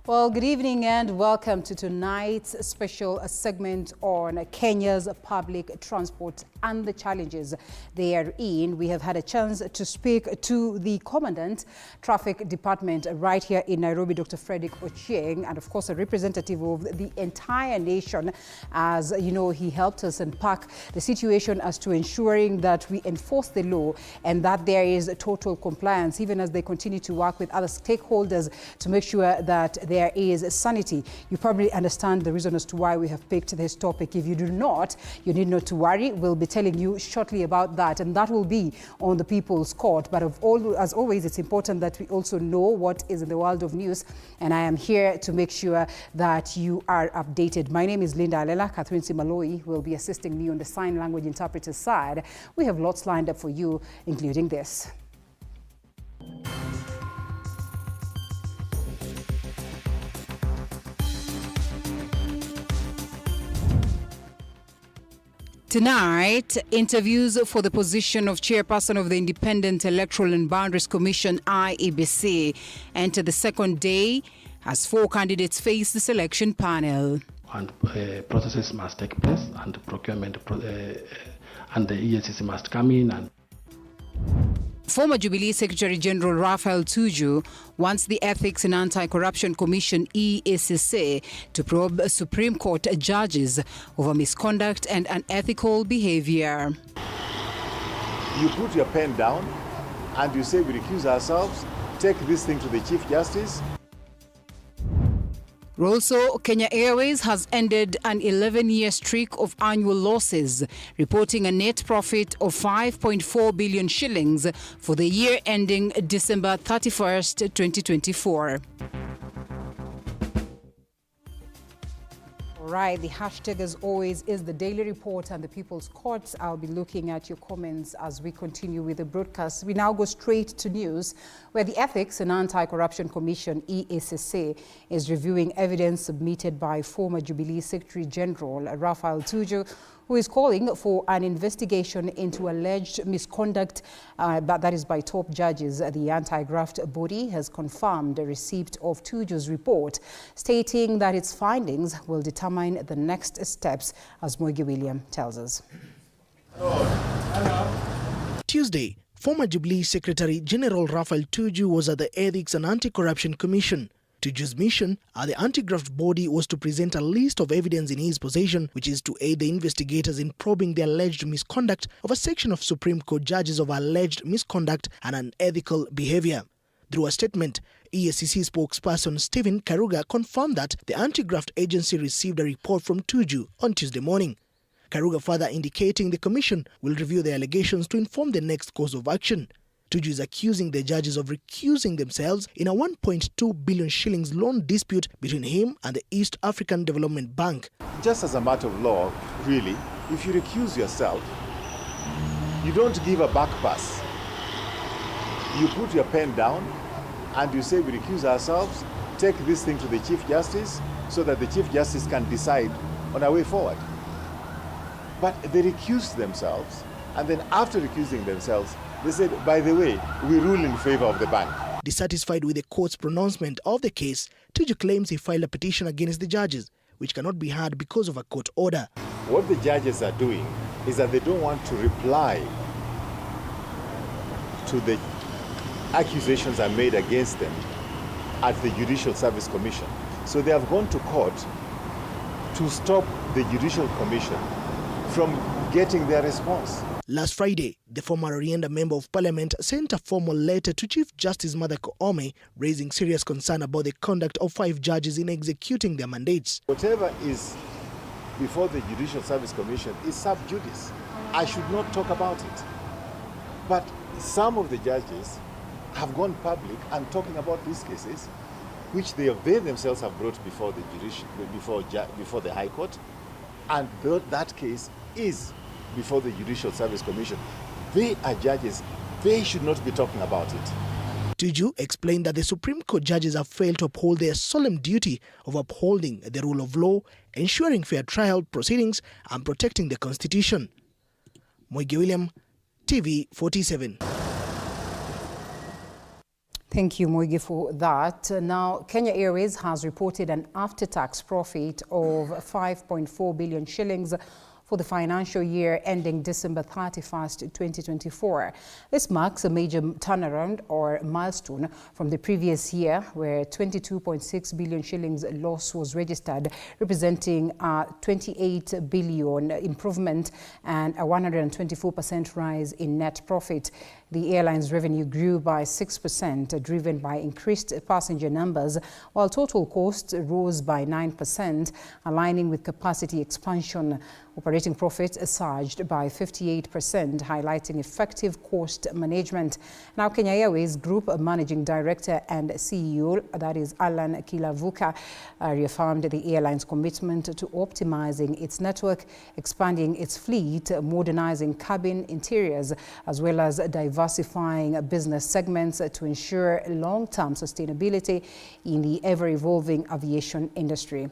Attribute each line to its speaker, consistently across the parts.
Speaker 1: Well, good evening and welcome to tonight's special segment on Kenya's public transport and the challenges therein. We have had a chance to speak to the Commandant Traffic Department right here in Nairobi, Dr. Frederick Ochieng, and of course a representative of the entire nation. As you know, he helped us unpack the situation as to ensuring that we enforce the law and that there is total compliance, even as they continue to work with other stakeholders to make sure that there is sanity. You probably understand the reason as to why we have picked this topic. If you do not, you need not to worry. We'll be telling you shortly about that, and that will be on the People's Court. But as always, it's important that we also know what is in the world of news, and I am here to make sure that you are updated. My name is Linda Alela. Catherine Simaloi will be assisting me on the sign language interpreter side. We have lots lined up for you, including this. Tonight, interviews for the position of chairperson of the Independent Electoral and Boundaries Commission, IEBC, enter the second day as 4 candidates face the selection panel.
Speaker 2: And processes must take place, and procurement and the EACC must come in. And
Speaker 1: Former Jubilee Secretary General Raphael Tuju wants the Ethics and Anti-Corruption Commission EACC to probe Supreme Court judges over misconduct and unethical behavior.
Speaker 3: You put your pen down and you say we recuse ourselves, take this thing to the Chief Justice.
Speaker 1: Also, Kenya Airways has ended an 11-year streak of annual losses, reporting a net profit of 5.4 billion shillings for the year ending December 31st, 2024. Right, the hashtag as always is the Daily Report and the People's Court. I'll be looking at your comments as we continue with the broadcast. We now go straight to news, where the Ethics and Anti-Corruption Commission, EACC, is reviewing evidence submitted by former Jubilee Secretary General Raphael Tuju, who is calling for an investigation into alleged misconduct, that is by top judges. The anti-graft body has confirmed the receipt of Tuju's report, stating that its findings will determine the next steps, as Moigi William tells us.
Speaker 4: Tuesday, former Jubilee Secretary General Raphael Tuju was at the Ethics and Anti-Corruption Commission. Tuju's mission at the anti-graft body was to present a list of evidence in his possession, which is to aid the investigators in probing the alleged misconduct of a section of Supreme Court judges of alleged misconduct and unethical behavior. Through a statement, EACC spokesperson Stephen Karuga confirmed that the anti-graft agency received a report from Tuju on Tuesday morning. Karuga further indicating the commission will review the allegations to inform the next course of action. Tuju is accusing the judges of recusing themselves in a 1.2 billion shillings loan dispute between him and the East African Development Bank.
Speaker 3: Just as a matter of law, really, if you recuse yourself, you don't give a back pass. You put your pen down and you say we recuse ourselves, take this thing to the Chief Justice so that the Chief Justice can decide on a way forward. But they recused themselves, and then after recusing themselves, they said, by the way, we rule in favor of the bank.
Speaker 4: Dissatisfied with the court's pronouncement of the case, Tuju claims he filed a petition against the judges, which cannot be heard because of a court order.
Speaker 3: What the judges are doing is that they don't want to reply to the accusations that are made against them at the Judicial Service Commission. So they have gone to court to stop the Judicial Commission from getting their response.
Speaker 4: Last Friday, the former Rander Member of Parliament sent a formal letter to Chief Justice Martha Koome, raising serious concern about the conduct of 5 judges in executing their mandates.
Speaker 3: Whatever is before the Judicial Service Commission is sub judice. I should not talk about it. But some of the judges have gone public and talking about these cases, which they themselves have brought before the before the High Court, and that case is before the Judicial Service Commission. They are judges. They should not be talking about it.
Speaker 4: Tuju explained that the Supreme Court judges have failed to uphold their solemn duty of upholding the rule of law, ensuring fair trial proceedings, and protecting the Constitution. Moigi William, TV47.
Speaker 1: Thank you, Moigi, for that. Now, Kenya Airways has reported an after-tax profit of 5.4 billion shillings for the financial year ending December 31st, 2024. This marks a major turnaround or milestone from the previous year, where 22.6 billion shillings loss was registered, representing a 28 billion improvement and a 124% rise in net profit. The airline's revenue grew by 6%, driven by increased passenger numbers, while total costs rose by 9%, aligning with capacity expansion. Operating profit surged by 58%, highlighting effective cost management. Now, Kenya Airways Group Managing Director and CEO, that is Alan Kilavuka, reaffirmed the airline's commitment to optimizing its network, expanding its fleet, modernizing cabin interiors, as well as diversifying business segments to ensure long-term sustainability in the ever-evolving aviation industry.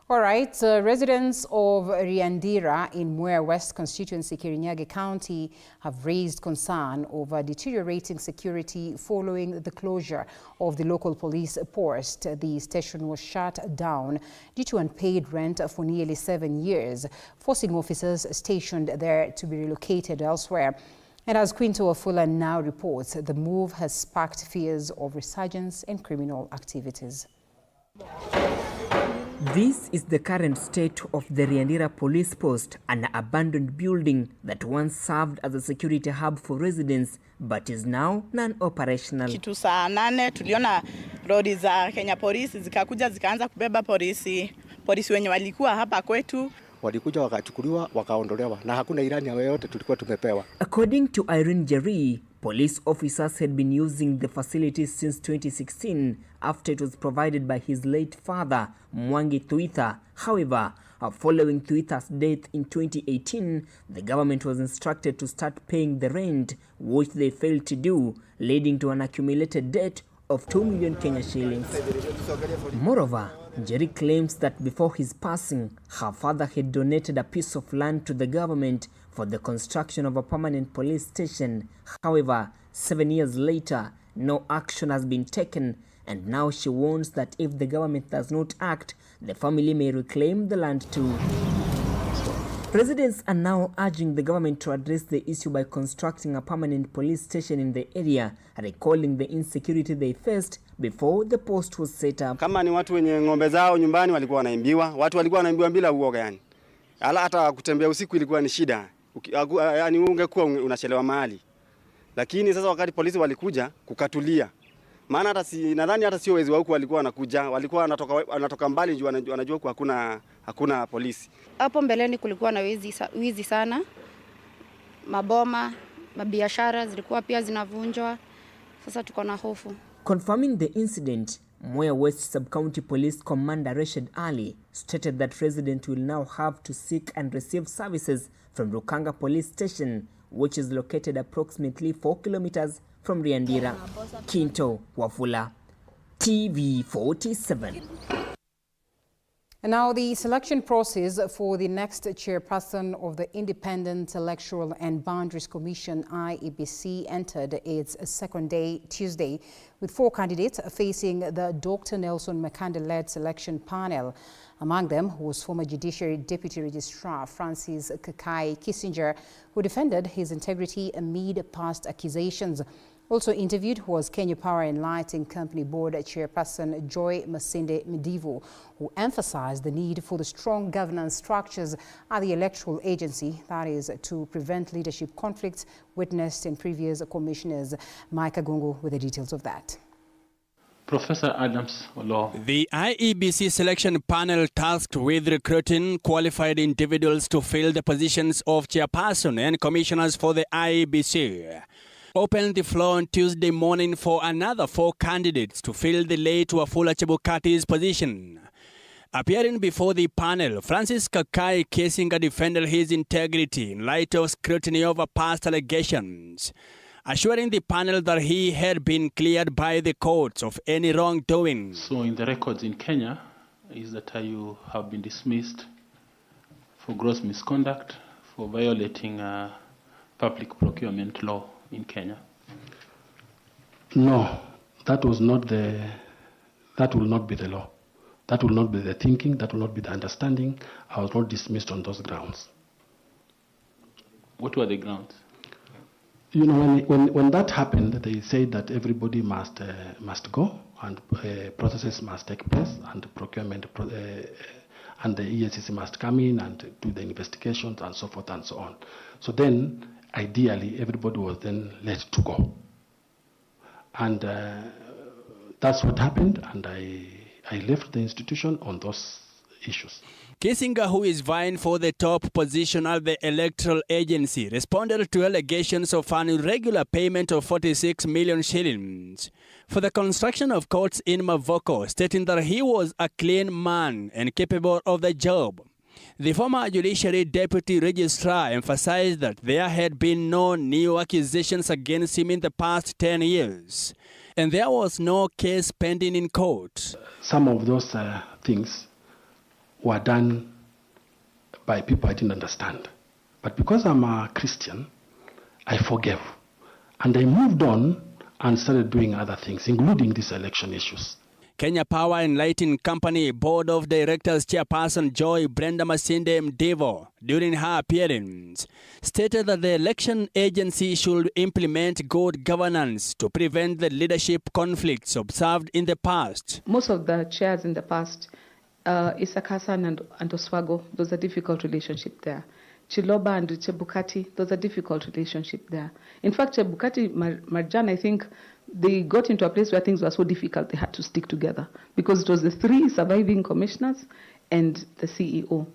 Speaker 1: All right, residents of Riandira in Meru West constituency, Kirinyaga County, have raised concern over deteriorating security following the closure of the local police post. The station was shut down due to unpaid rent for nearly 7 years, forcing officers stationed there to be relocated elsewhere. And as Quinto Afula now reports, the move has sparked fears of resurgence in criminal activities.
Speaker 5: This is the current state of the Riandira police post, an abandoned building that once served as a security hub for residents but is now non-operational.
Speaker 6: Kitu saa 8 tuliona lori za Kenya Police zikakuja zikaanza kubeba polisi wenye walikuwa hapa kwetu.
Speaker 7: Walikuja wakachukuliwa wakaondolewa na hakuna ilani yoyote tulikuwa tumepewa.
Speaker 5: According to Irene Jerry, police officers had been using the facilities since 2016 after it was provided by his late father, Mwangi Thuitha. However, following Thuitha's death in 2018, the government was instructed to start paying the rent, which they failed to do, leading to an accumulated debt of 2 million Kenya shillings. Moreover, Jerry claims that before his passing, her father had donated a piece of land to the government for the construction of a permanent police station. However, 7 years later, no action has been taken, and now she warns that if the government does not act, the family may reclaim the land too. Residents are now urging the government to address the issue by constructing a permanent police station in the area, recalling the insecurity they faced before the post was set up.
Speaker 8: Kama ni watu wenye ng'ombe zao nyumbani walikuwa wanaimbiwa, watu walikuwa wanaimbiwa bila uoga yani. Hata kutembea usiku ilikuwa ni shida. Yani ungekuwa unachelewa mahali. Lakini sasa wakati polisi walikuja kukatulia. Maana nadhani hata sio wezi wa huku walikuwa wanakuja, walikuwa wanatoka mbali juu wanajua kwa hakuna polisi.
Speaker 9: Hapo mbeleni kulikuwa na wizi sana. Maboma, mabiashara zilikuwa pia zinavunjwa. Sasa tuko na hofu.
Speaker 5: Confirming the incident, Meru West Sub-County Police Commander Rashid Ali stated that residents will now have to seek and receive services from Rukanga Police Station, which is located approximately 4 kilometers from Riandira. Quinto Wafula, TV47.
Speaker 1: And now the selection process for the next chairperson of the Independent Electoral and Boundaries Commission, IEBC, entered its second day Tuesday, with 4 candidates facing the Dr. Nelson Makanda-led selection panel. Among them was former Judiciary Deputy Registrar Francis Kakai Kissinger, who defended his integrity amid past accusations. Also interviewed was Kenya Power and Lighting Company Board Chairperson Joy Masinde Medivo, who emphasized the need for the strong governance structures at the electoral agency, that is, to prevent leadership conflicts witnessed in previous commissioners. Mike Agungu with the details of that.
Speaker 2: Professor Adams Law.
Speaker 10: The IEBC selection panel tasked with recruiting qualified individuals to fill the positions of chairperson and commissioners for the IEBC opened the floor on Tuesday morning for another 4 candidates to fill the late Wafula Chebukati's position. Appearing before the panel, Francis Kakai Kesinga defended his integrity in light of scrutiny over past allegations, assuring the panel that he had been cleared by the courts of any wrongdoing.
Speaker 2: So in the records in Kenya is that you have been dismissed for gross misconduct, for violating public procurement law in Kenya. No, that will not be the law. That will not be the thinking, that will not be the understanding. I was not dismissed on those grounds. What were the grounds? You know, when that happened, they said that everybody must go and processes must take place and procurement and the ESCC must come in and do the investigations and so forth and so on. So then, ideally, everybody was then let to go. And that's what happened, and I left the institution on those issues.
Speaker 10: Kissinger, who is vying for the top position at the electoral agency, responded to allegations of an irregular payment of 46 million shillings for the construction of courts in Mavoko, stating that he was a clean man and capable of the job. The former Judiciary Deputy Registrar emphasized that there had been no new accusations against him in the past 10 years, and there was no case pending in court.
Speaker 2: Some of those things were done by people I didn't understand. But because I'm a Christian, I forgave. And I moved on and started doing other things, including these election issues.
Speaker 10: Kenya Power and Lighting Company Board of Directors Chairperson Joy Brenda Masinde Mdevo, during her appearance, stated that the election agency should implement good governance to prevent the leadership conflicts observed in the past.
Speaker 11: Most of the chairs in the past, Issa Hassan and Oswago, there's a difficult relationship there. Chiloba and Chebukati, there's a difficult relationship there. In fact, Chebukati, Marjan, I think they got into a place where things were so difficult they had to stick together because it was the 3 surviving commissioners and the CEO.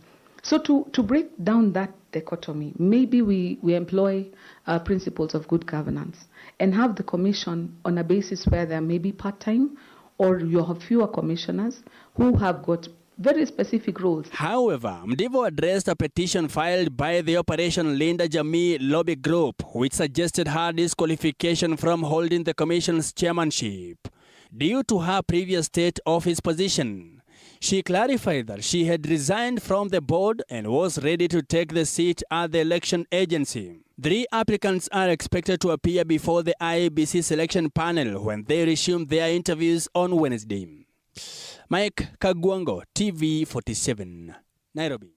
Speaker 11: So to break down that dichotomy, maybe we employ principles of good governance and have the commission on a basis where there may be part-time or you have fewer commissioners who have got very specific roles.
Speaker 10: However, Mdevo addressed a petition filed by the Operation Linda Jamii lobby group, which suggested her disqualification from holding the commission's chairmanship due to her previous state office position. She clarified that she had resigned from the board and was ready to take the seat at the election agency. 3 applicants are expected to appear before the IEBC selection panel when they resume their interviews on Wednesday. Mike Kagwango, TV47, Nairobi.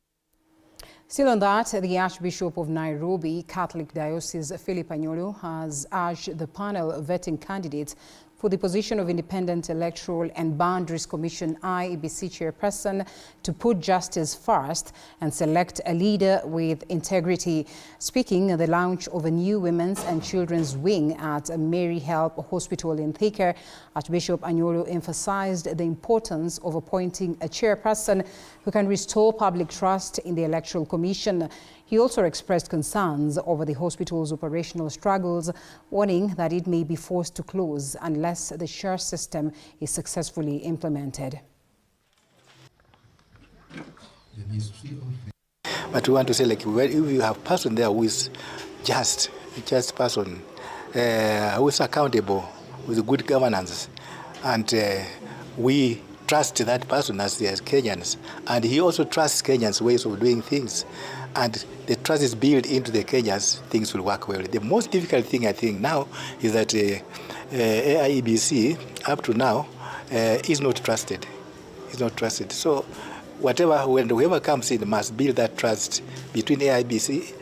Speaker 1: Still on that, the Archbishop of Nairobi, Catholic Diocese Philip Anyolo, has urged the panel vetting candidates for the position of Independent Electoral and Boundaries Commission IEBC chairperson to put justice first and select a leader with integrity. Speaking at the launch of a new women's and children's wing at Mary Help Hospital in Thika, Archbishop Anyolo emphasized the importance of appointing a chairperson who can restore public trust in the Electoral Commission. He also expressed concerns over the hospital's operational struggles, warning that it may be forced to close unless the share system is successfully implemented.
Speaker 12: But we want to say, like, if you have a person there who is just person, who is accountable with good governance, and we trust that person as Kenyans, and he also trusts Kenyans' ways of doing things, and the trust is built into the Kenyans, things will work well. The most difficult thing, I think, now is that IEBC, up to now, is not trusted. It's not trusted. So whoever comes in must build that trust between IEBC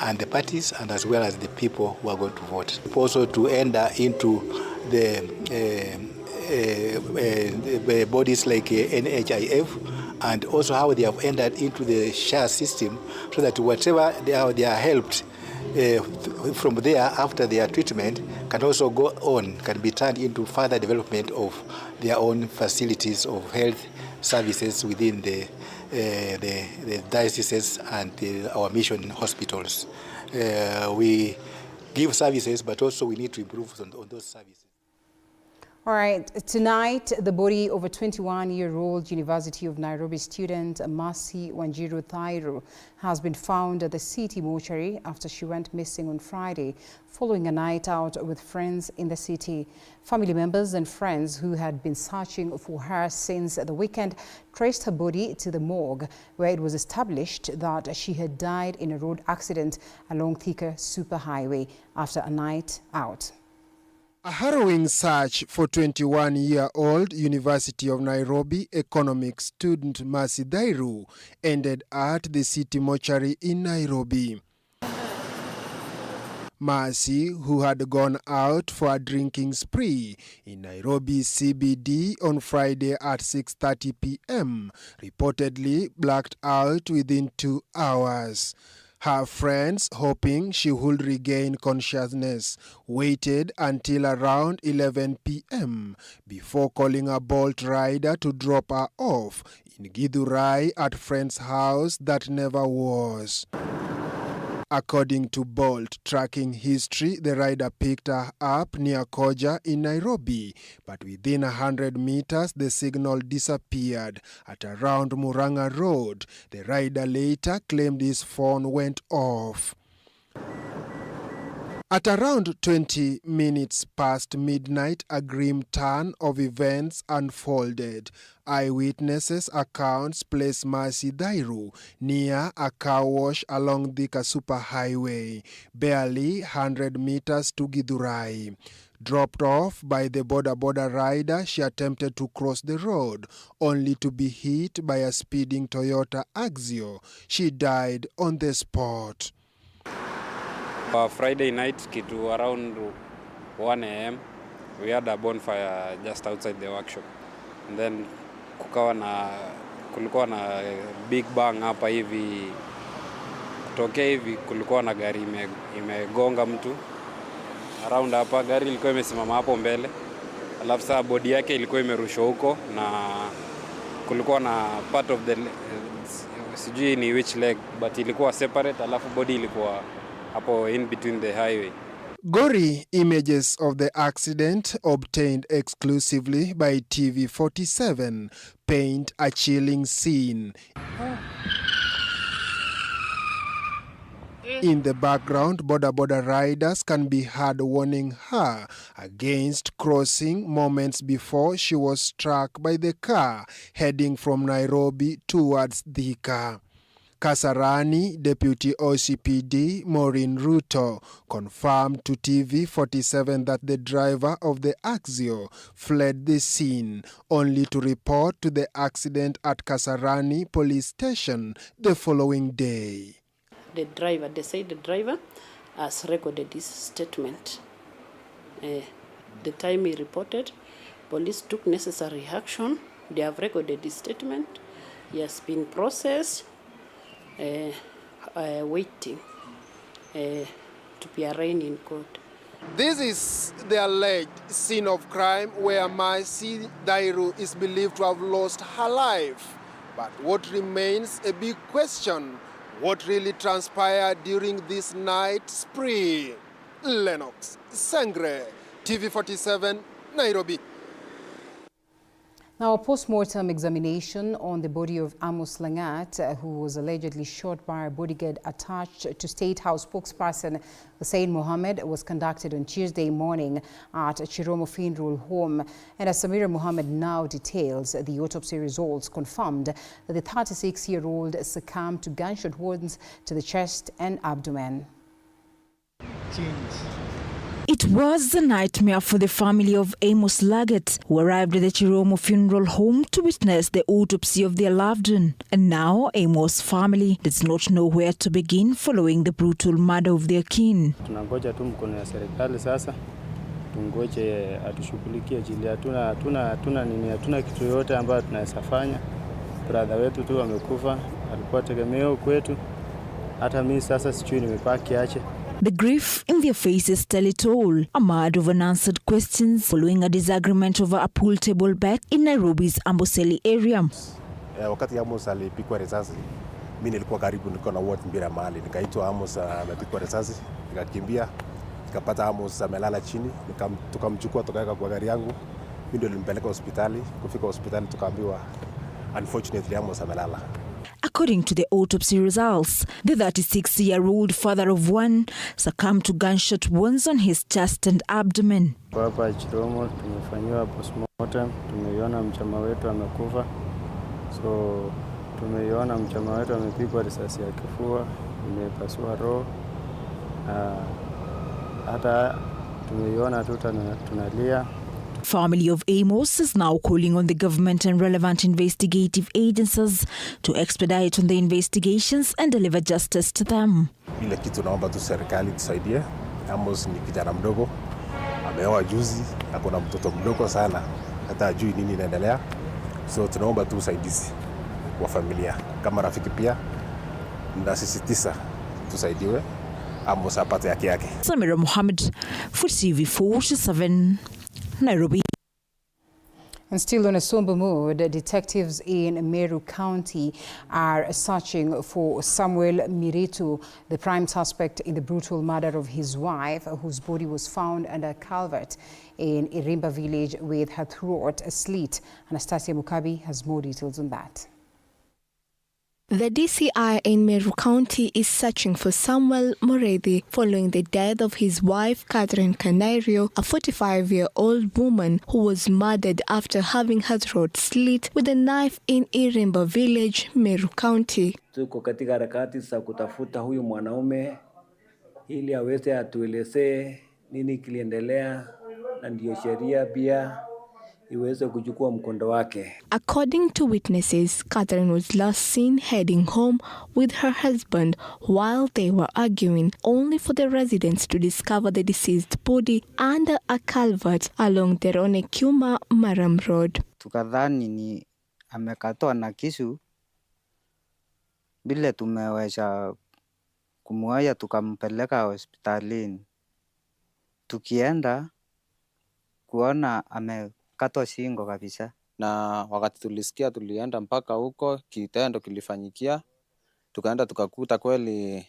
Speaker 12: and the parties, and as well as the people who are going to vote. Also to enter into the bodies like NHIF, and also how they have entered into the share system, so that whatever they are helped from there, after their treatment, can also go on, can be turned into further development of their own facilities of health services within the dioceses and our mission hospitals. We give services, but also we need to improve on those services.
Speaker 1: All right, tonight the body of a 21-year-old University of Nairobi student, Mercy Wanjiru Thairu, has been found at the city mortuary after she went missing on Friday following a night out with friends in the city. Family members and friends who had been searching for her since the weekend traced her body to the morgue, where it was established that she had died in a road accident along Thika Superhighway after a night out.
Speaker 13: A harrowing search for 21-year-old University of Nairobi economics student Mercy Thairu ended at the city mortuary in Nairobi. Mercy, who had gone out for a drinking spree in Nairobi CBD on Friday at 6:30 p.m., reportedly blacked out within 2 hours. Her friends, hoping she would regain consciousness, waited until around 11 p.m. before calling a Bolt rider to drop her off in Githurai at friend's house that never was. According to Bolt tracking history, the rider picked her up near Koja in Nairobi, but within 100 meters the signal disappeared at around Muranga Road. The rider later claimed his phone went off. At around 20 minutes past midnight, a grim turn of events unfolded. Eyewitnesses' accounts place Mercy Thairu near a car wash along the Superhighway, barely 100 meters to Githurai. Dropped off by the boda rider, she attempted to cross the road, only to be hit by a speeding Toyota Axio. She died on the spot.
Speaker 14: Friday night, kitu around 1 a.m., we had a bonfire just outside the workshop. And then kulikuwa na big bang hapa hivi. Kutokea hivi kulikuwa na gari imegonga mtu. Around hapa gari ilikuwa imesimama hapo mbele. Alafu saa body yake ilikuwa imerushwa huko na kulikuwa na part of the sijui ni which leg, but ilikuwa separate, alafu body ilikuwa hapo in between the highway.
Speaker 13: Gory images of the accident obtained exclusively by TV47 paint a chilling scene. In the background, boda riders can be heard warning her against crossing moments before she was struck by the car heading from Nairobi towards Thika. Kasarani Deputy OCPD Maureen Ruto confirmed to TV47 that the driver of the Axio fled the scene, only to report to the accident at Kasarani police station the following day.
Speaker 15: They say the driver has recorded his statement. The time he reported, police took necessary action. They have recorded his statement. He has been processed. Waiting to be arraigned in court.
Speaker 13: This is the alleged scene of crime where Mercy Thairu is believed to have lost her life. But what remains a big question, what really transpired during this night spree? Lennox Sengre, TV47, Nairobi.
Speaker 1: Now, a postmortem examination on the body of Amos Langat, who was allegedly shot by a bodyguard attached to State House spokesperson Hussein Mohammed, was conducted on Tuesday morning at Chiromo Funeral Home. And as Samira Mohammed now details, the autopsy results confirmed that the 36-year-old succumbed to gunshot wounds to the chest and abdomen.
Speaker 16: It was a nightmare for the family of Amos Langat, who arrived at the Chiromo Funeral Home to witness the autopsy of their loved one. And now Amos' family does not know where to begin following the brutal murder of their kin.
Speaker 17: Tunangoja tu mkono ya serikali sasa. Tungoje atushughulikie jili hatuna kitu yote ambayo tunaweza fanya. Brother wetu tu amekufa, alikuwa tegemeo kwetu. Hata mimi sasa sijui nimepaki aje.
Speaker 16: The grief in their faces tell it all. A mud of unanswered questions following a disagreement over a pool table bet in Nairobi's Amboseli area.
Speaker 18: Wakati Amos alipigwa risasi, mimi nilikuwa karibu, niko na ward mbili mahali. Nikaitwa Amos amepigwa risasi, nikakimbia, nikapata Amos amelala chini, tukamchukua tukaweka kwa gari yangu. Mimi ndio nilimpeleka hospitali. Kufika hospitali tukaambiwa unfortunately Amos amelala.
Speaker 16: According to the autopsy results, the 36-year-old father of one succumbed to gunshot wounds on his chest and abdomen.
Speaker 17: Hapa Chiromo tumefanyiwa postmortem, tumeiona mchama wetu amekufa. So tumeiona mchama wetu amepigwa risasi ya kifua, imepasua roho. Hata tumeiona tu tunalia.
Speaker 16: Family of Amos is now calling on the government and relevant investigative agencies to expedite on the investigations and deliver justice to them.
Speaker 18: Ile kitu naomba tu serikali tusaidie. Amos ni kijana mdogo, ameoa juzi, akona mtoto mdogo sana, hata ajui nini inaendelea. So tunaomba tu usaidizi wa familia. Kama rafiki pia nasisitiza tusaidiwe Amos apate haki yake.
Speaker 16: Samira Mohammed for TV47. Nairobi.
Speaker 1: And still on a somber mood, detectives in Meru County are searching for Samuel Miritu, the prime suspect in the brutal murder of his wife, whose body was found under a culvert in Irimba village with her throat slit. Anastasia Mukabi has more details on that.
Speaker 19: The DCI in Meru County is searching for Samuel Moredi following the death of his wife, Catherine Canario, a 45-year-old woman who was murdered after having her throat slit with a knife in Irimba village, Meru County.
Speaker 20: Tuko katika harakati za kutafuta huyu mwanaume ili aweze atuelezee nini kiliendelea na ndio sheria pia iweze kuchukua mkondo wake.
Speaker 19: According to witnesses, Catherine was last seen heading home with her husband while they were arguing, only for the residents to discover the deceased body under a culvert along the Ronekuma Maram Road.
Speaker 21: Tukadhani ni amekatwa na kisu, bila tumeweza kumwaya tukampeleka hospitalini. Tukienda kuona katwa shingo kabisa.
Speaker 22: Na wakati tulisikia tulienda mpaka huko, kitendo kilifanyikia, tukaenda tukakuta kweli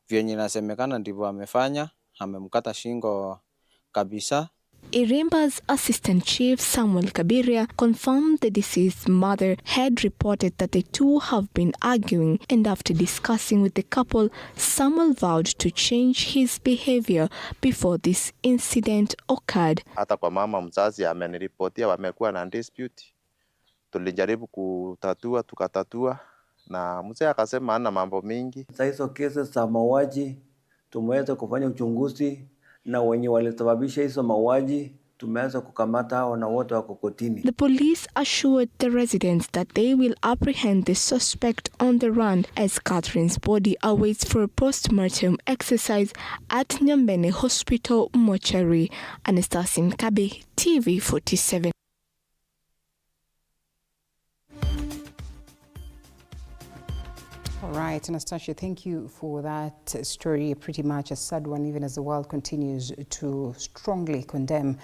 Speaker 22: vyenye inasemekana ndivyo amefanya, amemkata shingo kabisa.
Speaker 19: Irimba's Assistant Chief Samuel Kabiria confirmed the deceased mother had reported that the two have been arguing, and after discussing with the couple, Samuel vowed to change his behavior before this incident occurred.
Speaker 23: Hata kwa mama mzazi ameniripotia wamekuwa na dispute. Tulijaribu kutatua, tukatatua, na mzee akasema hana mambo mingi.
Speaker 20: Sasa hizo kesi za mauaji tumeweza kufanya uchunguzi, na wenye walisababisha hizo mauaji tumeanza kukamata hao na wote wako kotini.
Speaker 19: The police assured the residents that they will apprehend the suspect on the run as Catherine's body awaits for a postmortem exercise at Nyambene Hospital mortuary. Anastasia Mkabe, TV47.
Speaker 1: All right, Anastasia, thank you for that story. Pretty much a sad one, even as the world continues to strongly condemn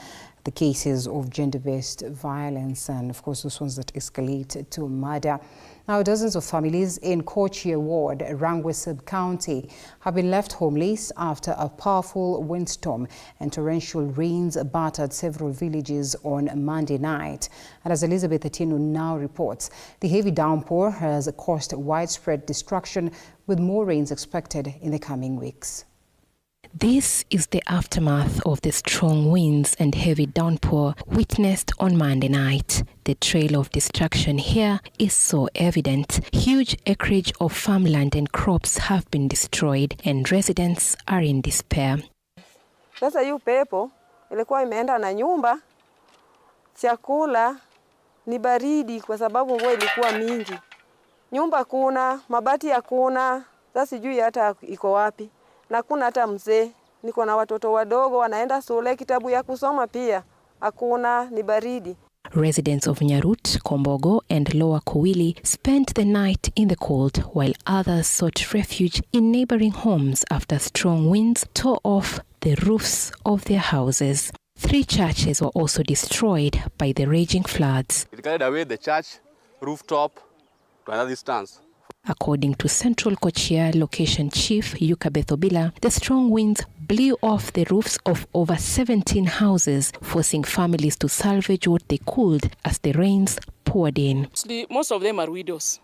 Speaker 1: the cases of gender-based violence and, of course, those ones that escalate to murder. Now, dozens of families in Kochia Ward, Rangwe Sub-County, have been left homeless after a powerful windstorm and torrential rains battered several villages on Monday night. And as Elizabeth Atino now reports, the heavy downpour has caused widespread destruction, with more rains expected in the coming weeks.
Speaker 24: This is the aftermath of the strong winds and heavy downpour witnessed on Monday night. The trail of destruction here is so evident. Huge acreage of farmland and crops have been destroyed, and residents are in despair.
Speaker 25: Sasa hii upepo ilikuwa imeenda na nyumba, chakula ni baridi kwa sababu mvua ilikuwa mingi. Nyumba kuna, mabati hakuna, sasa sijui hata iko wapi. Na kuna hata mzee, niko na watoto wadogo wanaenda shule, kitabu ya kusoma pia hakuna, ni baridi.
Speaker 24: Residents of Nyarut, Kombogo and Lower Kuwili spent the night in the cold, while others sought refuge in neighboring homes after strong winds tore off the roofs of their houses. 3 churches were also destroyed by the raging floods.
Speaker 3: It carried away the church rooftop to another distance.
Speaker 24: According to Central Kochia Location Chief Yuka Bethobila, the strong winds blew off the roofs of over 17 houses, forcing families to salvage what they could as the rains poured in.
Speaker 4: Most of them are widows,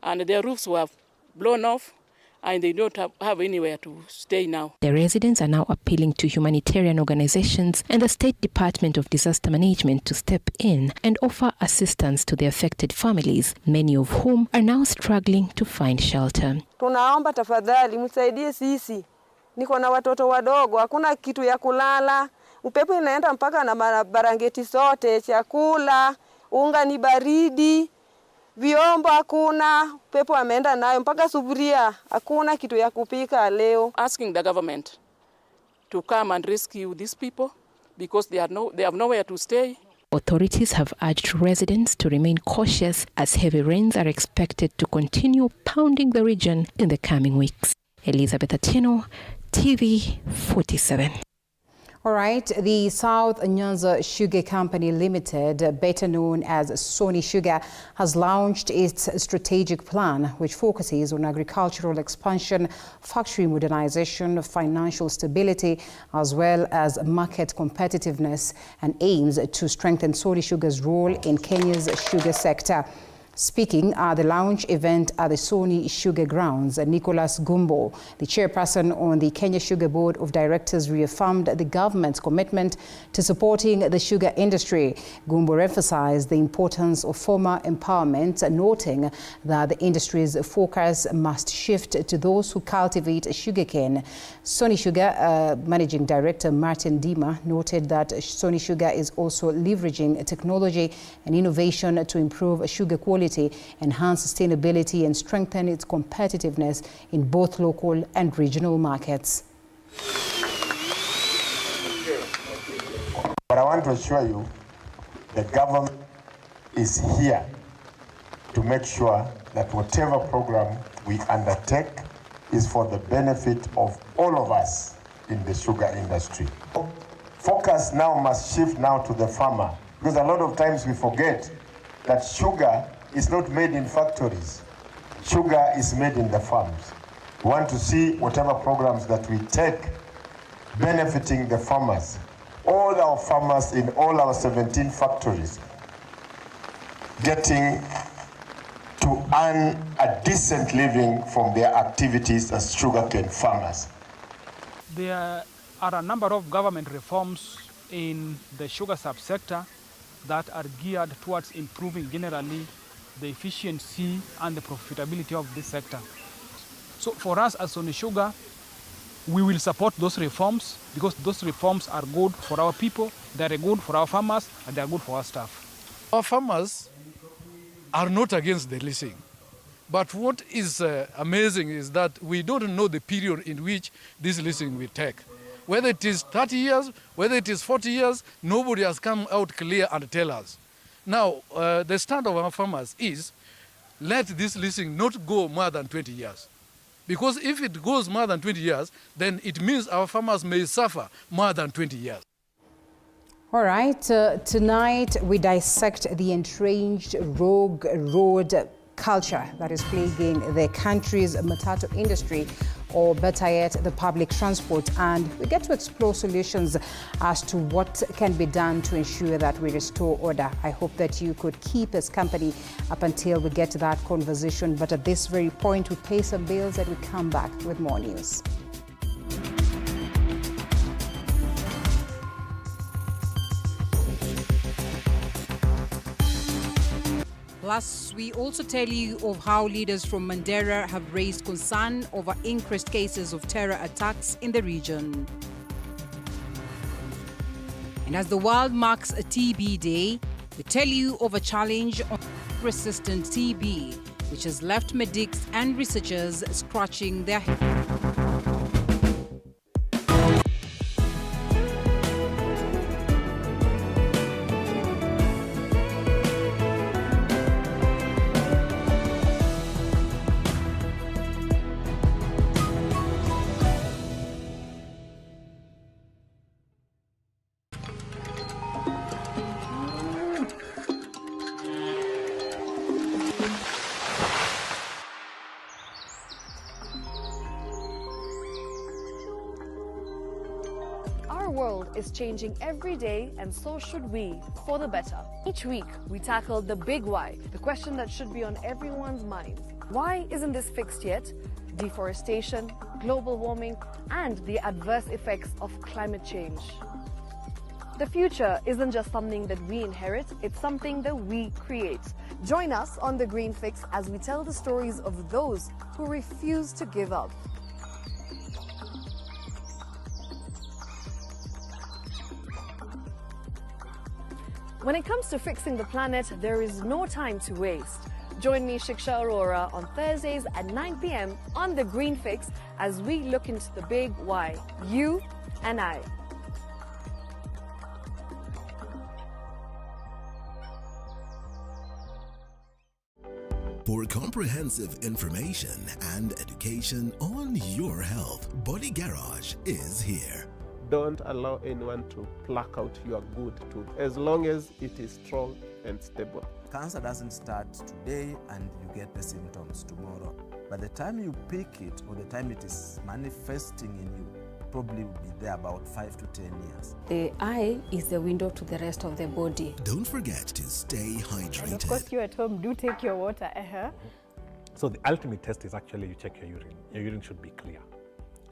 Speaker 4: and their roofs were blown off, and they don't have anywhere to stay now.
Speaker 24: The residents are now appealing to humanitarian organizations and the State Department of Disaster Management to step in and offer assistance to the affected families, many of whom are now struggling to find shelter.
Speaker 25: Tunaomba tafadhali msaidie sisi. Niko na watoto wadogo, hakuna kitu ya kulala. Upepo inaenda mpaka na barangeti sote, chakula, unga ni baridi. Vyombo hakuna, pepo ameenda nayo mpaka sufuria, hakuna kitu ya kupika leo.
Speaker 4: Asking the government to come and rescue these people because they have nowhere to stay.
Speaker 24: Authorities have urged residents to remain cautious as heavy rains are expected to continue pounding the region in the coming weeks. Elizabeth Atieno, TV47.
Speaker 1: All right, the South Nyanza Sugar Company Limited, better known as Sony Sugar, has launched its strategic plan, which focuses on agricultural expansion, factory modernization, financial stability, as well as market competitiveness, and aims to strengthen Sony Sugar's role in Kenya's sugar sector. Speaking at the launch event at the Sony Sugar grounds, Nicholas Gumbo, the chairperson on the Kenya Sugar Board of Directors, reaffirmed the government's commitment to supporting the sugar industry. Gumbo emphasized the importance of farmer empowerment, noting that the industry's focus must shift to those who cultivate sugarcane. Sony Sugar Managing Director Martin Dima noted that Sony Sugar is also leveraging technology and innovation to improve sugar quality, enhance sustainability, and strengthen its competitiveness in both local and regional markets.
Speaker 6: But I want to assure you, the government is here to make sure that whatever program we undertake is for the benefit of all of us in the sugar industry. Focus now must shift now to the farmer, because a lot of times we forget that sugar is not made in factories. Sugar is made in the farms. We want to see whatever programs that we take benefiting the farmers. All our farmers in all our 17 factories getting to earn a decent living from their activities as sugarcane farmers.
Speaker 7: There are a number of government reforms in the sugar subsector that are geared towards improving generally the efficiency and the profitability of this sector. So for us as Sony Sugar, we will support those reforms because those reforms are good for our people, they are good for our farmers, and they are good for our staff.
Speaker 8: Our farmers are not against the leasing. But what is amazing is that we don't know the period in which this leasing will take. Whether it is 30 years, whether it is 40 years, nobody has come out clear and tell us. Now, the stand of our farmers is, let this leasing not go more than 20 years. Because if it goes more than 20 years, then it means our farmers may suffer more than 20 years.
Speaker 1: All right, tonight we dissect the entrenched rogue road culture that is plaguing the country's matatu industry, or better yet, the public transport, and we get to explore solutions as to what can be done to ensure that we restore order. I hope that you could keep us company up until we get to that conversation, but at this very point we pay some bills and we come back with more news. Plus, we also tell you of how leaders from Mandera have raised concern over increased cases of terror attacks in the region. And as the world marks a TB Day, we tell you of a challenge on resistant TB, which has left medics and researchers scratching their heads.
Speaker 2: is changing every day, and so should we, for the better. Each week, we tackle the big why, the question that should be on everyone's mind. Why isn't this fixed yet? Deforestation, global warming, and the adverse effects of climate change. The future isn't just something that we inherit, it's something that we create. Join us on The Green Fix as we tell the stories of those who refuse to give up. When it comes to fixing the planet, there is no time to waste. Join me, Shiksha Aurora, on Thursdays at 9 p.m. on The Green Fix as we look into the big why, you and I.
Speaker 5: For comprehensive information and education on your health, Body Garage is here.
Speaker 9: Don't allow anyone to pluck out your good tooth as long as it is strong and stable.
Speaker 10: Cancer doesn't start today and you get the symptoms tomorrow. By the time you pick it or the time it is manifesting in you, probably will be there about 5 to 10 years.
Speaker 11: The eye is the window to the rest of the body.
Speaker 5: Don't forget to stay hydrated.
Speaker 26: And of course, you at home do take your water.
Speaker 27: So the ultimate test is actually you check your urine. Your urine should be clear.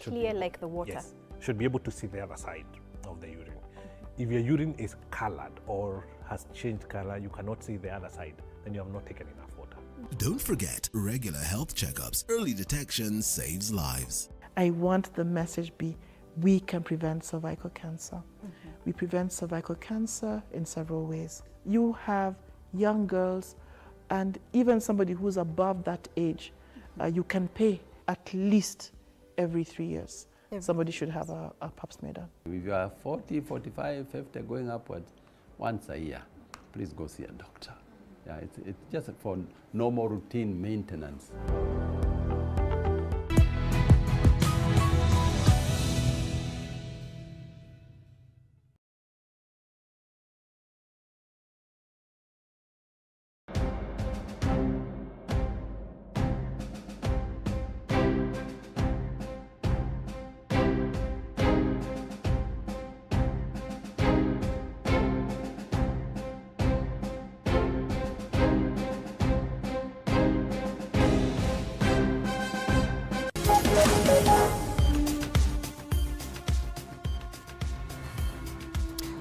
Speaker 26: Clear like the water?
Speaker 27: Yes. Should be able to see the other side of the urine. If your urine is colored or has changed color, you cannot see the other side, then you have not taken enough water.
Speaker 5: Don't forget regular health checkups. Early detection saves lives.
Speaker 28: I want the message be, we can prevent cervical cancer. We prevent cervical cancer in several ways. You have young girls and even somebody who's above that age, you can pay at least every 3 years. Somebody should have a pap smear done.
Speaker 29: If you are 40, 45, 50, going upwards, once a year, please go see a doctor. Yeah, it's just for normal routine maintenance.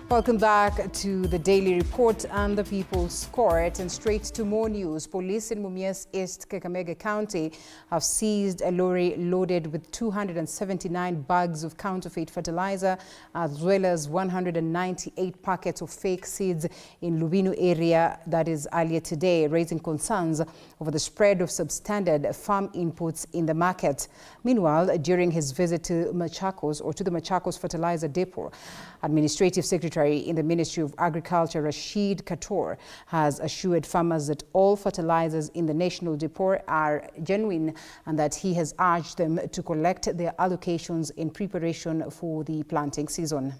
Speaker 1: Welcome back to the Daily Report and the People's Court, and straight to more news. Police in Mumias East, Kakamega County have seized a lorry loaded with 279 bags of counterfeit fertilizer as well as 198 packets of fake seeds in Lubinu area, that is earlier today, raising concerns over the spread of substandard farm inputs in the market. Meanwhile, during his visit to the Machakos Fertilizer Depot, Administrative Secretary in the Ministry of Agriculture, Rashid Kator, has assured farmers that all fertilizers in the National Depot are genuine and that he has urged them to collect their allocations in preparation for the planting season.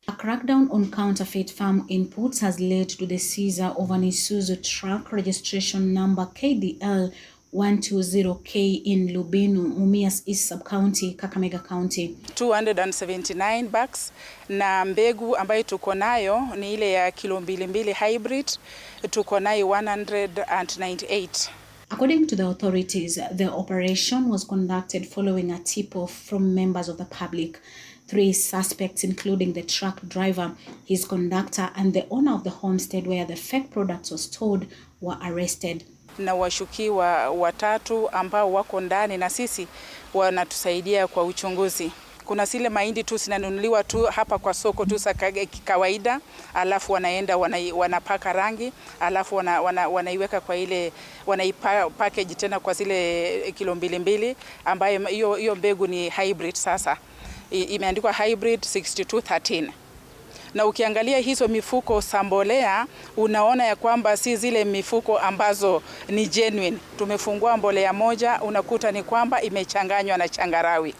Speaker 30: A crackdown on counterfeit farm inputs has led to the seizure of an Isuzu truck registration number KDL 120K in Lubinu, Mumias East Sub-County, Kakamega County.
Speaker 4: 279 bags na mbegu ambayo tuko nayo ni ile ya kilo 2 hybrid, tuko nayo 198.
Speaker 30: According to the authorities, the operation was conducted following a tip-off from members of the public. 3 suspects, including the truck driver, his conductor, and the owner of the homestead where the fake products were stored, were arrested.
Speaker 4: Na washukiwa 3 ambao wako ndani na sisi wanatusaidia kwa uchunguzi. Kuna zile mahindi tu zinanunuliwa tu hapa kwa soko tu kawaida, alafu wanaenda wanapaka rangi, alafu wanaiweka kwa ile package tena kwa zile kilo 2 ambayo hiyo mbegu ni hybrid. Sasa imeandikwa hybrid 6213. Na ukiangalia hizo mifuko sambolea, unaona ya kwamba si zile mifuko ambazo ni genuine. Tumefungua mbolea moja, unakuta ni kwamba imechanganywa na changarawi.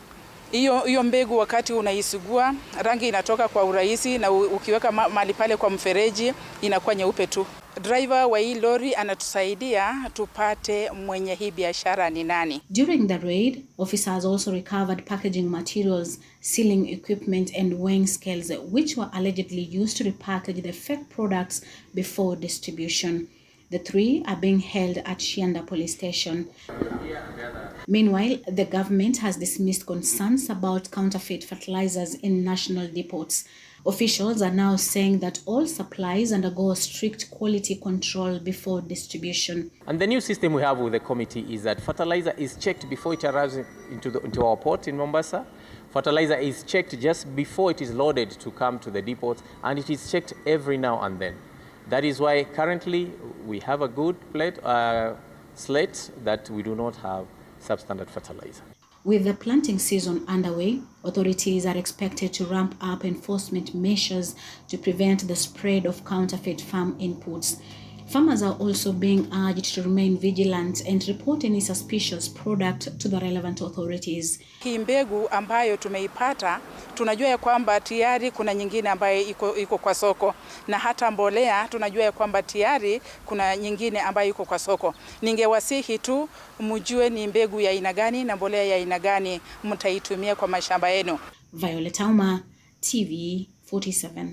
Speaker 4: Hiyo mbegu wakati unaisugua, rangi inatoka kwa urahisi, na ukiweka mali pale kwa mfereji inakuwa nyeupe tu. Driver wa hii lori anatusaidia tupate mwenye hii biashara ni nani.
Speaker 30: During the raid, officers also recovered packaging materials, sealing equipment and weighing scales which were allegedly used to repackage the fake products before distribution. The three are being held at Shianda police station. Meanwhile, the government has dismissed concerns about counterfeit fertilizers in national depots. Officials are now saying that all supplies undergo strict quality control before distribution.
Speaker 12: And the new system we have with the committee is that fertilizer is checked before it arrives into our port in Mombasa. Fertilizer is checked just before it is loaded to come to the depots, and it is checked every now and then. That is why currently we have a good slate that we do not have substandard fertilizer.
Speaker 30: With the planting season underway, authorities are expected to ramp up enforcement measures to prevent the spread of counterfeit farm inputs. Farmers are also being urged to remain vigilant and report any suspicious product to the relevant authorities.
Speaker 4: Hii mbegu ambayo tumeipata, tunajua ya kwamba tayari kuna nyingine ambayo iko kwa soko, na hata mbolea tunajua ya kwamba tayari kuna nyingine ambayo iko kwa soko. Ningewasihi tu mjue ni mbegu ya aina gani na mbolea ya aina gani mtaitumia kwa mashamba yenu.
Speaker 30: Violet Auma, TV47.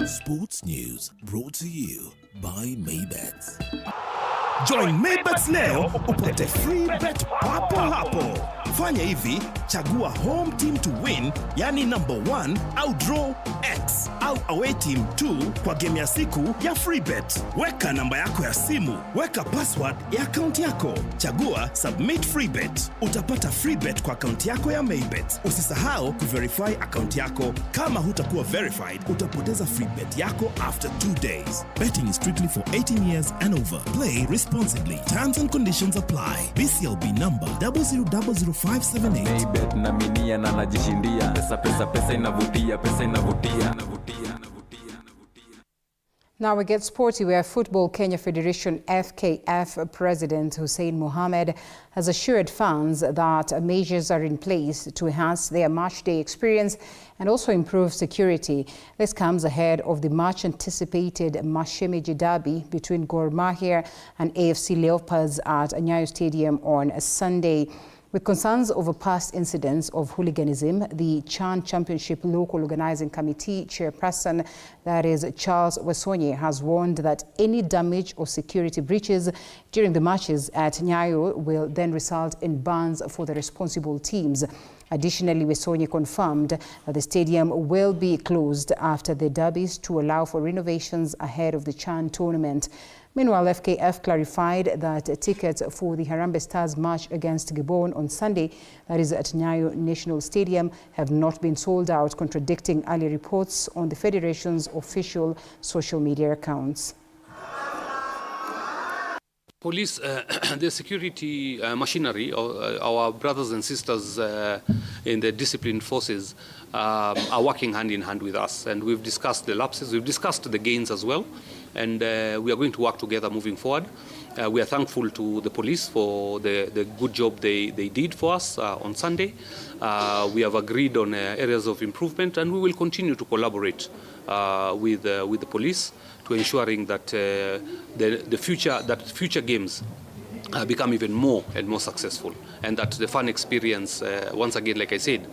Speaker 5: Sports news brought to you by Maybets.
Speaker 13: Join Maybets leo upate free bet papo hapo. Fanya hivi, chagua home team to win, yani number 1 au draw X au away team 2 kwa game ya siku ya free bet. Weka namba yako ya simu, weka password ya account yako. Chagua submit free bet. Utapata free bet kwa account yako ya Maybets. Usisahau kuverify account yako. Kama hutakuwa verified, utapoteza free bet yako after 2 days. Betting is strictly for 18 years and over. Play responsibly. Terms and conditions apply. BCLB number 0000578.
Speaker 14: Maybet na minia na najishindia. Pesa inavutia.
Speaker 1: Now we get sporty, where Football Kenya Federation FKF President Hussein Mohamed has assured fans that measures are in place to enhance their match day experience and also improve security. This comes ahead of the much-anticipated Mashemeji derby between Gor Mahia and AFC Leopards at Nyayo Stadium on Sunday. With concerns over past incidents of hooliganism, the Chan Championship Local Organizing Committee chairperson, that is Charles Wesonye, has warned that any damage or security breaches during the matches at Nyayo will then result in bans for the responsible teams. Additionally, Wesonye confirmed that the stadium will be closed after the derbies to allow for renovations ahead of the Chan tournament. Meanwhile, FKF clarified that tickets for the Harambee Stars match against Gabon on Sunday, that is at Nyayo National Stadium, have not been sold out, contradicting earlier reports on the Federation's official social media accounts.
Speaker 3: Police, the security machinery, our brothers and sisters in the disciplined forces are working hand in hand with us, and we've discussed the lapses, we've discussed the gains as well, and we are going to work together moving forward. We are thankful to the police for the good job they did for us on Sunday. We have agreed on areas of improvement, and we will continue to collaborate with the police to ensuring that future games become even more and more successful, and that the fun experience, once again, like I said,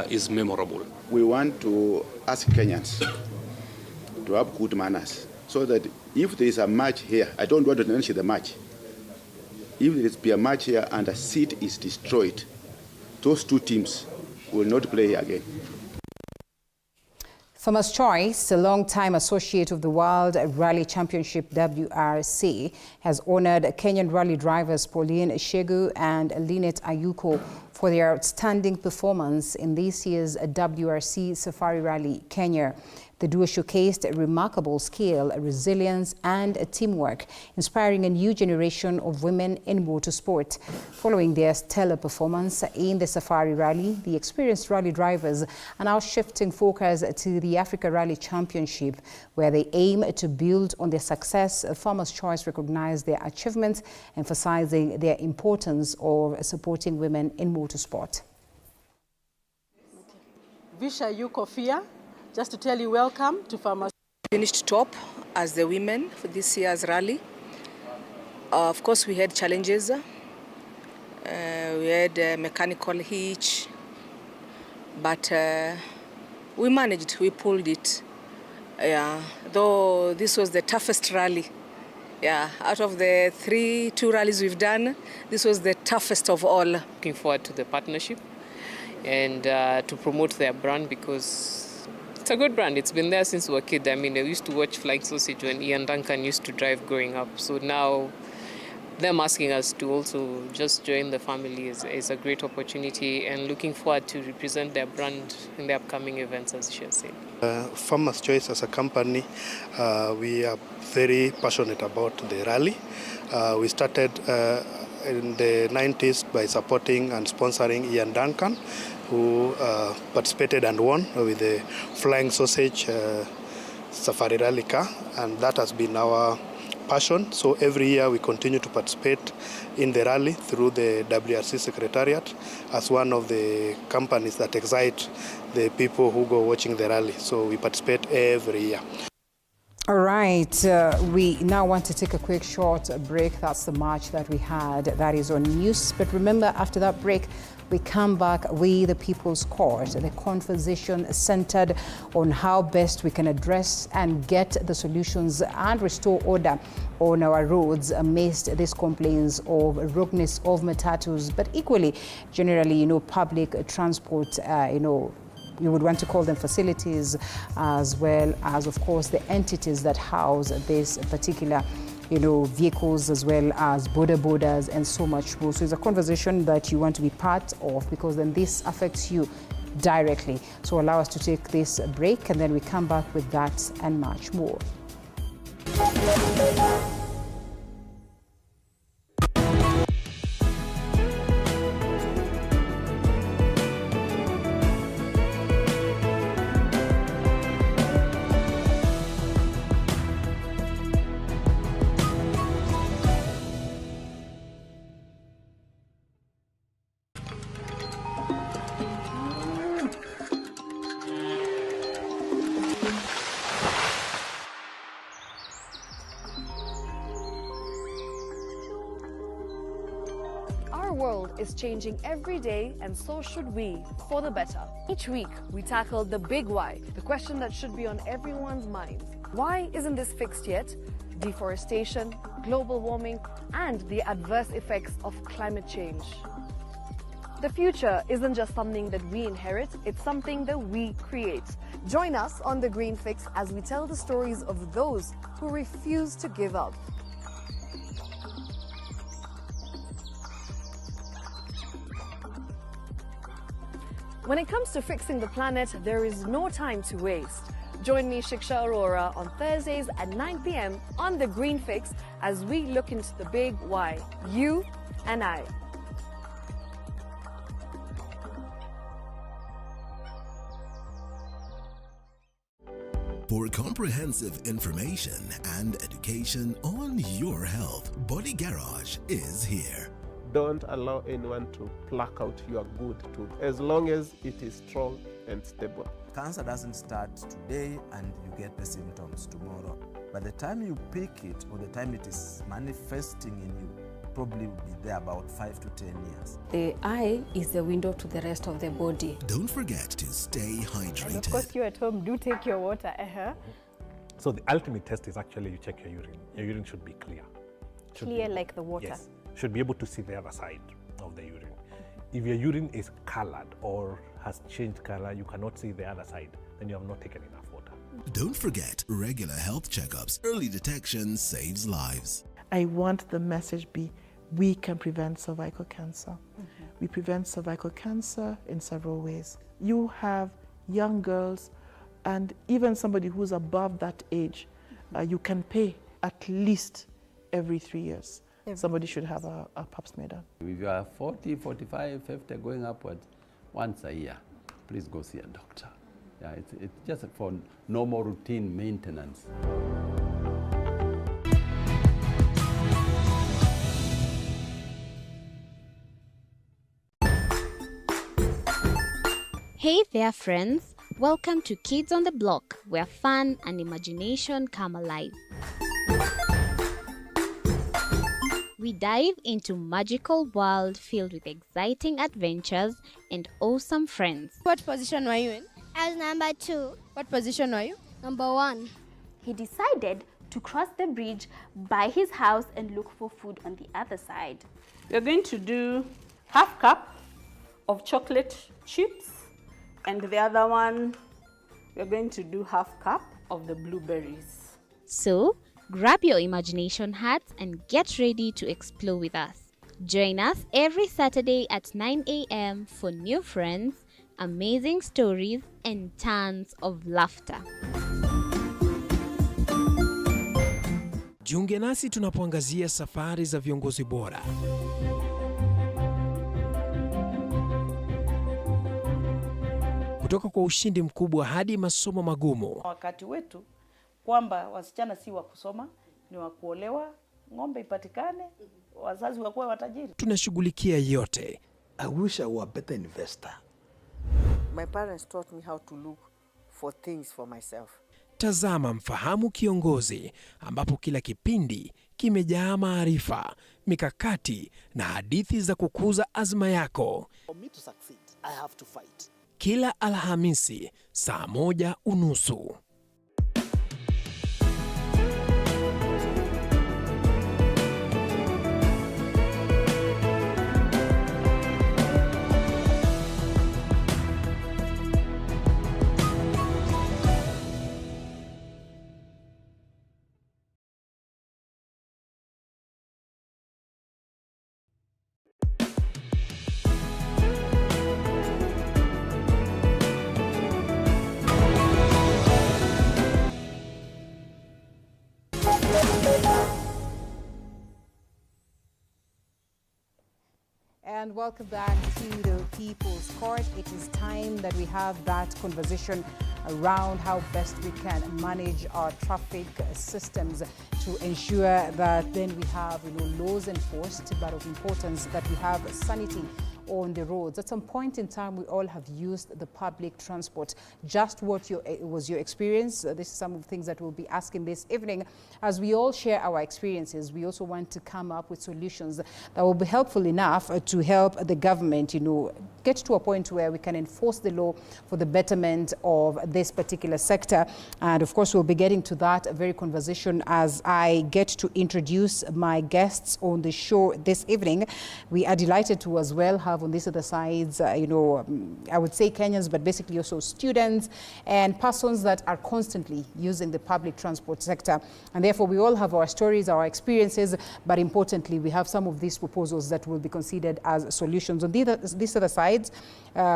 Speaker 3: is memorable.
Speaker 15: We want to ask Kenyans to have good manners, so that if there is a match here, I don't want to mention the match. If there is a match here and a seat is destroyed, those two teams will not play again.
Speaker 1: Farmers Choice, a long-time associate of the World Rally Championship WRC, has honored Kenyan rally drivers Pauline Shegu and Linet Ayuko for their outstanding performance in this year's WRC Safari Rally Kenya. The duo showcased remarkable skill, resilience and teamwork, inspiring a new generation of women in motorsport. Following their stellar performance in the Safari Rally, the experienced rally drivers are now shifting focus to the Africa Rally Championship, where they aim to build on their success. Farmers' Choice recognized their achievements, emphasizing their importance of supporting women in motorsport.
Speaker 16: Visha Yukofia, just to tell you welcome to Farmers.
Speaker 17: Finished top as the women for this year's rally. Of course, we had challenges. We had a mechanical hitch, but we managed, we pulled it. Yeah, though this was the toughest rally. Yeah, out of the two rallies we've done, this was the toughest of all.
Speaker 18: Looking forward to the partnership and to promote their brand, because it's a good brand. It's been there since we were kids. I mean, I used to watch Flying Sausage when Ian Duncan used to drive growing up. So now them asking us to also just join the family is a great opportunity, and looking forward to represent their brand in the upcoming events, as she said.
Speaker 19: Farmers' Choice as a company, we are very passionate about the rally. We started in the 90s by supporting and sponsoring Ian Duncan, who participated and won with the Flying Sausage Safari Rally car, and that has been our passion. So every year we continue to participate in the rally through the WRC Secretariat as one of the companies that excite the people who go watching the rally. So we participate every year.
Speaker 1: All right, we now want to take a quick short break. That's the match that we had. That is on news. But remember, after that break, we come back with the People's Court, the conversation centered on how best we can address and get the solutions and restore order on our roads amidst these complaints of rudeness of matatus, but equally, generally, public transport, you would want to call them facilities, as well as, of course, the entities that house this particular vehicles, as well as borders and so much more. So it's a conversation that you want to be part of, because then this affects you directly. So allow us to take this break, and then we come back with that and much more.
Speaker 2: Is changing every day, and so should we, for the better. Each week, we tackle the big why, the question that should be on everyone's minds. Why isn't this fixed yet? Deforestation, global warming, and the adverse effects of climate change. The future isn't just something that we inherit, it's something that we create. Join us on The Green Fix as we tell the stories of those who refuse to give up. When it comes to fixing the planet, there is no time to waste. Join me, Shiksha Arora, on Thursdays at 9 p.m. on The Green Fix as we look into the big why, you and I.
Speaker 5: For comprehensive information and education on your health, Body Garage is here.
Speaker 9: Don't allow anyone to pluck out your good tooth, as long as it is strong and stable.
Speaker 10: Cancer doesn't start today and you get the symptoms tomorrow. By the time you pick it, or the time it is manifesting in you, probably will be there about 5 to 10 years.
Speaker 11: The eye is the window to the rest of the body.
Speaker 5: Don't forget to stay hydrated.
Speaker 26: And of course, you at home, do take your water.
Speaker 27: So the ultimate test is actually you check your urine. Your urine should be clear.
Speaker 26: Clear like the water?
Speaker 27: Yes. Should be able to see the other side of the urine. If your urine is colored or has changed color, you cannot see the other side, then you have not taken enough water.
Speaker 5: Don't forget regular health checkups. Early detection saves lives.
Speaker 28: I want the message be, we can prevent cervical cancer. We prevent cervical cancer in several ways. You have young girls And even somebody who's above that age, you can pay at least every 3 years. Somebody should have a pap smear done.
Speaker 6: If you are 40, 45, 50 going upwards, once a year, please go see a doctor. Yeah, it's just for normal routine maintenance.
Speaker 7: Hey there, friends. Welcome to Kids on the Block, where fun and imagination come alive. We dive into magical world filled with exciting adventures and awesome friends.
Speaker 8: What position were you in? I was number 2. What position were you? Number 1.
Speaker 26: He decided to cross the bridge by his house and look for food on the other side.
Speaker 20: We're going to do half cup of chocolate chips, and the other one, we're going to do half cup of the blueberries.
Speaker 7: So, grab your imagination hats and get ready to explore with us. Join us every Saturday at 9 a.m. for new friends, amazing stories, and tons of laughter.
Speaker 21: Jiunge nasi tunapoangazia safari za viongozi bora. Kutoka kwa ushindi mkubwa hadi masomo magumu.
Speaker 22: Wakati wetu kwamba wasichana si wa kusoma, ni wa kuolewa, ng'ombe ipatikane, wazazi wakuwe watajiri.
Speaker 21: Tunashughulikia yote.
Speaker 23: I wish I were a better investor.
Speaker 24: My parents taught me how to look for things for myself.
Speaker 21: Tazama Mfahamu Kiongozi, ambapo kila kipindi kimejaa maarifa, mikakati na hadithi za kukuza azma yako.
Speaker 23: For me to succeed, I have to fight.
Speaker 21: Kila Alhamisi saa 1:30.
Speaker 1: And welcome back to the People's Court. It is time that we have that conversation around how best we can manage our traffic systems to ensure that then we have laws enforced, but of importance that we have sanity on the roads. At some point in time, we all have used the public transport. Just what was your experience? This is some of the things that we'll be asking this evening. As we all share our experiences, we also want to come up with solutions that will be helpful enough to help the government, get to a point where we can enforce the law for the betterment of this particular sector. And of course, we'll be getting to that very conversation as I get to introduce my guests on the show this evening. We are delighted to as well have on these other sides, I would say Kenyans, but basically also students and persons that are constantly using the public transport sector. And therefore, we all have our stories, our experiences, but importantly, we have some of these proposals that will be considered as solutions. On these other sides,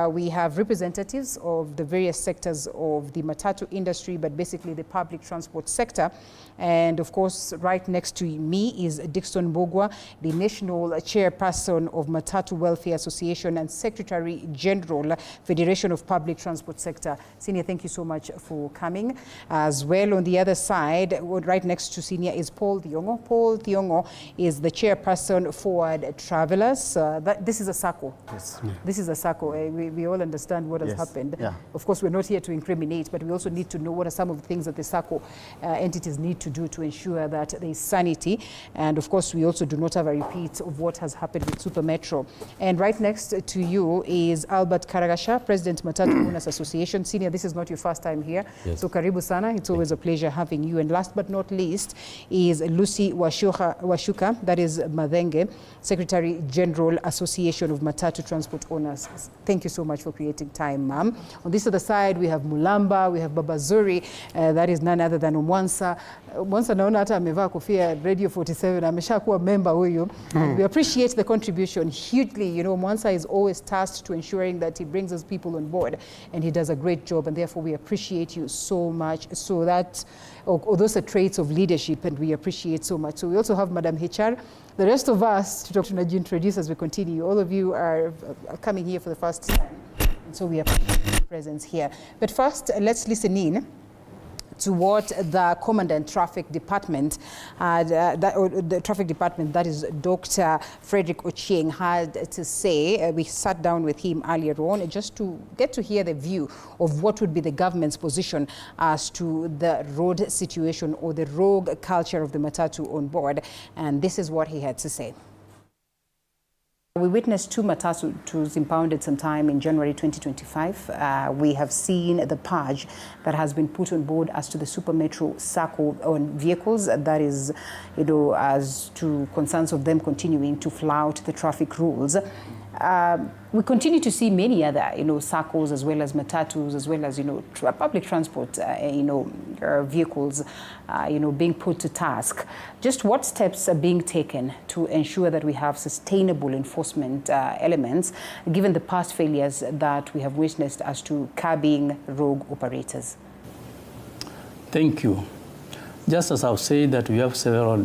Speaker 1: we have representatives of the various sectors of the matatu industry, but basically the public transport sector. And of course, right next to me is Dixon Bogwa, the National Chairperson of Matatu Welfare Association and Secretary General, Federation of Public Transport Sector. Senior, thank you so much for coming. As well, on the other side, right next to Senior is Paul Thiongo. Paul Thiongo is the Chairperson Forward Travelers. This is a SACCO.
Speaker 25: Yes. Yeah.
Speaker 1: This is a SACCO. We all understand what has happened.
Speaker 25: Yeah.
Speaker 1: Of course, we're not here to incriminate, but we also need to know what are some of the things that the SACCO entities need to do to ensure that there is sanity. And of course, we also do not have a repeat of what has happened with Super Metro. And right next to you is Albert Karagasha, President Matatu Owners Association. Senior, this is not your first time here.
Speaker 25: Yes.
Speaker 1: So karibu sana. It's always a pleasure having you. And last but not least is Lucy Washuka, that is Madenge, Secretary General Association of Matatu Transport Owners. Thank you so much for creating time, ma'am. On this other side, we have Mulamba, we have Baba Zuri, that is none other than Mwansa. Mwansa naona hata amevaa kofia Radio 47, ameshakuwa member huyu. We appreciate the contribution hugely, Mwansa Mwansa is always tasked to ensuring that he brings his people on board, and he does a great job, and therefore we appreciate you so much. So that, or those are traits of leadership, and we appreciate so much. So we also have Madam HR. The rest of us, to Dr. Naji introduce as we continue. All of you are coming here for the first time, and so we appreciate your presence here. But first, let's listen in to what the Commandant Traffic Department, the Traffic Department, that is Dr. Frederick Ochieng, had to say. We sat down with him earlier on just to get to hear the view of what would be the government's position as to the road situation or the rogue culture of the matatu on board. And this is what he had to say. We witnessed 2 matatus impounded sometime in January 2025. We have seen the purge that has been put on board as to the Super Metro Circle on vehicles. That is, as to concerns of them continuing to flout the traffic rules. We continue to see many other, circles as well as matatus, as well as, public transport, vehicles, being put to task. Just what steps are being taken to ensure that we have sustainable enforcement elements, given the past failures that we have witnessed as to curbing rogue operators?
Speaker 3: Thank you. Just as I've said that we have several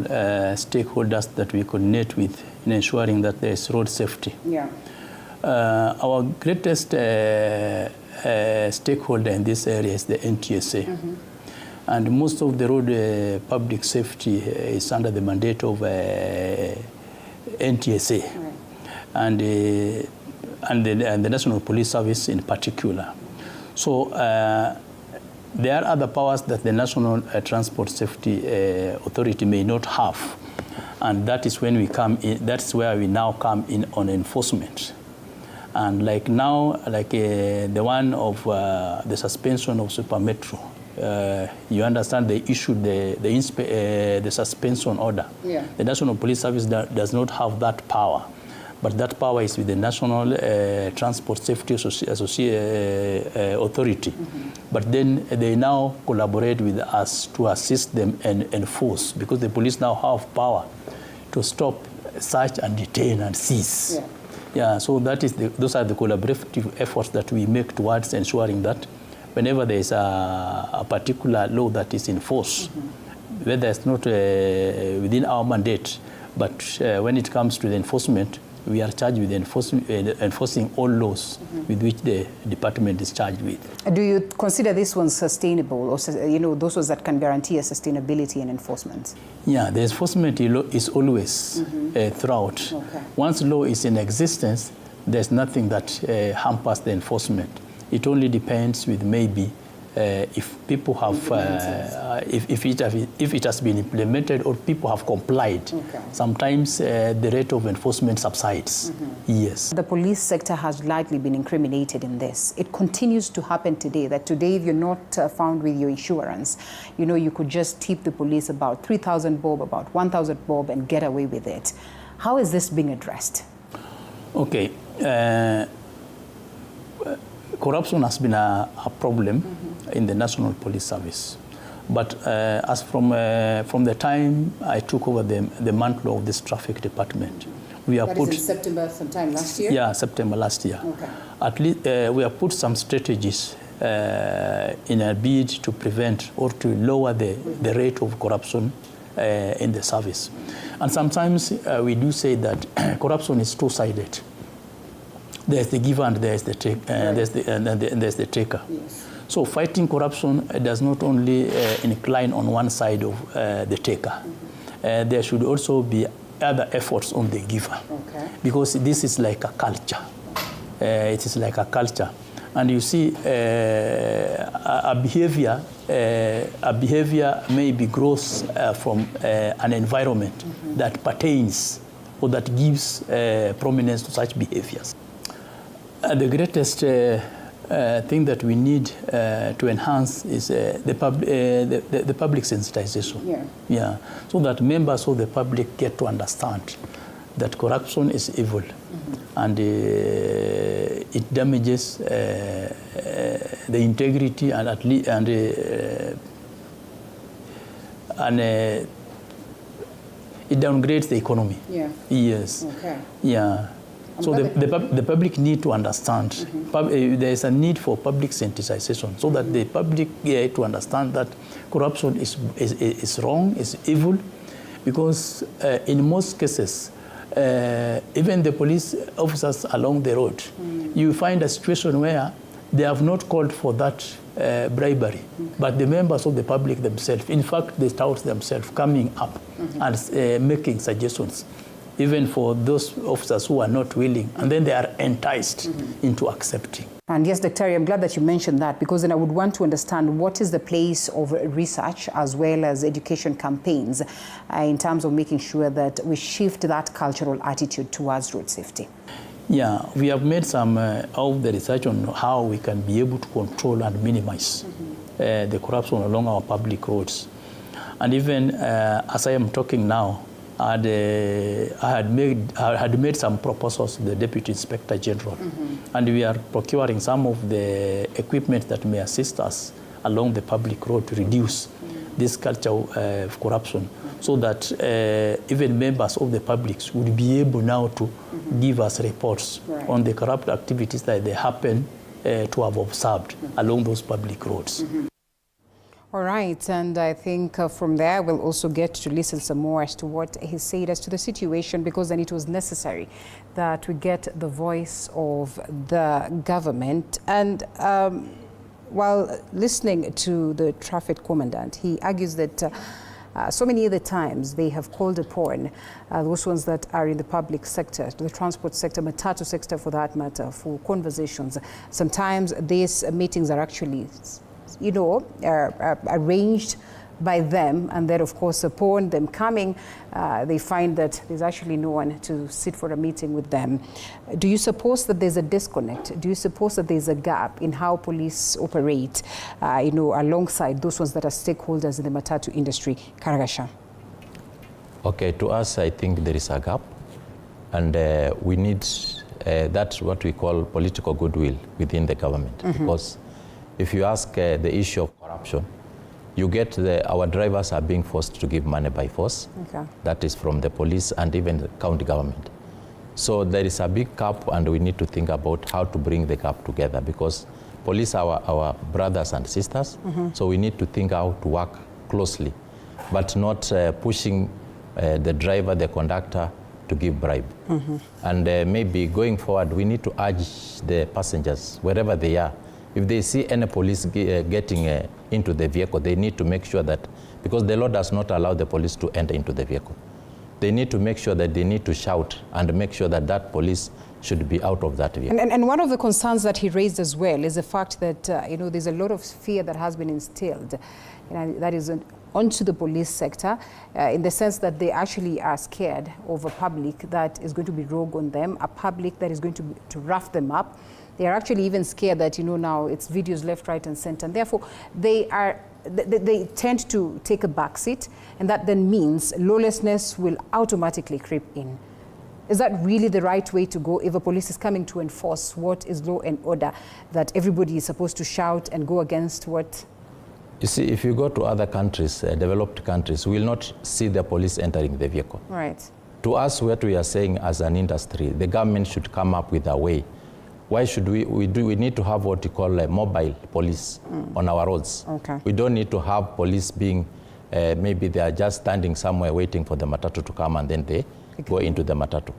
Speaker 3: stakeholders that we coordinate with in ensuring that there is road safety.
Speaker 1: Yeah.
Speaker 3: Our greatest stakeholder in this area is the NTSA. Mm-hmm. And most of the road public safety is under the mandate of NTSA. Right. And the National Police Service in particular. So there are other powers that the National Transport Safety Authority may not have. And that is when we come in, that's where we now come in on enforcement. And like now, like the one of the suspension of Super Metro, you understand they issued the suspension order. Yeah. The National Police Service does not have that power, but that power is with the National Transport Safety Authority. Mm-hmm. But then they now collaborate with us to assist them and enforce, because the police now have power to stop, search and detain and seize. Yeah. Yeah, so that is those are the collaborative efforts that we make towards ensuring that whenever there is a particular law that is in force, mm-hmm. whether it's not within our mandate, but when it comes to the enforcement, we are charged with enforcing all laws mm-hmm. with which the department is charged with.
Speaker 1: Do you consider this one sustainable, or those ones that can guarantee a sustainability and enforcement?
Speaker 3: Yeah, the enforcement is always mm-hmm. Throughout. Okay. Once law is in existence, there's nothing that hampers the enforcement. It only depends with maybe if people have, if it has been implemented or people have complied. Okay. Sometimes the rate of enforcement subsides. Mm-hmm. Yes.
Speaker 1: The police sector has likely been incriminated in this. It continues to happen today, that today if you're not found with your insurance, you could just tip the police about 3,000 bob, about 1,000 bob and get away with it. How is this being addressed? Okay.
Speaker 3: Corruption has been a problem mm-hmm. in the National Police Service. But as from the time I took over the mantle of this traffic department, we have put...
Speaker 1: That is in September sometime last year?
Speaker 3: Yeah, September last year. Okay. At least we have put some strategies in a bid to prevent or to lower the rate of corruption in the service. And sometimes we do say that corruption is two-sided. There's the giver and there's the take, there's the taker. Yes. So fighting corruption does not only incline on one side of the taker. Mm-hmm. There should also be other efforts on the giver. Okay. Because this is like a culture. It is like a culture. And you see, a behavior maybe grows from an environment mm-hmm. that pertains or that gives prominence to such behaviors. The greatest thing that we need to enhance is the public sensitization. Yeah. Yeah. So that members of the public get to understand that corruption is evil mm-hmm. and it damages the integrity and it downgrades the economy. Yeah. Yes. Okay. Yeah. So the public need to understand. There is a need for public sensitization so that the public to understand that corruption is wrong, is evil, because in most cases, even the police officers along the road, you find a situation where they have not called for that bribery, but the members of the public themselves, in fact, they tout themselves coming up and making suggestions, even for those officers who are not willing, and then they are enticed into accepting.
Speaker 1: And yes, Dr. I'm glad that you mentioned that, because then I would want to understand what is the place of research as well as education campaigns in terms of making sure that we shift that cultural attitude towards road safety.
Speaker 3: Yeah, we have made some of the research on how we can be able to control and minimize the corruption along our public roads. And even as I am talking now, I had made some proposals to the Deputy Inspector General, and we are procuring some of the equipment that may assist us along the public road to reduce this culture of corruption, so that even members of the public would be able now to give us reports on the corrupt activities that they happen to have observed along those public roads.
Speaker 1: All right, and I think from there we'll also get to listen some more as to what he said as to the situation, because then it was necessary that we get the voice of the government. And while listening to the traffic commandant, he argues that so many other times they have called upon those ones that are in the public sector, the transport sector, matatu sector for that matter, for conversations. Sometimes these meetings are actually, you know, arranged by them, and then of course upon them coming, they find that there's actually no one to sit for a meeting with them. Do you suppose that there's a disconnect? Do you suppose that there's a gap in how police operate, you know, alongside those ones that are stakeholders in the matatu industry? Karagasha.
Speaker 4: Okay, to us, I think there is a gap, and we need that's what we call political goodwill within the government, because if you ask the issue of corruption, you get our drivers are being forced to give money by force. That is from the police and even the county government. So there is a big gap, and we need to think about how to bring the gap together, because police are our brothers and sisters. So we need to think how to work closely, but not pushing the driver, the conductor to give bribe. And maybe going forward, we need to urge the passengers, wherever they are, if they see any police getting into the vehicle, they need to make sure that, because the law does not allow the police to enter into the vehicle, they need to make sure that they need to shout and make sure that that police should be out of that vehicle.
Speaker 1: And one of the concerns that he raised as well is the fact that, you know, there's a lot of fear that has been instilled, you know, that is onto the police sector, in the sense that they actually are scared of a public that is going to be rogue on them, a public that is going to rough them up. They are actually even scared that, you know, now it's videos left, right, and center. And therefore, they tend to take a back seat, and that then means lawlessness will automatically creep in. Is that really the right way to go if a police is coming to enforce what is law and order, that everybody is supposed to shout and go against what?
Speaker 4: You see, if you go to other countries, developed countries, we will not see the police entering the vehicle.
Speaker 1: Right.
Speaker 4: To us, what we are saying as an industry, the government should come up with a way. Why should we need to have what we call a mobile police on our roads. We don't need to have police being, maybe they are just standing somewhere waiting for the matatu to come and then they go into the matatu.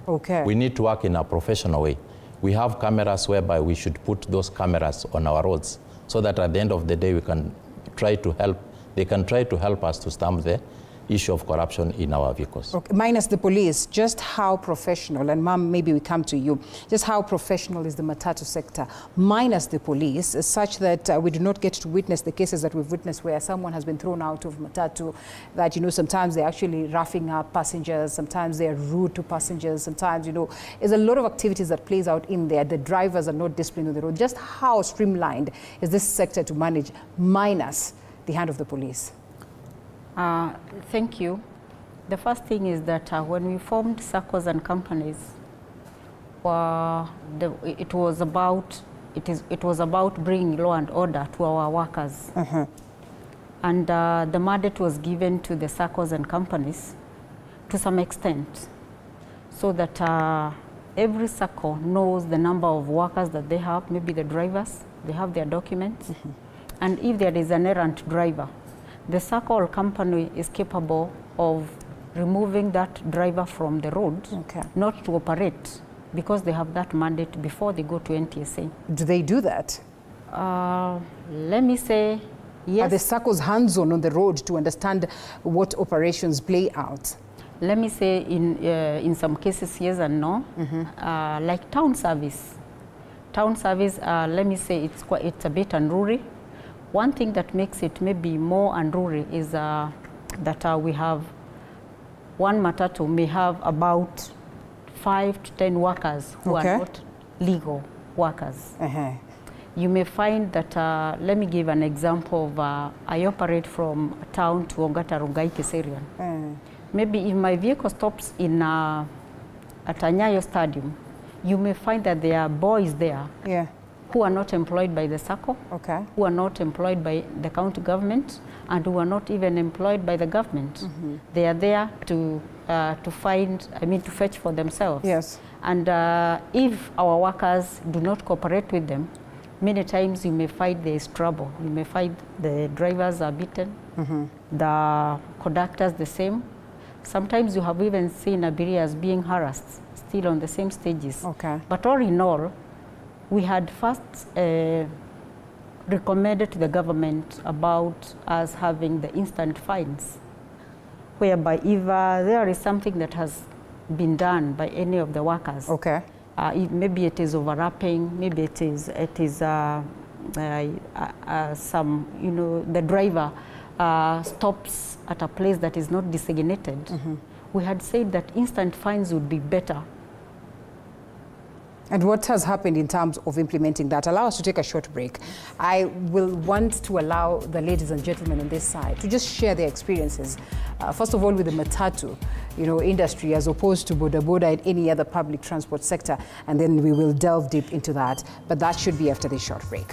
Speaker 4: We need to work in a professional way. We have cameras whereby we should put those cameras on our roads, so that at the end of the day we can try to help, they can try to help us to stamp the issue of corruption in our vehicles.
Speaker 1: Minus the police, just how professional, and ma'am, maybe we come to you, just how professional is the matatu sector, minus the police, such that we do not get to witness the cases that we've witnessed where someone has been thrown out of matatu, that, you know, sometimes they're actually roughing up passengers, sometimes they're rude to passengers, sometimes, you know, there's a lot of activities that plays out in there. The drivers are not disciplined on the road. Just how streamlined is this sector to manage, minus the hand of the police?
Speaker 11: Thank you. The first thing is that when we formed SACCOs and companies, it was about bringing law and order to our workers. And the mandate was given to the SACCOs and companies to some extent, so that every SACCO knows the number of workers that they have, maybe the drivers, they have their documents. And if there is an errant driver, the SACCO or company is capable of removing that driver from the road, not to operate, because they have that mandate before they go to NTSA.
Speaker 1: Do they do that?
Speaker 11: Let me say, yes.
Speaker 1: Are the SACCOs hands-on on the road to understand what operations play out?
Speaker 11: Let me say in some cases, yes and no. Like town service. Town service, let me say it's a bit unruly. One thing that makes it maybe more unruly is that we have one matatu may have about 5 to 10 workers who are not legal workers. You may find that, let me give an example of, I operate from town to Ongata Rongai Keserian. Maybe if my vehicle stops in at Anyayo Stadium, you may find that there are boys there who are not employed by the SACCO, who are not employed by the county government, and who are not even employed by the government. They are there to fetch for themselves. And if our workers do not cooperate with them, many times you may find there is trouble. You may find the drivers are beaten, the conductors the same. Sometimes you have even seen Abirias being harassed, still on the same stages. But all in all, we had first recommended to the government about us having the instant fines, whereby if there is something that has been done by any of the workers, maybe it is overlapping, maybe it is some, the driver stops at a place that is not designated. We had said that instant fines would be better.
Speaker 1: And what has happened in terms of implementing that? Allow us to take a short break. I will want to allow the ladies and gentlemen on this side to just share their experiences. First of all, with the matatu, industry as opposed to boda boda and any other public transport sector. And then we will delve deep into that. But that should be after this short break.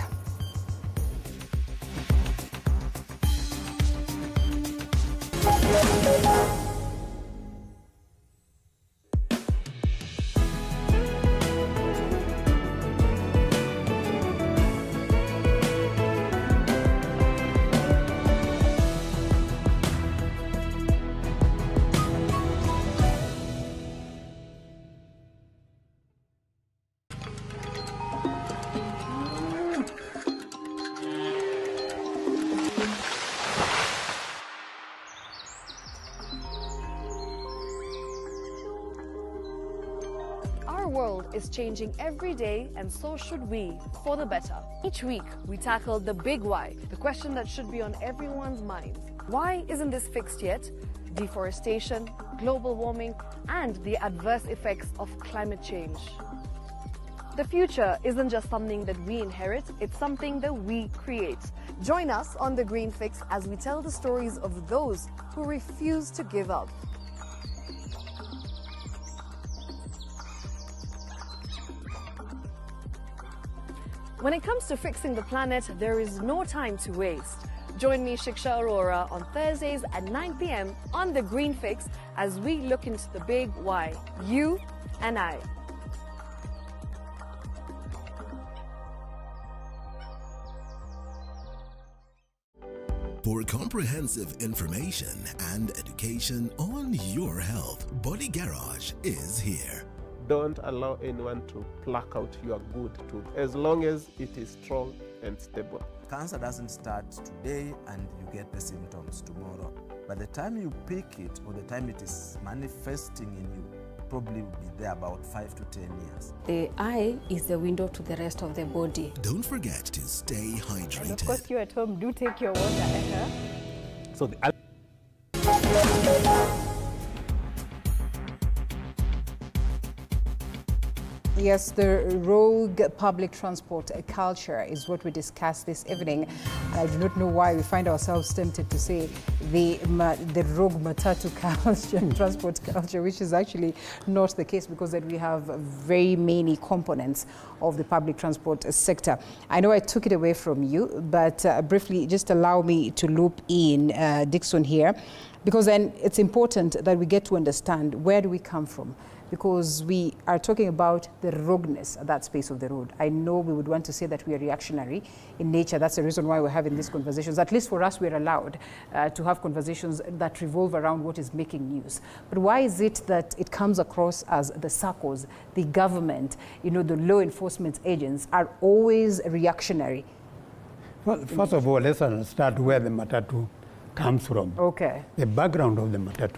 Speaker 2: Our world is changing every day, and so should we, for the better. Each week, we tackle the big why, the question that should be on everyone's minds. Why isn't this fixed yet? Deforestation, global warming, and the adverse effects of climate change. The future isn't just something that we inherit, it's something that we create. Join us on The Green Fix as we tell the stories of those who refuse to give up. When it comes to fixing the planet, there is no time to waste. Join me, Shiksha Arora, on Thursdays at 9 p.m. on The Green Fix as we look into the big why, you and I.
Speaker 5: For comprehensive information and education on your health, Body Garage is here.
Speaker 9: Don't allow anyone to pluck out your good tooth, as long as it is strong and stable.
Speaker 10: Cancer doesn't start today and you get the symptoms tomorrow. By the time you pick it or the time it is manifesting in you, probably will be there about 5 to 10 years.
Speaker 12: The eye is the window to the rest of the body.
Speaker 5: Don't forget to stay hydrated.
Speaker 12: And of course, you at home do take your water.
Speaker 27: So
Speaker 1: Yes, the rogue public transport culture is what we discussed this evening. I do not know why we find ourselves tempted to say the rogue matatu culture, transport culture, which is actually not the case, because then we have very many components of the public transport sector. I know I took it away from you, but briefly, just allow me to loop in Dixon here. Because then it's important that we get to understand where do we come from, because we are talking about the rogueness at that space of the road. I know we would want to say that we are reactionary in nature. That's the reason why we're having these conversations. At least for us, we're allowed to have conversations that revolve around what is making news. But why is it that it comes across as the SACCOs, the government, the law enforcement agents are always reactionary?
Speaker 13: Well, first of all, let's understand where the matatu comes from.
Speaker 1: Okay.
Speaker 13: The background of the matatu.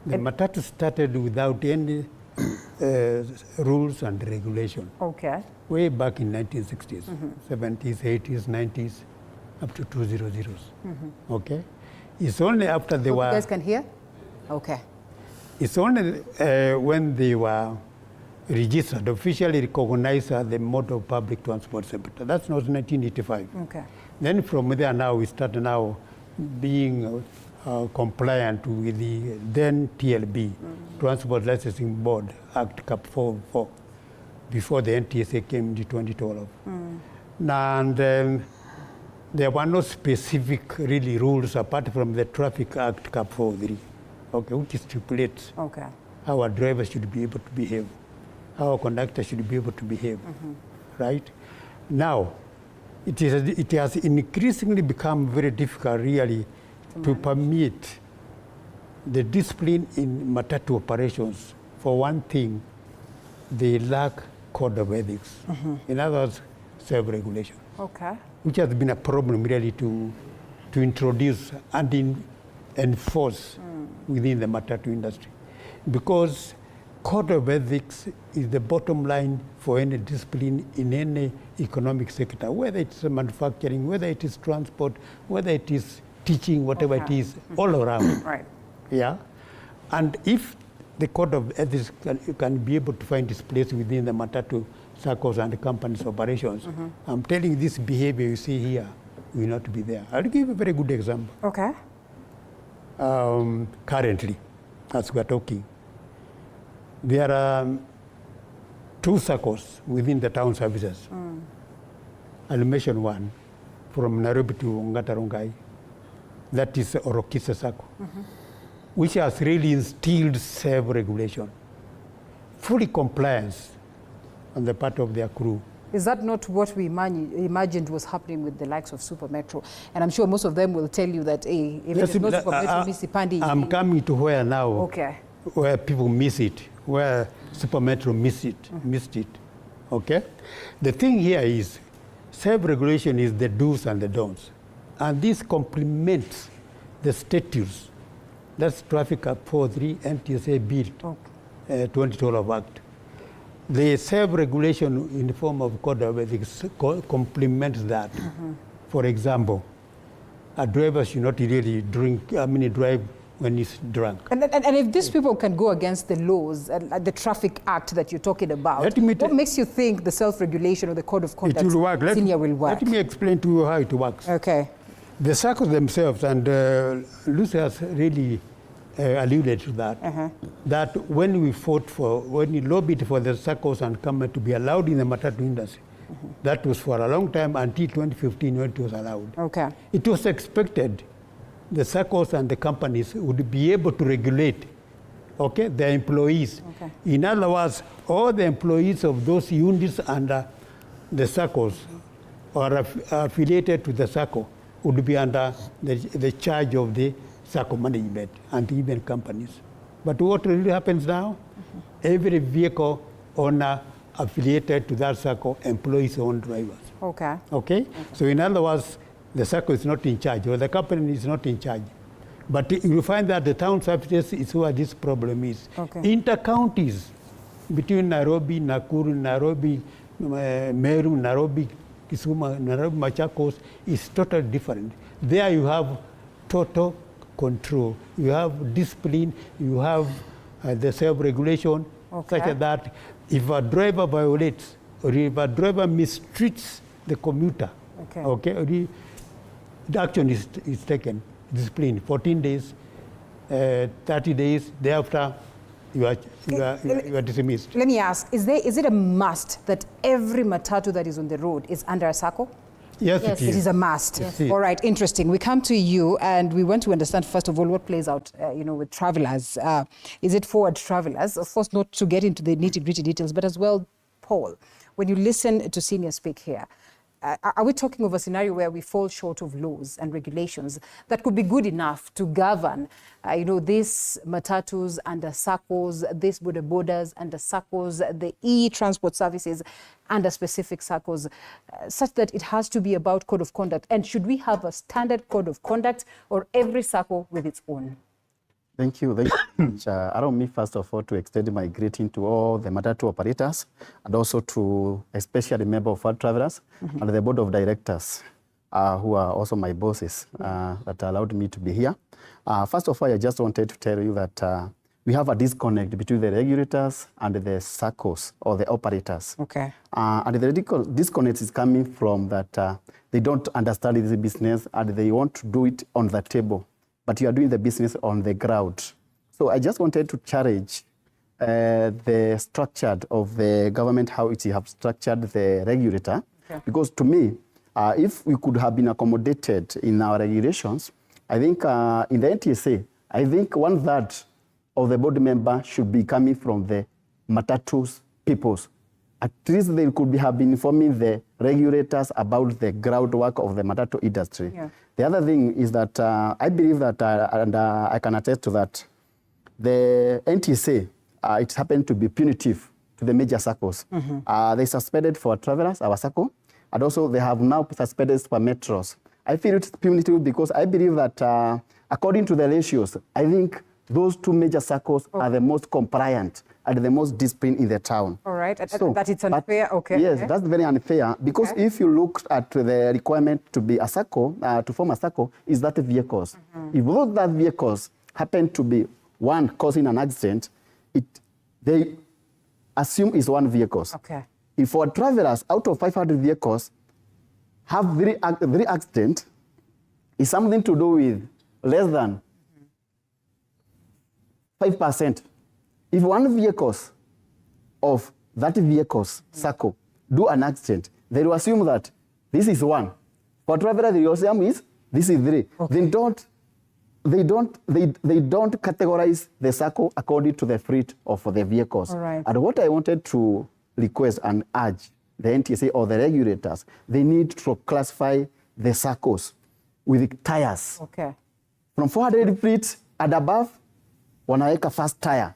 Speaker 13: The matatu started without any rules and regulation.
Speaker 1: Okay.
Speaker 13: Way back in 1960s, 70s, 80s, 90s, up to 2000s. Okay. It's only after they were.
Speaker 1: You guys can hear? Okay.
Speaker 13: It's only when they were registered, officially recognized as the mode of public transport sector. That was 1985.
Speaker 1: Okay.
Speaker 13: Then from there now we start now being compliant with the then TLB, Transport Licensing Board Act Cap 4, before the NTSA came in 2012. And there were no specific really rules apart from the Traffic Act Cap 4.3, okay, which stipulates how a driver should be able to behave, how a conductor should be able to behave, right? Now, it has increasingly become very difficult really to permit the discipline in matatu operations. For one thing, they lack code of ethics. In other words, self-regulation.
Speaker 1: Okay.
Speaker 13: Which has been a problem really to introduce and enforce within the matatu industry. Because code of ethics is the bottom line for any discipline in any economic sector, whether it's manufacturing, whether it is transport, whether it is teaching, whatever it is, all around.
Speaker 1: Right.
Speaker 13: Yeah. And if the code of ethics can be able to find its place within the matatu SACCOs and the company's operations, I'm telling you, this behavior you see here will not be there. I'll give you a very good example.
Speaker 1: Okay.
Speaker 13: Currently, as we're talking, there are 2 SACCOs within the town services. I'll mention one from Nairobi to Ngatarongai. That is Orokisa SACCO, which has really instilled self-regulation, fully compliance on the part of their crew.
Speaker 1: Is that not what we imagined was happening with the likes of Super Metro? And I'm sure most of them will tell you that, hey, if it's not Super Metro, Misipandi.
Speaker 13: I'm coming to where now, where people miss it, where Super Metro missed it, okay? The thing here is, self-regulation is the do's and the don'ts. And this complements the statutes. That's Traffic Act 4.3 NTSA Bill 2012 Act. The self-regulation in the form of code of ethics complements that. For example, a driver should not really drive when he's drunk.
Speaker 1: And if these people can go against the laws, the Traffic Act that you're talking about, what makes you think the self-regulation or the code of conduct
Speaker 13: will work.
Speaker 1: will work?
Speaker 13: Let me explain to you how it works.
Speaker 1: Okay.
Speaker 13: The SACCOs themselves, and Lucy has really alluded to that, that when we lobbied for the SACCOs and company to be allowed in the matatu industry, that was for a long time until 2015 when it was allowed.
Speaker 1: Okay.
Speaker 13: It was expected the SACCOs and the companies would be able to regulate, their employees. In other words, all the employees of those units under the SACCOs or affiliated to the SACCO would be under the charge of the SACCO management and even companies. But what really happens now? Every vehicle owner affiliated to that SACCO employs their own drivers. Okay? So in other words, the SACCO is not in charge, or the company is not in charge. But you find that the town services is where this problem is. Inter-counties between Nairobi, Nakuru, Nairobi, Meru, Nairobi, Kisumu, Nairobi, Machakos is totally different. There you have total control. You have discipline, you have the self-regulation, such that if a driver violates or if a driver mistreats the commuter, the action is taken, discipline, 14 days, 30 days, thereafter you are dismissed.
Speaker 1: Let me ask, is it a must that every matatu that is on the road is under a SACCO?
Speaker 13: Yes,
Speaker 1: It is a must.
Speaker 13: Yes.
Speaker 1: All right, interesting. We come to you and we want to understand, first of all, what plays out, with travelers. Is it forward travelers? Of course, not to get into the nitty-gritty details, but as well, Paul, when you listen to senior speak here, are we talking of a scenario where we fall short of laws and regulations that could be good enough to govern, these matatus under SACCOs, these borders under SACCOs, the e-transport services under specific SACCOs, such that it has to be about code of conduct? And should we have a standard code of conduct or every SACCO with its own?
Speaker 14: Thank you. Allow me, first of all, to extend my greeting to all the matatu operators and also to especially members of Fund Travelers and the board of directors, who are also my bosses, that allowed me to be here. First of all, I just wanted to tell you that we have a disconnect between the regulators and the SACCOs or the operators.
Speaker 1: Okay.
Speaker 14: And the disconnect is coming from that they don't understand this business and they want to do it on the table, but you are doing the business on the ground. So I just wanted to challenge the structure of the government, how it have structured the regulator. Okay. Because to me, if we could have been accommodated in our regulations, I think in the NTSA, I think 1/3 of the board member should be coming from the matatus peoples. At least they could have been informing the regulators about the groundwork of the matatu industry. Yeah. The other thing is that I believe that, and I can attest to that, the NTSA, it happened to be punitive to the major SACCOs. They suspended for travelers, our SACCO, and also they have now suspended for metros. I feel it's punitive because I believe that according to the ratios, I think those two major SACCOs are the most compliant and the most disciplined in the town.
Speaker 1: All right, so, that it's unfair, okay.
Speaker 14: Yes, that's very unfair because if you look at the requirement to be a SACCO, to form a SACCO, is that vehicles. If both that vehicles happen to be one causing an accident, they assume it's one vehicle.
Speaker 1: Okay.
Speaker 14: If for travelers, out of 500 vehicles, have three accidents, it's something to do with less than 5%. If one vehicle of that vehicle's SACCO do an accident, they will assume that this is one. For travelers, they will assume this is three. Okay. They don't categorize the SACCO according to the fleet of the vehicles.
Speaker 1: All right.
Speaker 14: And what I wanted to request and urge the NTSA or the regulators, they need to classify the SACCOs with tires.
Speaker 1: Okay.
Speaker 14: From 400 feet and above, wanaweka first tire.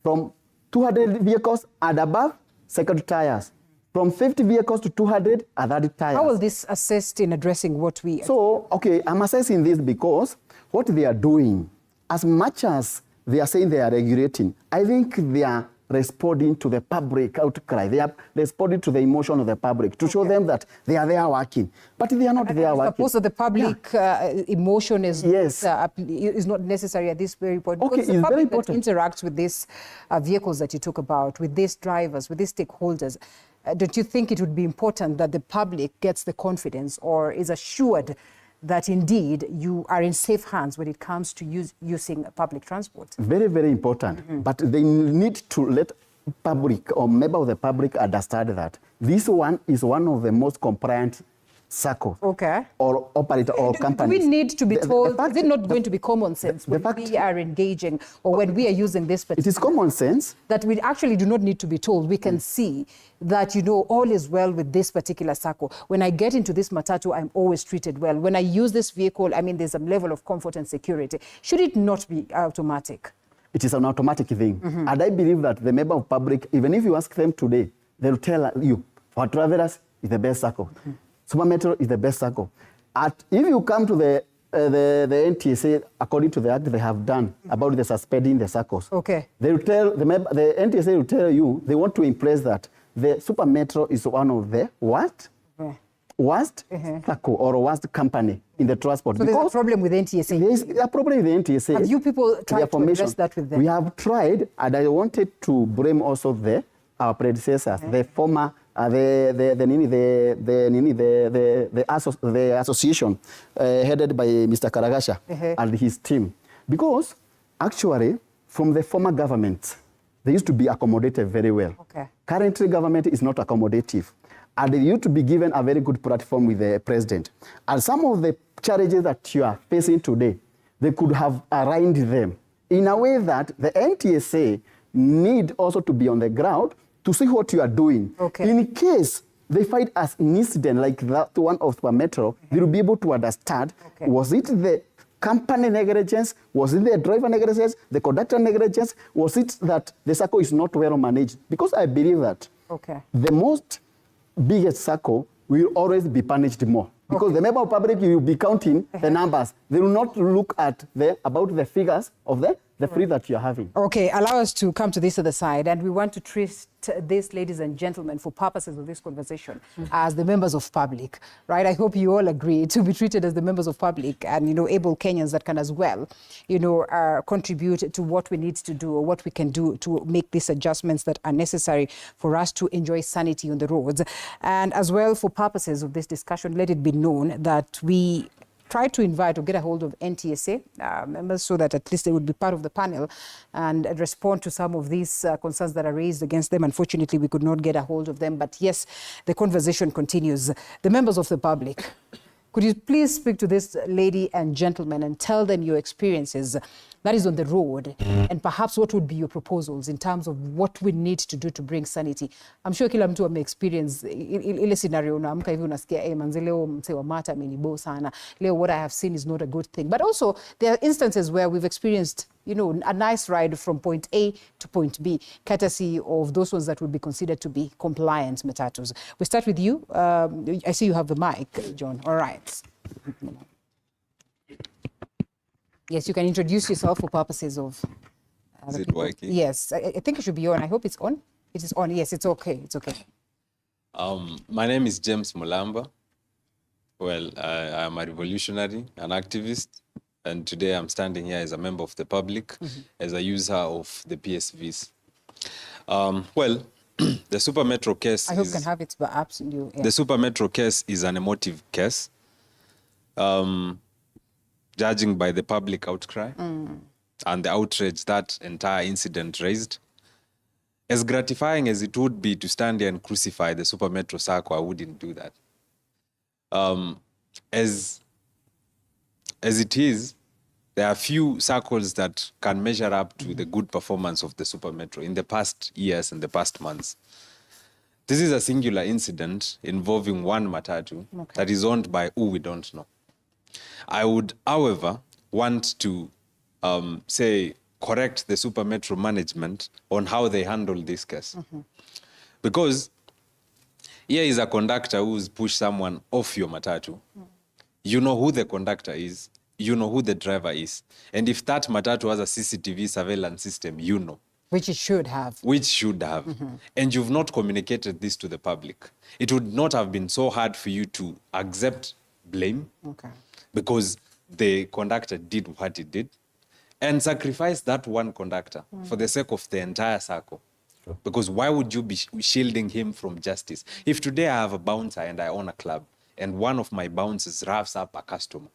Speaker 14: From 200 vehicles and above, second tires. From 50 vehicles to 200, third tires.
Speaker 1: How will this assist in addressing what we...
Speaker 14: So, okay, I'm assessing this because what they are doing, as much as they are saying they are regulating, I think they are responding to the public outcry. They are responding to the emotion of the public to show them that they are there working. But they are not there working.
Speaker 1: Suppose that the public emotion is, is not necessary at this very point.
Speaker 14: Okay,
Speaker 1: because the public that interacts with these vehicles that you talk about, with these drivers, with these stakeholders, don't you think it would be important that the public gets the confidence or is assured that indeed you are in safe hands when it comes to using public transport?
Speaker 14: Very, very important. But they need to let public or member of the public understand that this one is one of the most compliant SACCO or operator or companies.
Speaker 1: Do we need to be told, is it not going to be common sense when we are engaging or when we are using this particular...
Speaker 14: It is common sense.
Speaker 1: That we actually do not need to be told. We can see that, all is well with this particular SACCO. When I get into this matatu, I'm always treated well. When I use this vehicle, there's a level of comfort and security. Should it not be automatic?
Speaker 14: It is an automatic thing. And I believe that the member of public, even if you ask them today, they'll tell you, for travelers, it's the best SACCO. Super Metro is the best SACCO. If you come to the NTSA, according to the act they have done about the suspending the SACCOs, they will tell the NTSA will tell you they want to impress that the Super Metro is one of the worst SACCO or worst company in the transport.
Speaker 1: So there's a problem with NTSA.
Speaker 14: There is a problem with the NTSA.
Speaker 1: Have you people tried to address that with them?
Speaker 14: We have tried, and I wanted to blame also our predecessors, the former. The association headed by Mr. Karagasha and his team. Because actually, from the former government, they used to be accommodated very well. Currently, government is not accommodative. and you to be given a very good platform with the president. And some of the challenges that you are facing today, they could have aligned them in a way that the NTSA need also to be on the ground to see what you are doing. Okay. In case they find as an incident like that one of the Metro, they will be able to understand, was it the company negligence, was it the driver negligence, the conductor negligence, was it that the circle is not well managed? Because I believe that the most biggest circle will always be punished more. Because the member of public will be counting the numbers. They will not look at about the figures of the free that you're having.
Speaker 1: Okay, allow us to come to this other side, and we want to treat these ladies and gentlemen, for purposes of this conversation, as the members of public, right? I hope you all agree to be treated as the members of public and, able Kenyans that can as well, contribute to what we need to do or what we can do to make these adjustments that are necessary for us to enjoy sanity on the roads. And as well, for purposes of this discussion, let it be known that we try to invite or get a hold of NTSA members so that at least they would be part of the panel and respond to some of these concerns that are raised against them. Unfortunately, we could not get a hold of them. But yes, the conversation continues. The members of the public, could you please speak to this lady and gentleman and tell them your experiences that is on the road, and perhaps what would be your proposals in terms of what we need to do to bring sanity? I'm sure kila mtu ame experience ile scenario, unaamka hivi unasikia manze leo mse wa mata amenibo sana, leo what I have seen is not a good thing. But also there are instances where we've experienced a nice ride from point A to point B, courtesy of those ones that would be considered to be compliant matatus. We start with you. I see you have the mic, John. All right. Yes, you can introduce yourself for purposes of...
Speaker 6: Is it working?
Speaker 1: Yes, I think it should be on. I hope it's on. It is on. Yes, it's okay. It's okay.
Speaker 6: My name is James Mulamba. Well, I am a revolutionary, an activist, and today I'm standing here as a member of the public, as a user of the PSVs. Well, the Super Metro case...
Speaker 1: I hope you can have it, but absolutely. Yeah.
Speaker 6: The Super Metro case is an emotive case. Judging by the public outcry and the outrage that entire incident raised. As gratifying as it would be to stand here and crucify the Super Metro Circle, I wouldn't do that. As it is, there are few circles that can measure up to the good performance of the Super Metro in the past years and the past months. This is a singular incident involving one matatu that is owned by who we don't know. I would, however, want to correct the Super Metro management on how they handle this case. Because here is a conductor who's pushed someone off your matatu. You know who the conductor is. You know who the driver is. And if that matatu has a CCTV surveillance system, you know.
Speaker 1: Which it should have.
Speaker 6: Which should have. And you've not communicated this to the public. It would not have been so hard for you to accept blame. Because the conductor did what he did and sacrifice that one conductor for the sake of the entire circle. Because why would you be shielding him from justice? If today I have a bouncer and I own a club and one of my bouncers roughs up a customer,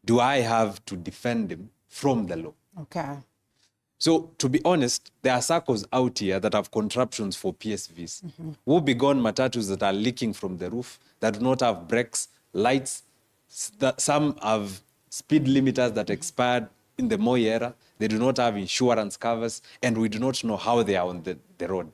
Speaker 6: do I have to defend him from the law? So, to be honest, there are circles out here that have contraptions for PSVs. Woe-begone matatus that are leaking from the roof, that do not have brakes, lights. Some have speed limiters that expired in the Moi era. They do not have insurance covers, and we do not know how they are on the road.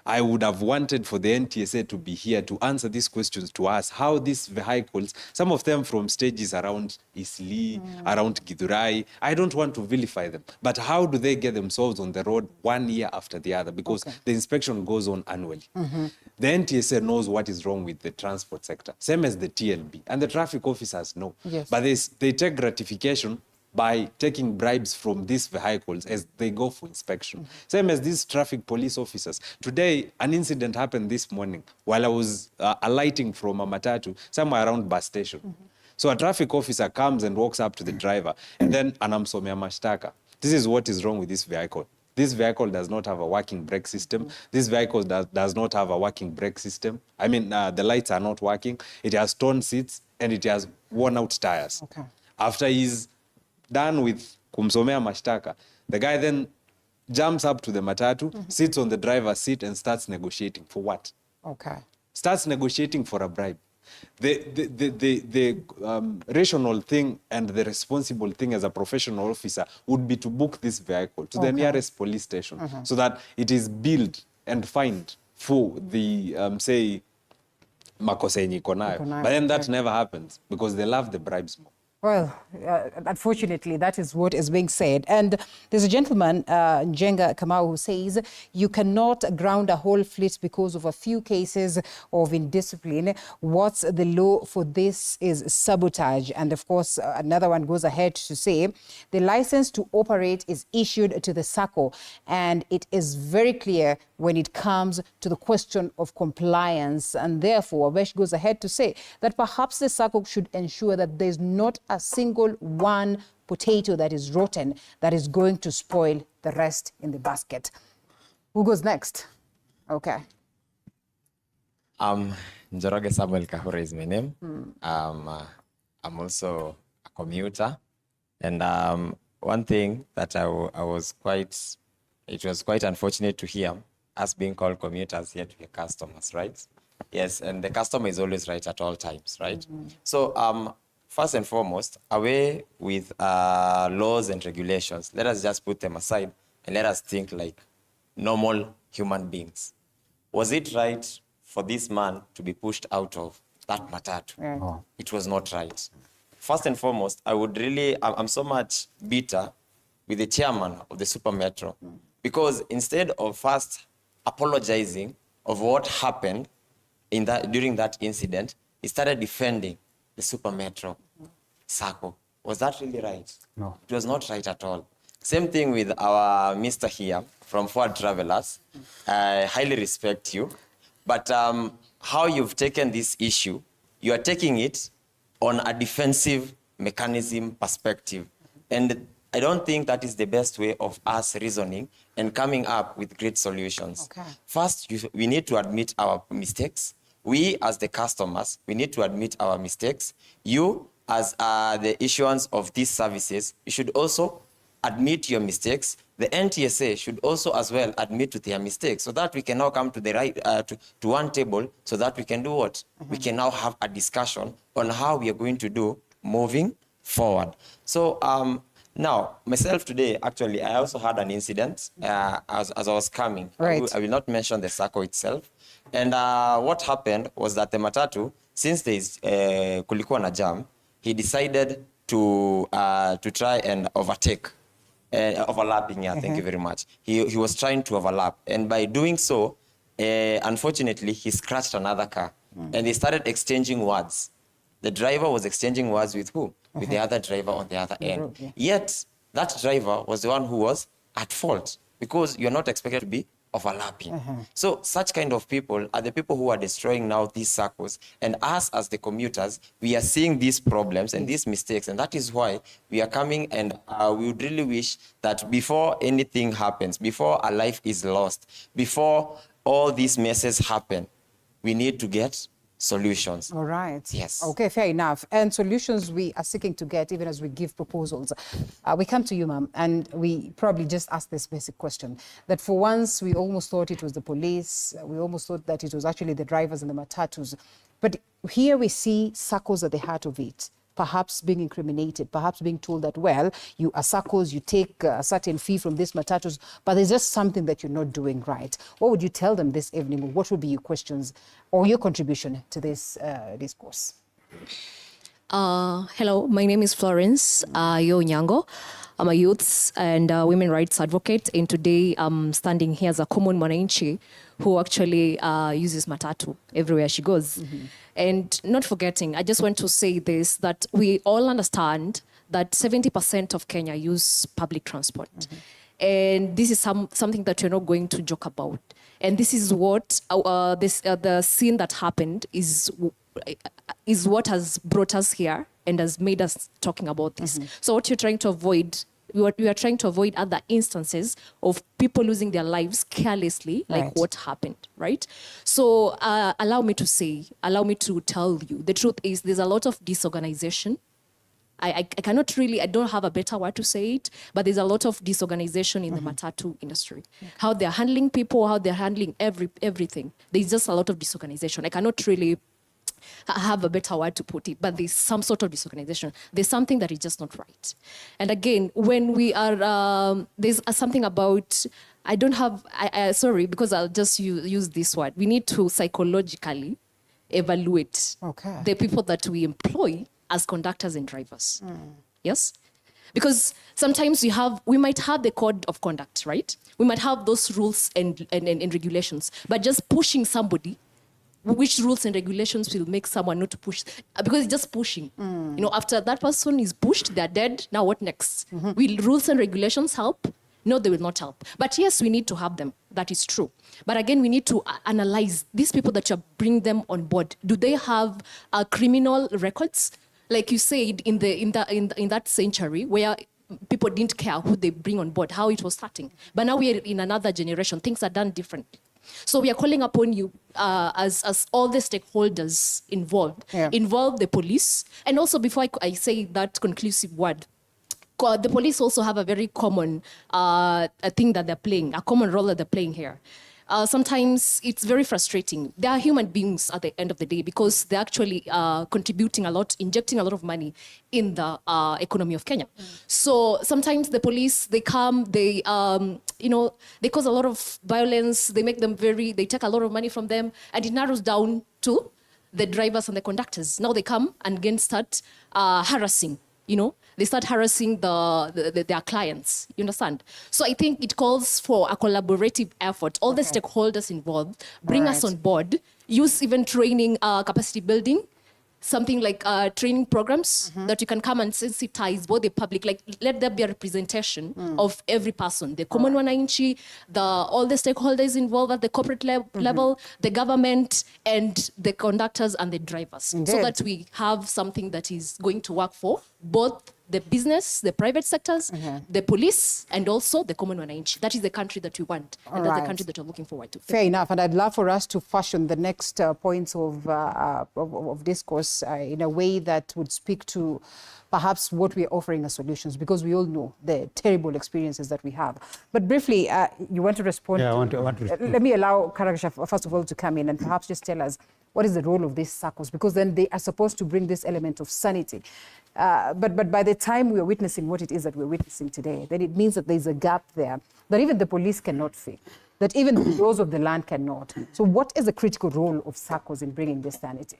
Speaker 6: I would have wanted for the NTSA to be here to answer these questions to us, how these vehicles, some of them from stages around Isli, around Githurai, I don't want to vilify them, but how do they get themselves on the road 1 year after the other? Because the inspection goes on annually. The NTSA knows what is wrong with the transport sector, same as the TLB, and the traffic officers know. But they take gratification by taking bribes from these vehicles as they go for inspection. Same as these traffic police officers. Today, an incident happened this morning while I was alighting from a matatu somewhere around bus station. So a traffic officer comes and walks up to the driver and then anamsomea mashtaka. This is what is wrong with this vehicle. This vehicle does not have a working brake system. This vehicle does not have a working brake system. I mean, the lights are not working. It has torn seats and it has worn out tires. After he's done with kumsomea mashtaka, the guy then jumps up to the matatu, sits on the driver's seat and starts negotiating. For what? starts negotiating for a bribe, the rational thing and the responsible thing as a professional officer would be to book this vehicle to the nearest police station so that it is billed and fined for the, say, makosa yenye iko nayo. But then that never happens because they love the bribes more.
Speaker 1: Well, unfortunately, that is what is being said. And there's a gentleman, Njenga Kamau, who says you cannot ground a whole fleet because of a few cases of indiscipline. What's the law for this is sabotage. And of course, another one goes ahead to say the license to operate is issued to the SACCO, and it is very clear when it comes to the question of compliance. And therefore, Abesh goes ahead to say that perhaps the SACCO should ensure that there's not a single one potato that is rotten that is going to spoil the rest in the basket. Who goes next? Okay.
Speaker 8: Njoroge Samuel Kahura is my name. I'm also a commuter. And one thing that it was quite unfortunate to hear us being called commuters yet we are customers, right? Yes, and the customer is always right at all times, right? So first and foremost, away with laws and regulations. Let us just put them aside and let us think like normal human beings. Was it right for this man to be pushed out of that matatu? It was not right. First and foremost, I'm so much bitter with the chairman of the Super Metro because instead of first apologizing of what happened during that incident, he started defending the Super Metro SACCO. Was that really right?
Speaker 10: No.
Speaker 8: It was not right at all. Same thing with our Mr. here from Forward Travelers. I highly respect you. But how you've taken this issue, you are taking it on a defensive mechanism perspective. And I don't think that is the best way of us reasoning and coming up with great solutions. First, we need to admit our mistakes. We, as the customers, we need to admit our mistakes. You, as the issuance of these services, you should also admit your mistakes. The NTSA should also as well admit to their mistakes so that we can now come to the to one table so that we can do what? We can now have a discussion on how we are going to do moving forward. So now, myself today, actually, I also had an incident as I was coming.
Speaker 1: Right.
Speaker 8: I will not mention the SACCO itself. And what happened was that the matatu, since there is kulikuwa na jam, he decided to try and overtake, overlapping, thank you very much. He was trying to overlap. And by doing so, unfortunately, he scratched another car. And they started exchanging words. The driver was exchanging words with who? With the other driver on the other end. Yet, that driver was the one who was at fault because you're not expected to be overlapping. So such kind of people are the people who are destroying now these circles. And us as the commuters, we are seeing these problems and these mistakes. And that is why we are coming and we would really wish that before anything happens, before a life is lost, before all these messes happen, we need to get solutions.
Speaker 1: All right.
Speaker 8: Yes.
Speaker 1: Okay, fair enough. And solutions we are seeking to get even as we give proposals. We come to you, ma'am, and we probably just ask this basic question. That for once, we almost thought it was the police. We almost thought that it was actually the drivers and the matatus. But here we see SACCOs at the heart of it. Perhaps being incriminated, perhaps being told that, well, you are SACCOs, you take a certain fee from this matatus, but there's just something that you're not doing right. What would you tell them this evening? What would be your questions or your contribution to this discourse?
Speaker 15: Hello, my name is Florence Nyango. I'm a youth and women rights advocate, and today I'm standing here as a common mwananchi who actually uses matatu everywhere she goes. And not forgetting, I just want to say this, that we all understand that 70% of Kenya use public transport. And this is something that you're not going to joke about. And this is what, the scene that happened is what has brought us here and has made us talking about this. So what you're trying to avoid, we are trying to avoid other instances of people losing their lives carelessly, like what happened, right? So allow me to tell you, the truth is there's a lot of disorganization I cannot really, I don't have a better word to say it, but there's a lot of disorganization in the matatu industry. How they're handling people, how they're handling everything. There's just a lot of disorganization. I cannot really have a better word to put it, but there's some sort of disorganization. There's something that is just not right. And again, when we are, there's something about, I don't have, sorry, because I'll just use this word. We need to psychologically evaluate the people that we employ as conductors and drivers. Yes? Because sometimes we might have the code of conduct, right? We might have those rules and regulations, but just pushing somebody, which rules and regulations will make someone not to push? Because it's just pushing. You know, after that person is pushed, they're dead. Now what next? Will rules and regulations help? No, they will not help. But yes, we need to have them. That is true. But again, we need to analyze these people that you bring them on board. Do they have criminal records? Like you said, in that century where people didn't care who they bring on board, how it was starting. But now we are in another generation. Things are done differently. So we are calling upon you as all the stakeholders involved, involve the police. And also, before I say that conclusive word, the police also have a very common thing that they're playing, a common role that they're playing here. Sometimes it's very frustrating. They are human beings at the end of the day because they're actually contributing a lot, injecting a lot of money in the economy of Kenya. So sometimes the police, they come, they cause a lot of violence. They make them they take a lot of money from them, and it narrows down to the drivers and the conductors. Now they come and again start harassing. They start harassing their clients, you understand? So I think it calls for a collaborative effort. All the stakeholders involved, bring us on board, use even training, capacity building, something like training programs that you can come and sensitize both the public, like let there be a representation of every person, the common wananchi, all the stakeholders involved at the corporate level, the government, and the conductors and the drivers. So that we have something that is going to work for both the business, the private sectors, the police, and also the common wananchi. That is the country that we want, and that's the country that we're looking forward to.
Speaker 1: Fair enough, and I'd love for us to fashion the next points of discourse in a way that would speak to perhaps what we're offering as solutions, because we all know the terrible experiences that we have. But briefly, you want to respond? Yeah, I want to respond. Let me allow Karakasha, first of all, to come in and perhaps just tell us what is the role of these circles, because then they are supposed to bring this element of sanity. But by the time we are witnessing what it is that we're witnessing today, then it means that there's a gap there that even the police cannot fill, that even the laws of the land cannot. So what is the critical role of circles in bringing this sanity?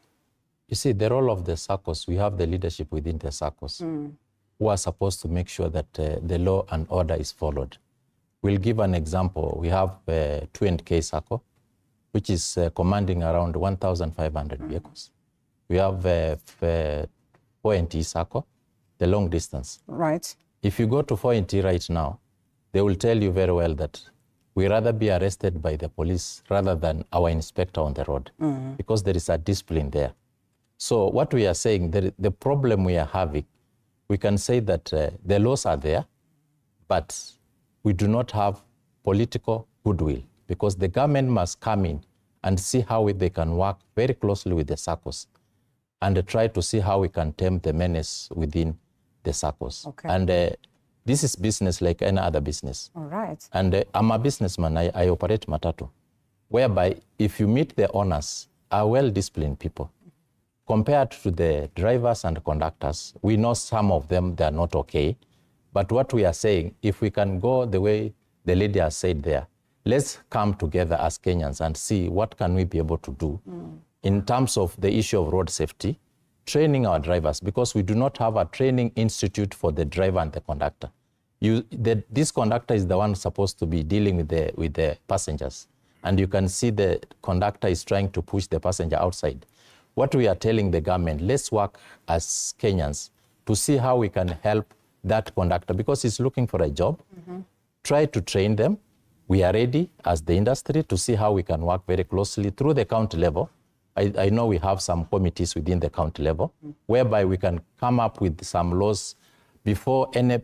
Speaker 4: You see, the role of the circles, we have the leadership within the circles who are supposed to make sure that the law and order is followed. We'll give an example. We have 2NK circle, which is commanding around 1,500 vehicles. We have 4NT circle, the long distance. Right. If you go to 4NT right now, they will tell you very well that we rather be arrested by the police rather than our inspector on the road, because there is a discipline there. So what we are saying, the problem we are having, we can say that the laws are there, but we do not have political goodwill, because the government must come in and see how they can work very closely with the circles and try to see how we can tame the menace within the circles. And this is business like any other business.
Speaker 1: All right.
Speaker 4: And I'm a businessman, I operate matatu, whereby if you meet the owners, are well-disciplined people. Compared to the drivers and conductors, we know some of them, they are not okay. But what we are saying, if we can go the way the lady has said there, let's come together as Kenyans and see what can we be able to do in terms of the issue of road safety, training our drivers, because we do not have a training institute for the driver and the conductor. This conductor is the one supposed to be dealing with the passengers. And you can see the conductor is trying to push the passenger outside. What we are telling the government, let's work as Kenyans to see how we can help that conductor, because he's looking for a job. Try to train them. We are ready as the industry to see how we can work very closely through the county level. I know we have some committees within the county level whereby we can come up with some laws before any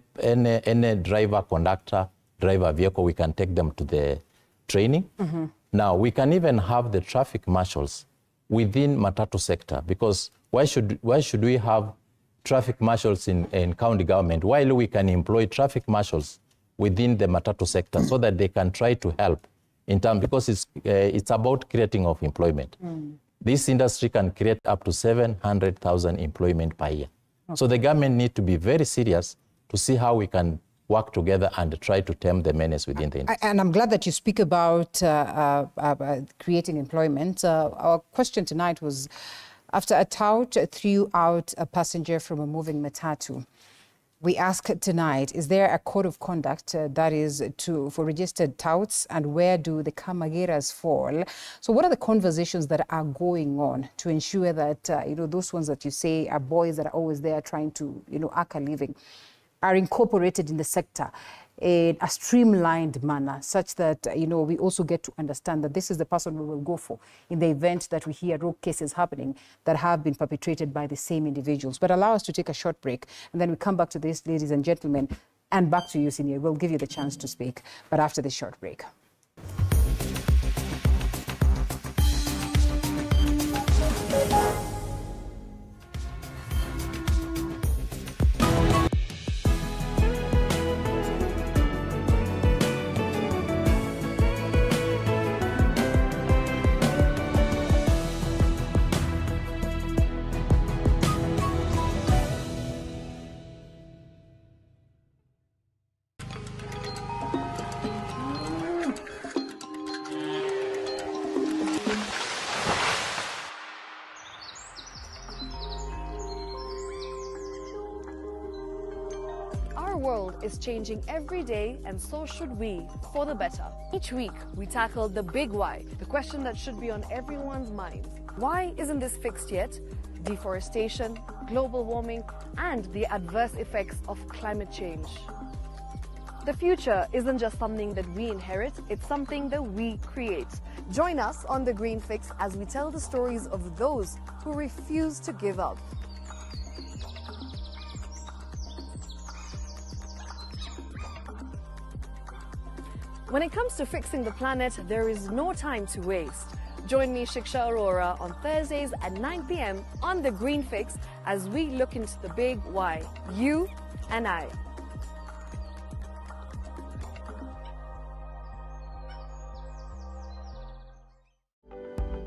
Speaker 4: driver, conductor, driver vehicle, we can take them to the training. Now, we can even have the traffic marshals within matatu sector, because why should we have traffic marshals in county government, while we can employ traffic marshals within the matatu sector so that they can try to help in terms, because it's about creating of employment. This industry can create up to 700,000 employment per year. So the government need to be very serious to see how we can work together and try to tame the menace within the industry.
Speaker 1: And I'm glad that you speak about creating employment. Our question tonight was, after a tout threw out a passenger from a moving matatu, we ask tonight, is there a code of conduct that is for registered touts, and where do the kamageras fall? So what are the conversations that are going on to ensure that, those ones that you say are boys that are always there trying to, arc a living, are incorporated in the sector in a streamlined manner, such that, we also get to understand that this is the person we will go for in the event that we hear rogue cases happening that have been perpetrated by the same individuals. But allow us to take a short break, and then we come back to this, ladies and gentlemen, and back to you, Senior. We'll give you the chance to speak, but after this short break.
Speaker 2: Is changing every day, and so should we, for the better. Each week, we tackle the big why, the question that should be on everyone's minds. Why isn't this fixed yet? Deforestation, global warming, and the adverse effects of climate change. The future isn't just something that we inherit, it's something that we create. Join us on The Green Fix as we tell the stories of those who refuse to give up. When it comes to fixing the planet, there is no time to waste. Join me, Shiksha Arora, on Thursdays at 9 p.m. on The Green Fix as we look into the big why, you and I.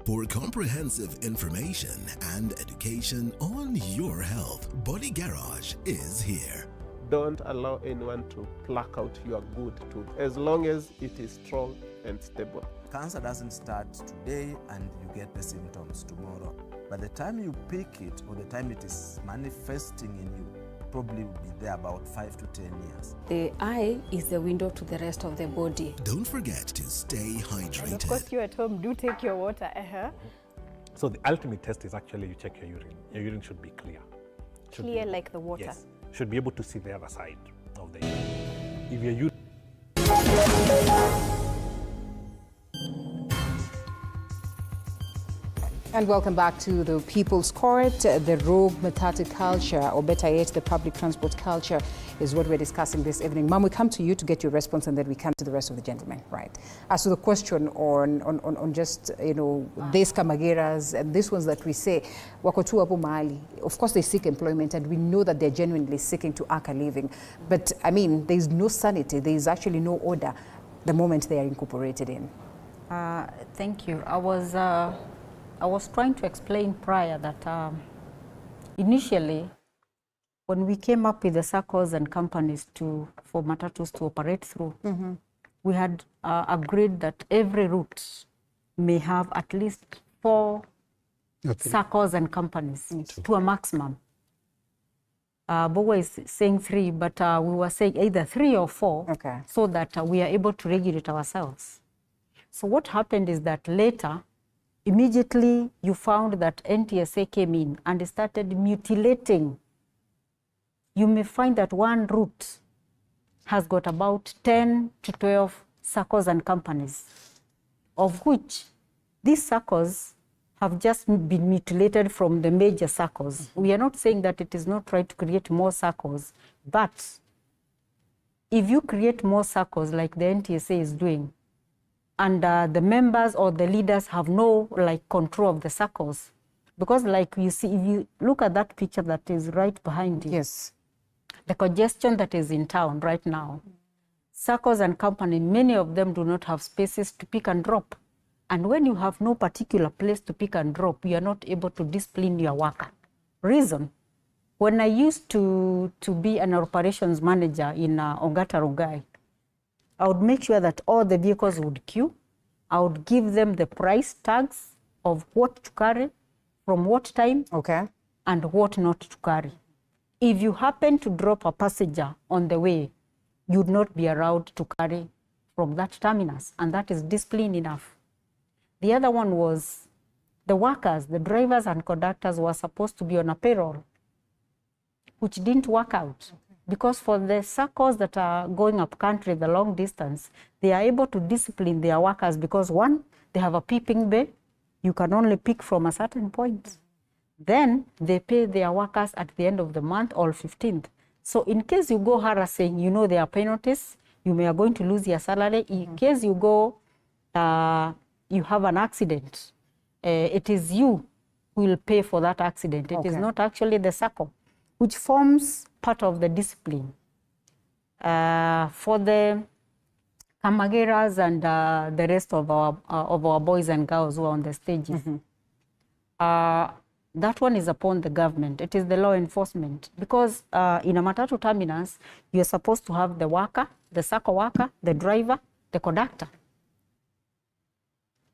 Speaker 5: For comprehensive information and education on your health, Body Garage is here.
Speaker 9: Don't allow anyone to pluck out your good tooth, as long as it is strong and stable.
Speaker 10: Cancer doesn't start today and you get the symptoms tomorrow. By the time you pick it or the time it is manifesting in you, probably will be there about 5 to 10 years.
Speaker 12: The eye is the window to the rest of the body.
Speaker 5: Don't forget to stay hydrated.
Speaker 12: And of course, you at home do take your water.
Speaker 27: So the ultimate test is actually you check your urine. Your urine should be clear.
Speaker 12: Clear like the water?
Speaker 27: Yes. Should be able to see the other side of the urine. If your urine...
Speaker 1: And welcome back to the People's Court. The rogue matatu culture, or better yet, the public transport culture, is what we're discussing this evening. Ma'am, we come to you to get your response, and then we come to the rest of the gentlemen, right? As to the question on just, these kamageras and these ones that we say, wako tu hapo mahali. Of course, they seek employment, and we know that they're genuinely seeking to arc a living. But, I mean, there's no sanity. There's actually no order the moment they are incorporated in.
Speaker 11: Thank you. I was trying to explain prior that initially, when we came up with the circles and companies for matatus to operate through, we had agreed that every route may have at least 4 circles and companies to a maximum. Bogo is saying 3, but we were saying either 3 or 4, so that we are able to regulate ourselves. So what happened is that later, immediately you found that NTSA came in and started mutilating. You may find that one route has got about 10 to 12 circles and companies, of which these circles have just been mutilated from the major circles. We are not saying that it is not right to create more circles, but if you create more circles like the NTSA is doing, and the members or the leaders have no control of the circles, Because like you see, if you look at that picture that is right behind you.
Speaker 1: Yes.
Speaker 11: The congestion that is in town right now, SACCOs and companies, many of them do not have spaces to pick and drop. And when you have no particular place to pick and drop, you are not able to discipline your worker. Reason, when I used to be an operations manager in Ongata Rongai, I would make sure that all the vehicles would queue. I would give them the price tags of what to carry, from what time, and what not to carry. If you happen to drop a passenger on the way, you would not be allowed to carry from that terminus, and that is discipline enough. The other one was the workers, the drivers and conductors were supposed to be on a payroll, which didn't work out. Because for the SACCOs that are going up country, the long distance, they are able to discipline their workers because one, they have a peeping bay. You can only pick from a certain point. Then they pay their workers at the end of the month or 15th. So in case you go harassing, you know there are penalties. You are going to lose your salary. In case you go, you have an accident, it is you who will pay for that accident. It is not actually the SACCO, which forms part of the discipline. For the Kamageras and the rest of our boys and girls who are on the stages, that one is upon the government. It is the law enforcement. Because in a matatu terminus, you are supposed to have the worker, the SACCO worker, the driver, the conductor.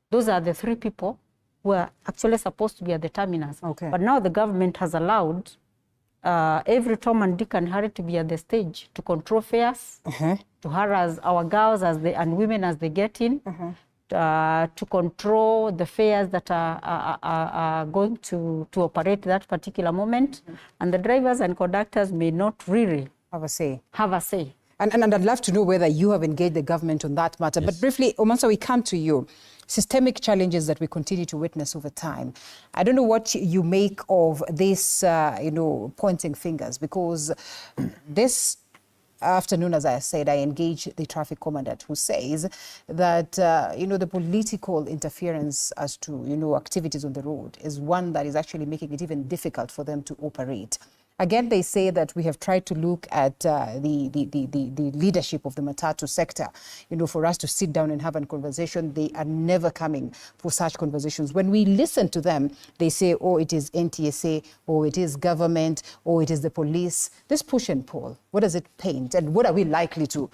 Speaker 11: Those are the three people who are actually supposed to be at the terminus. But now the government has allowed every Tom and Dick and Harry to be at the stage to control fares, to harass our girls and women as they get in, to control the fares that are going to operate that particular moment. And the drivers and conductors may not really
Speaker 1: have a say.
Speaker 11: And
Speaker 1: I'd love to know whether you have engaged the government on that matter. But briefly, Omansa, we come to you. Systemic challenges that we continue to witness over time. I don't know what you make of this, pointing fingers, because this afternoon, as I said, I engaged the traffic commandant who says that, the political interference as to, activities on the road is one that is actually making it even difficult for them to operate. Again, they say that we have tried to look at the leadership of the matatu sector, for us to sit down and have a conversation. They are never coming for such conversations. When we listen to them, they say, oh, it is NTSA, or it is government, or it is the police. This push and pull, what does it paint? And what are we likely to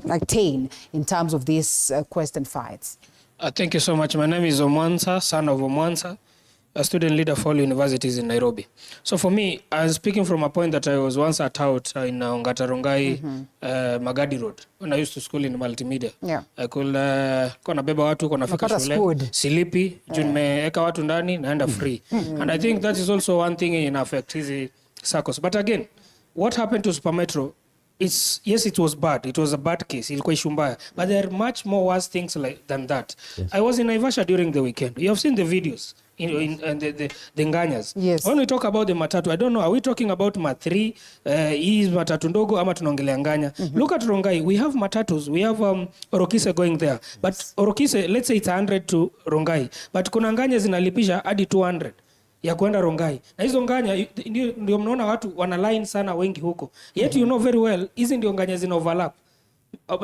Speaker 1: attain in terms of these quest and fights?
Speaker 16: Thank you so much. My name is Omansa, son of Omansa, a student leader for all universities in Nairobi. So for me, I'm speaking from a point that I was once at out in Ongata Rongai, Magadi Road, when I used to school in multimedia. I could kona beba watu kona fika shule, silipi, juu nimeeka watu ndani, naenda free. And I think that is also one thing in affect hizi SACCOs. But again, what happened to Super Metro? Yes, it was bad. It was a bad case. Ilikuwa ishu mbaya. But there are much more worse things than that. Yes. I was in Naivasha during the weekend. You have seen the videos. The nganyas.
Speaker 1: Yes.
Speaker 16: When we talk about the matatu, I don't know, are we talking about mat3, hii matatu ndogo ama tunaongelea nganya? Look at Rongai, we have matatus, we have Orokise going there. But Orokise, let's say it's 100 to Rongai. But kuna nganya zinalipisha hadi 200 ya kwenda Rongai. Na hizo nganya ndio mnaona watu wana line sana wengi huko. Yet you know very well, hizi ndio nganya zina overlap.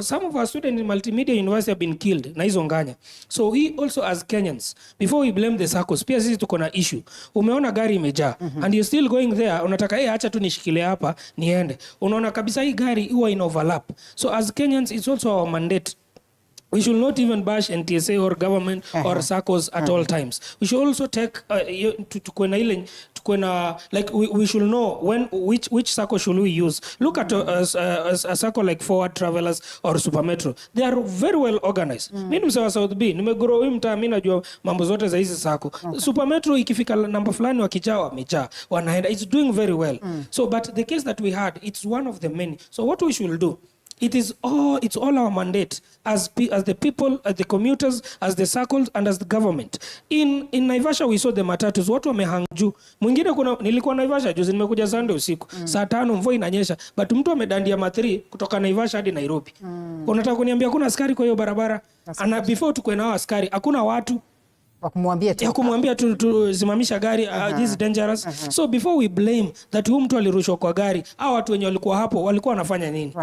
Speaker 16: Some of our students in multimedia university have been killed na hizo nganya. So we also as Kenyans, before we blame the SACCOs, pia sisi tuko na issue. Umeona gari imejaa and you're still going there, unataka acha tu nishikilie hapa niende. Unaona kabisa hii gari huwa in overlap. So as Kenyans, it's also our mandate. We should not even bash NTSA or government or SACCOs at all times. We should also take we should know which SACCO should we use. Look at a SACCO like Forward Travelers or Super Metro. They are very well organized. Mimi msewa South B, nimegrow hii mtaa, mimi najua mambo zote za hizi SACCO. Super Metro ikifika namba fulani wakijaa wamejaa, wanaenda. It's doing very well. So but the case that we had, it's one of the many. So what we should do, it's all our mandate as the people, as the commuters, as the SACCOs, and as the government. In Naivasha we saw the matatus, watu wamehang juu. Mwingine nilikuwa Naivasha juzi, nimekuja Sunday usiku. Saa 5 mvua inanyesha, but mtu amedandia mat3 kutoka Naivasha hadi Nairobi. Unataka kuniambia kuna askari kwa hiyo barabara? And before tukue na askari, hakuna watu. ya kumwambia tu simamisha gari, this is dangerous. So before we blame that huyu mtu alirushwa kwa gari, hao watu wenye walikuwa hapo walikuwa wanafanya nini?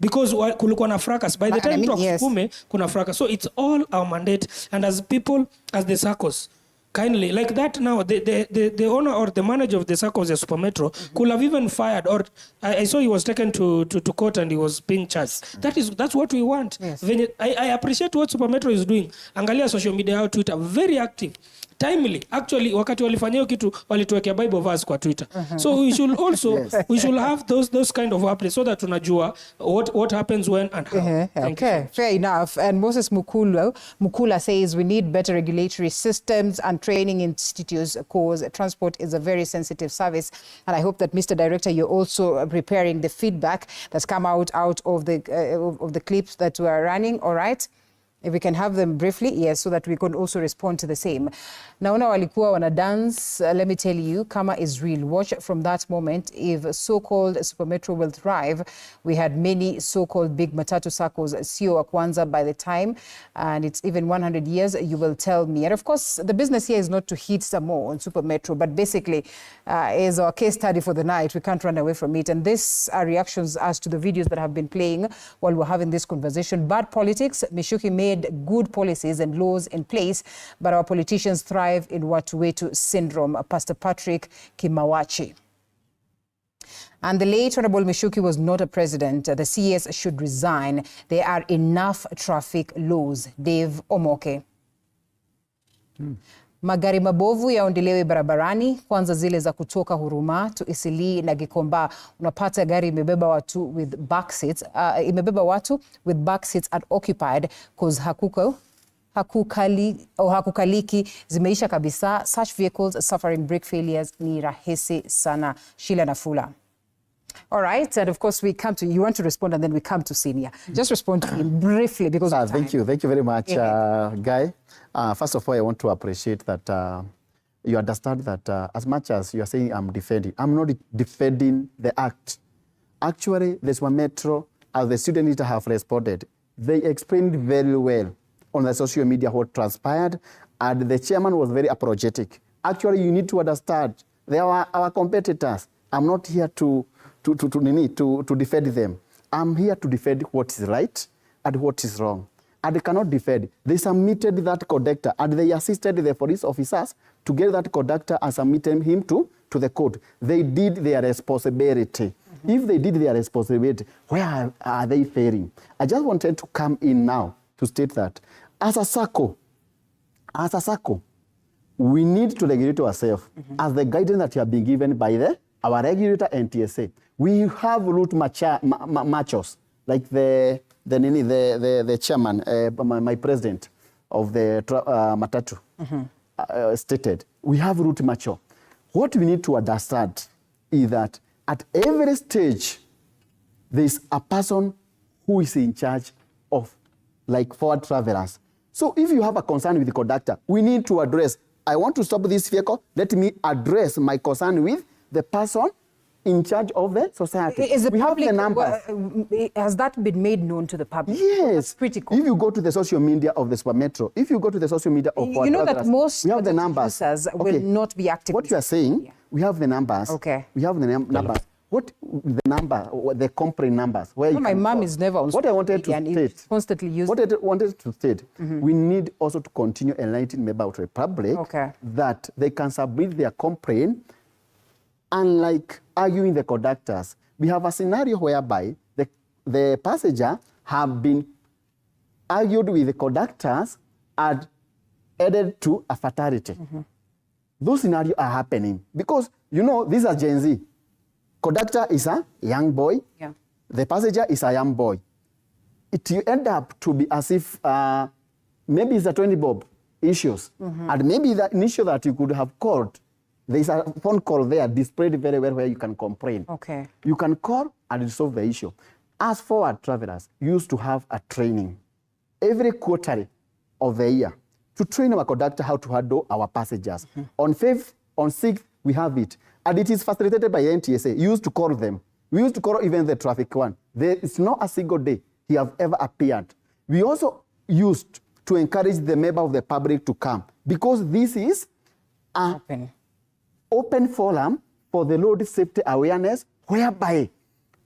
Speaker 16: Because kulikuwa na fracas. By the time mtu akukume kuna fracas. So it's all our mandate, and as people, as the SACCOs, kindly, like that now, the owner or the manager of the SACCOs, the Super Metro, could have even fired, or I saw he was taken to court and he was being charged. That's what we want. I appreciate what Super Metro is doing. Angalia social media au Twitter, very active. Timely. Actually, wakati walifanya hiyo kitu walituwekea Bible verse kwa Twitter. So we should also we should have those kind of updates so that tunajua what happens when and how.
Speaker 1: Okay, fair enough. And Moses Mukula says we need better regulatory systems and training institutes because transport is a very sensitive service. And I hope that, Mr. Director, you're also preparing the feedback that's come out of the clips that we are running. All right. If we can have them briefly, yes, so that we can also respond to the same. Naona walikuwa wana dance, let me tell you, Kama is real. Watch from that moment. If so-called Super Metro will thrive, we had many so-called big matatu SACCOs, sio wa kwanza by the time, and it's even 100 years, you will tell me. And of course, the business here is not to hit some more on Super Metro, but basically, is our case study for the night. We can't run away from it. And these are reactions as to the videos that have been playing while we're having this conversation. Bad politics, Mishuki made good policies and laws in place, but our politicians thrive in watu wetu syndrome. Pastor Patrick Kimawachi. And the late Honorable Mishuki was not a president. The CS should resign. There are enough traffic laws. Dave Omoke. Magari mabovu yaondelewe barabarani, kwanza zile za kutoka Huruma to Isili na Gikomba. Unapata gari imebeba watu with back seats, back seats and occupied cause hakukaliki zimeisha kabisa. Such vehicles suffering brake failures ni rahisi sana. Sheila Nafula. All right, and of course we come to, you want to respond and then we come to Senior. Just respond to him briefly because of time.
Speaker 14: Thank you very much, Guy. First of all, I want to appreciate that you understand that as much as you are saying I'm not defending the act. Actually, the Super Metro, as the student leader have responded, they explained very well on the social media what transpired, and the chairman was very apologetic. Actually, you need to understand, they are our competitors. I'm not here to defend them. I'm here to defend what is right and what is wrong. And they cannot defend. They submitted that conductor and they assisted the police officers to get that conductor and submitted him to the court. They did their responsibility. If they did their responsibility, where are they failing? I just wanted to come in now to state that as a SACCO, we need to regulate ourselves as the guidance that you have been given by our regulator NTSA. We have route machos, like the chairman, my president of the Matatu stated. We have route macho. What we need to understand is that at every stage, there is a person who is in charge of like forward travelers. So if you have a concern with the conductor, we need to address, I want to stop this vehicle, let me address my concern with the person in charge of the society.
Speaker 1: We have the numbers. Has that been made known to the public?
Speaker 14: Yes. Critical. If you go to the social media of the Super Metro, if you go to the social media of
Speaker 1: you know that most
Speaker 14: we have the numbers.
Speaker 1: Will not be active.
Speaker 14: What you are saying, we have the numbers.
Speaker 1: Okay.
Speaker 14: We have the numbers. What the number, the complaint numbers? Where
Speaker 1: no, my mom is never on.
Speaker 14: What I wanted to state,
Speaker 1: constantly used.
Speaker 14: What I wanted to state, we need also to continue enlightening about the public that they can submit their complaint. Unlike arguing the conductors, we have a scenario whereby the passenger have been argued with the conductors and added to a fatality. Those scenarios are happening because, you know, these are Gen Z. Conductor is a young boy. The passenger is a young boy. It end up to be as if maybe it's a 20 bob issues. And maybe the issue that you could have called, there is a phone call there displayed very well where you can complain.
Speaker 1: Okay.
Speaker 14: You can call and resolve the issue. As forward travelers, used to have a training every quarter of the year to train our conductor how to handle our passengers. On 5th, on 6th, we have it. And it is facilitated by NTSA. You used to call them. We used to call even the traffic one. There is not a single day he have ever appeared. We also used to encourage the member of the public to come, because this is an open forum for the road safety awareness, whereby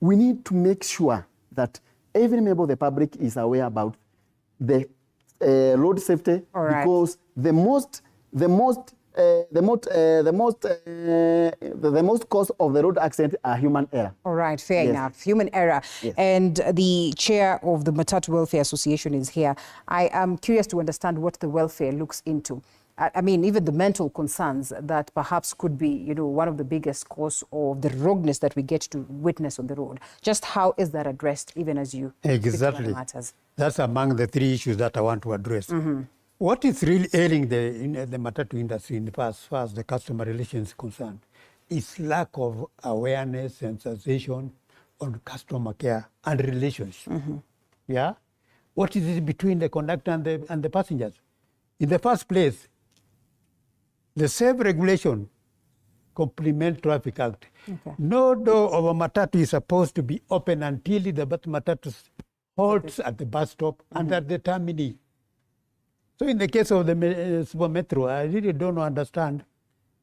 Speaker 14: we need to make sure that every member of the public is aware about the road safety, because the most cause of the road accident are human error.
Speaker 1: All right, fair enough. Human error.
Speaker 14: Yes.
Speaker 1: And the chair of the Matatu Welfare Association is here. I am curious to understand what the welfare looks into. I mean, even the mental concerns that perhaps could be, you know, one of the biggest cause of the rogueness that we get to witness on the road. Just how is that addressed, even as you
Speaker 13: exactly
Speaker 1: matters?
Speaker 13: That's among the three issues that I want to address. What is really ailing the Matatu industry in the past, as far as the customer relations is concerned, is lack of awareness, sensitization on customer care and relations. Yeah, what is it between the conductor and the passengers? In the first place, the safe regulation complement Traffic Act. No door of a matatu is supposed to be open until the matatu halts at the bus stop and at the termini. So in the case of the Super Metro, I really don't understand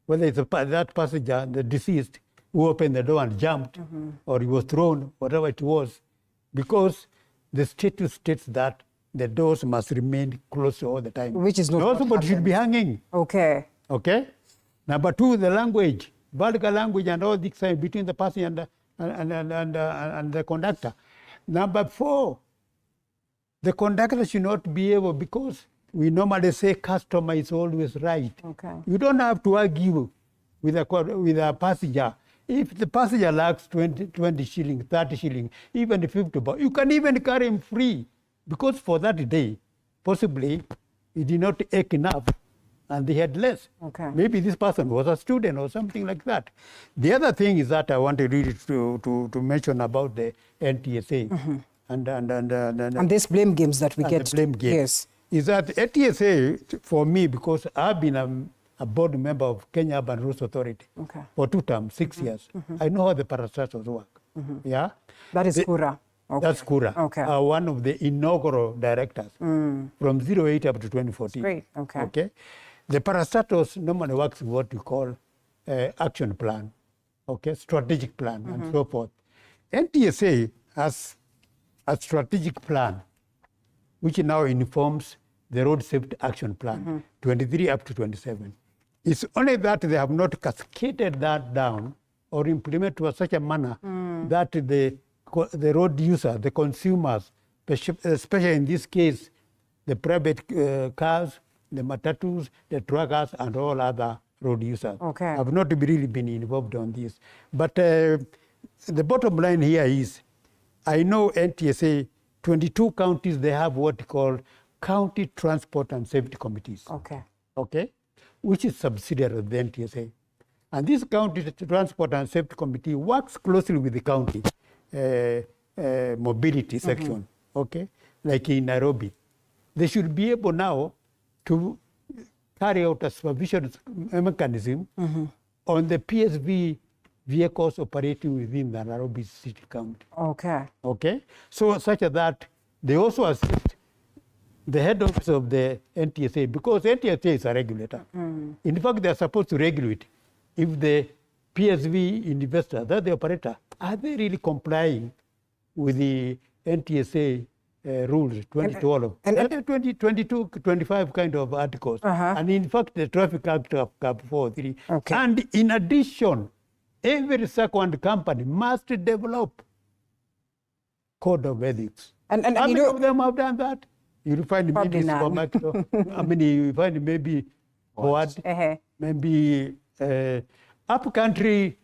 Speaker 13: whether it's that passenger, the deceased, who opened the door and jumped, or he was thrown, whatever it was, because the statute states that the doors must remain closed all the time.
Speaker 1: Which is not
Speaker 13: what somebody should be hanging.
Speaker 1: Okay.
Speaker 13: Okay. Number two, the language, vulgar language and all this between the passenger and the conductor. Number four, the conductor should not be able, because we normally say customer is always right.
Speaker 1: Okay.
Speaker 13: You don't have to argue with a passenger. If the passenger lacks 20 shilling, 30 shilling, even 50 bucks, you can even carry him free, because for that day, possibly, he did not ache enough and they had less.
Speaker 1: Okay.
Speaker 13: Maybe this person was a student or something like that. The other thing is that I want to really to mention about the NTSA and
Speaker 1: these blame games that we get.
Speaker 13: The blame game.
Speaker 1: Yes.
Speaker 13: Is that NTSA, for me, because I've been a board member of Kenya Urban Roads Authority for 2 terms, 6 years. I know how the parastatals work. Yeah.
Speaker 1: That is Kura. Okay.
Speaker 13: That's Kura.
Speaker 1: Okay.
Speaker 13: One of the inaugural directors from 08 up to 2014.
Speaker 1: Great. Okay.
Speaker 13: Okay. The parastatals normally works with what we call action plan, okay, strategic plan, and so forth. NTSA has a strategic plan, which now informs the road safety action plan, 23 up to 27. It's only that they have not cascaded that down or implemented to such a manner that the road user, the consumers, especially in this case, the private cars, the matatus, the truckers, and all other road users have not really been involved on this. But the bottom line here is, I know NTSA, 22 counties, they have what we call county transport and safety committees. Okay, which is subsidiary of the NTSA. And this county transport and safety committee works closely with the county mobility section, okay, like in Nairobi. They should be able now to carry out a supervision mechanism on the PSV vehicles operating within the Nairobi City County. Okay. So such that they also assist the head office of the NTSA, because NTSA is a regulator. In fact, they are supposed to regulate if the PSV investor, that's the operator, are they really complying with the NTSA rules, 2012, and 22, 25 kind of articles. And in fact, the Traffic Act of Cap 43. And in addition, every second company must develop code of ethics. And how many of them have done that? You'll find maybe supermarket. I mean, you find maybe what? Maybe up-country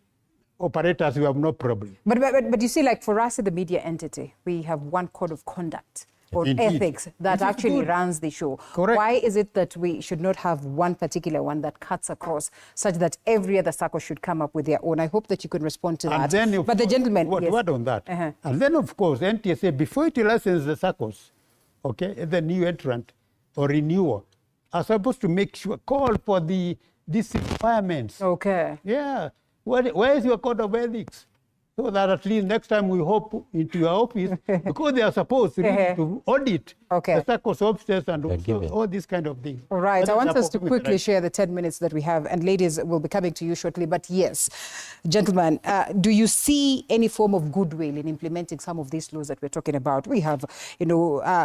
Speaker 13: operators who have no problem.
Speaker 1: But you see, like for us in the media entity, we have one code of conduct or ethics that actually runs the show. Why is it that we should not have one particular one that cuts across, such that every other circle should come up with their own? I hope that you can respond to that. But the gentleman,
Speaker 13: what on that? And then, of course, NTSA, before it licenses the circles, okay, the new entrant or renewal, are supposed to make sure, call for these requirements.
Speaker 1: Okay.
Speaker 13: Yeah. Where is your code of ethics? so that at least next time we hope into your office, because they are supposed really to audit the SACCO's officers and all these kind of things.
Speaker 1: All right, I want us to quickly share the 10 minutes that we have, and ladies will be coming to you shortly. But yes, gentlemen, do you see any form of goodwill in implementing some of these laws that we're talking about? We have,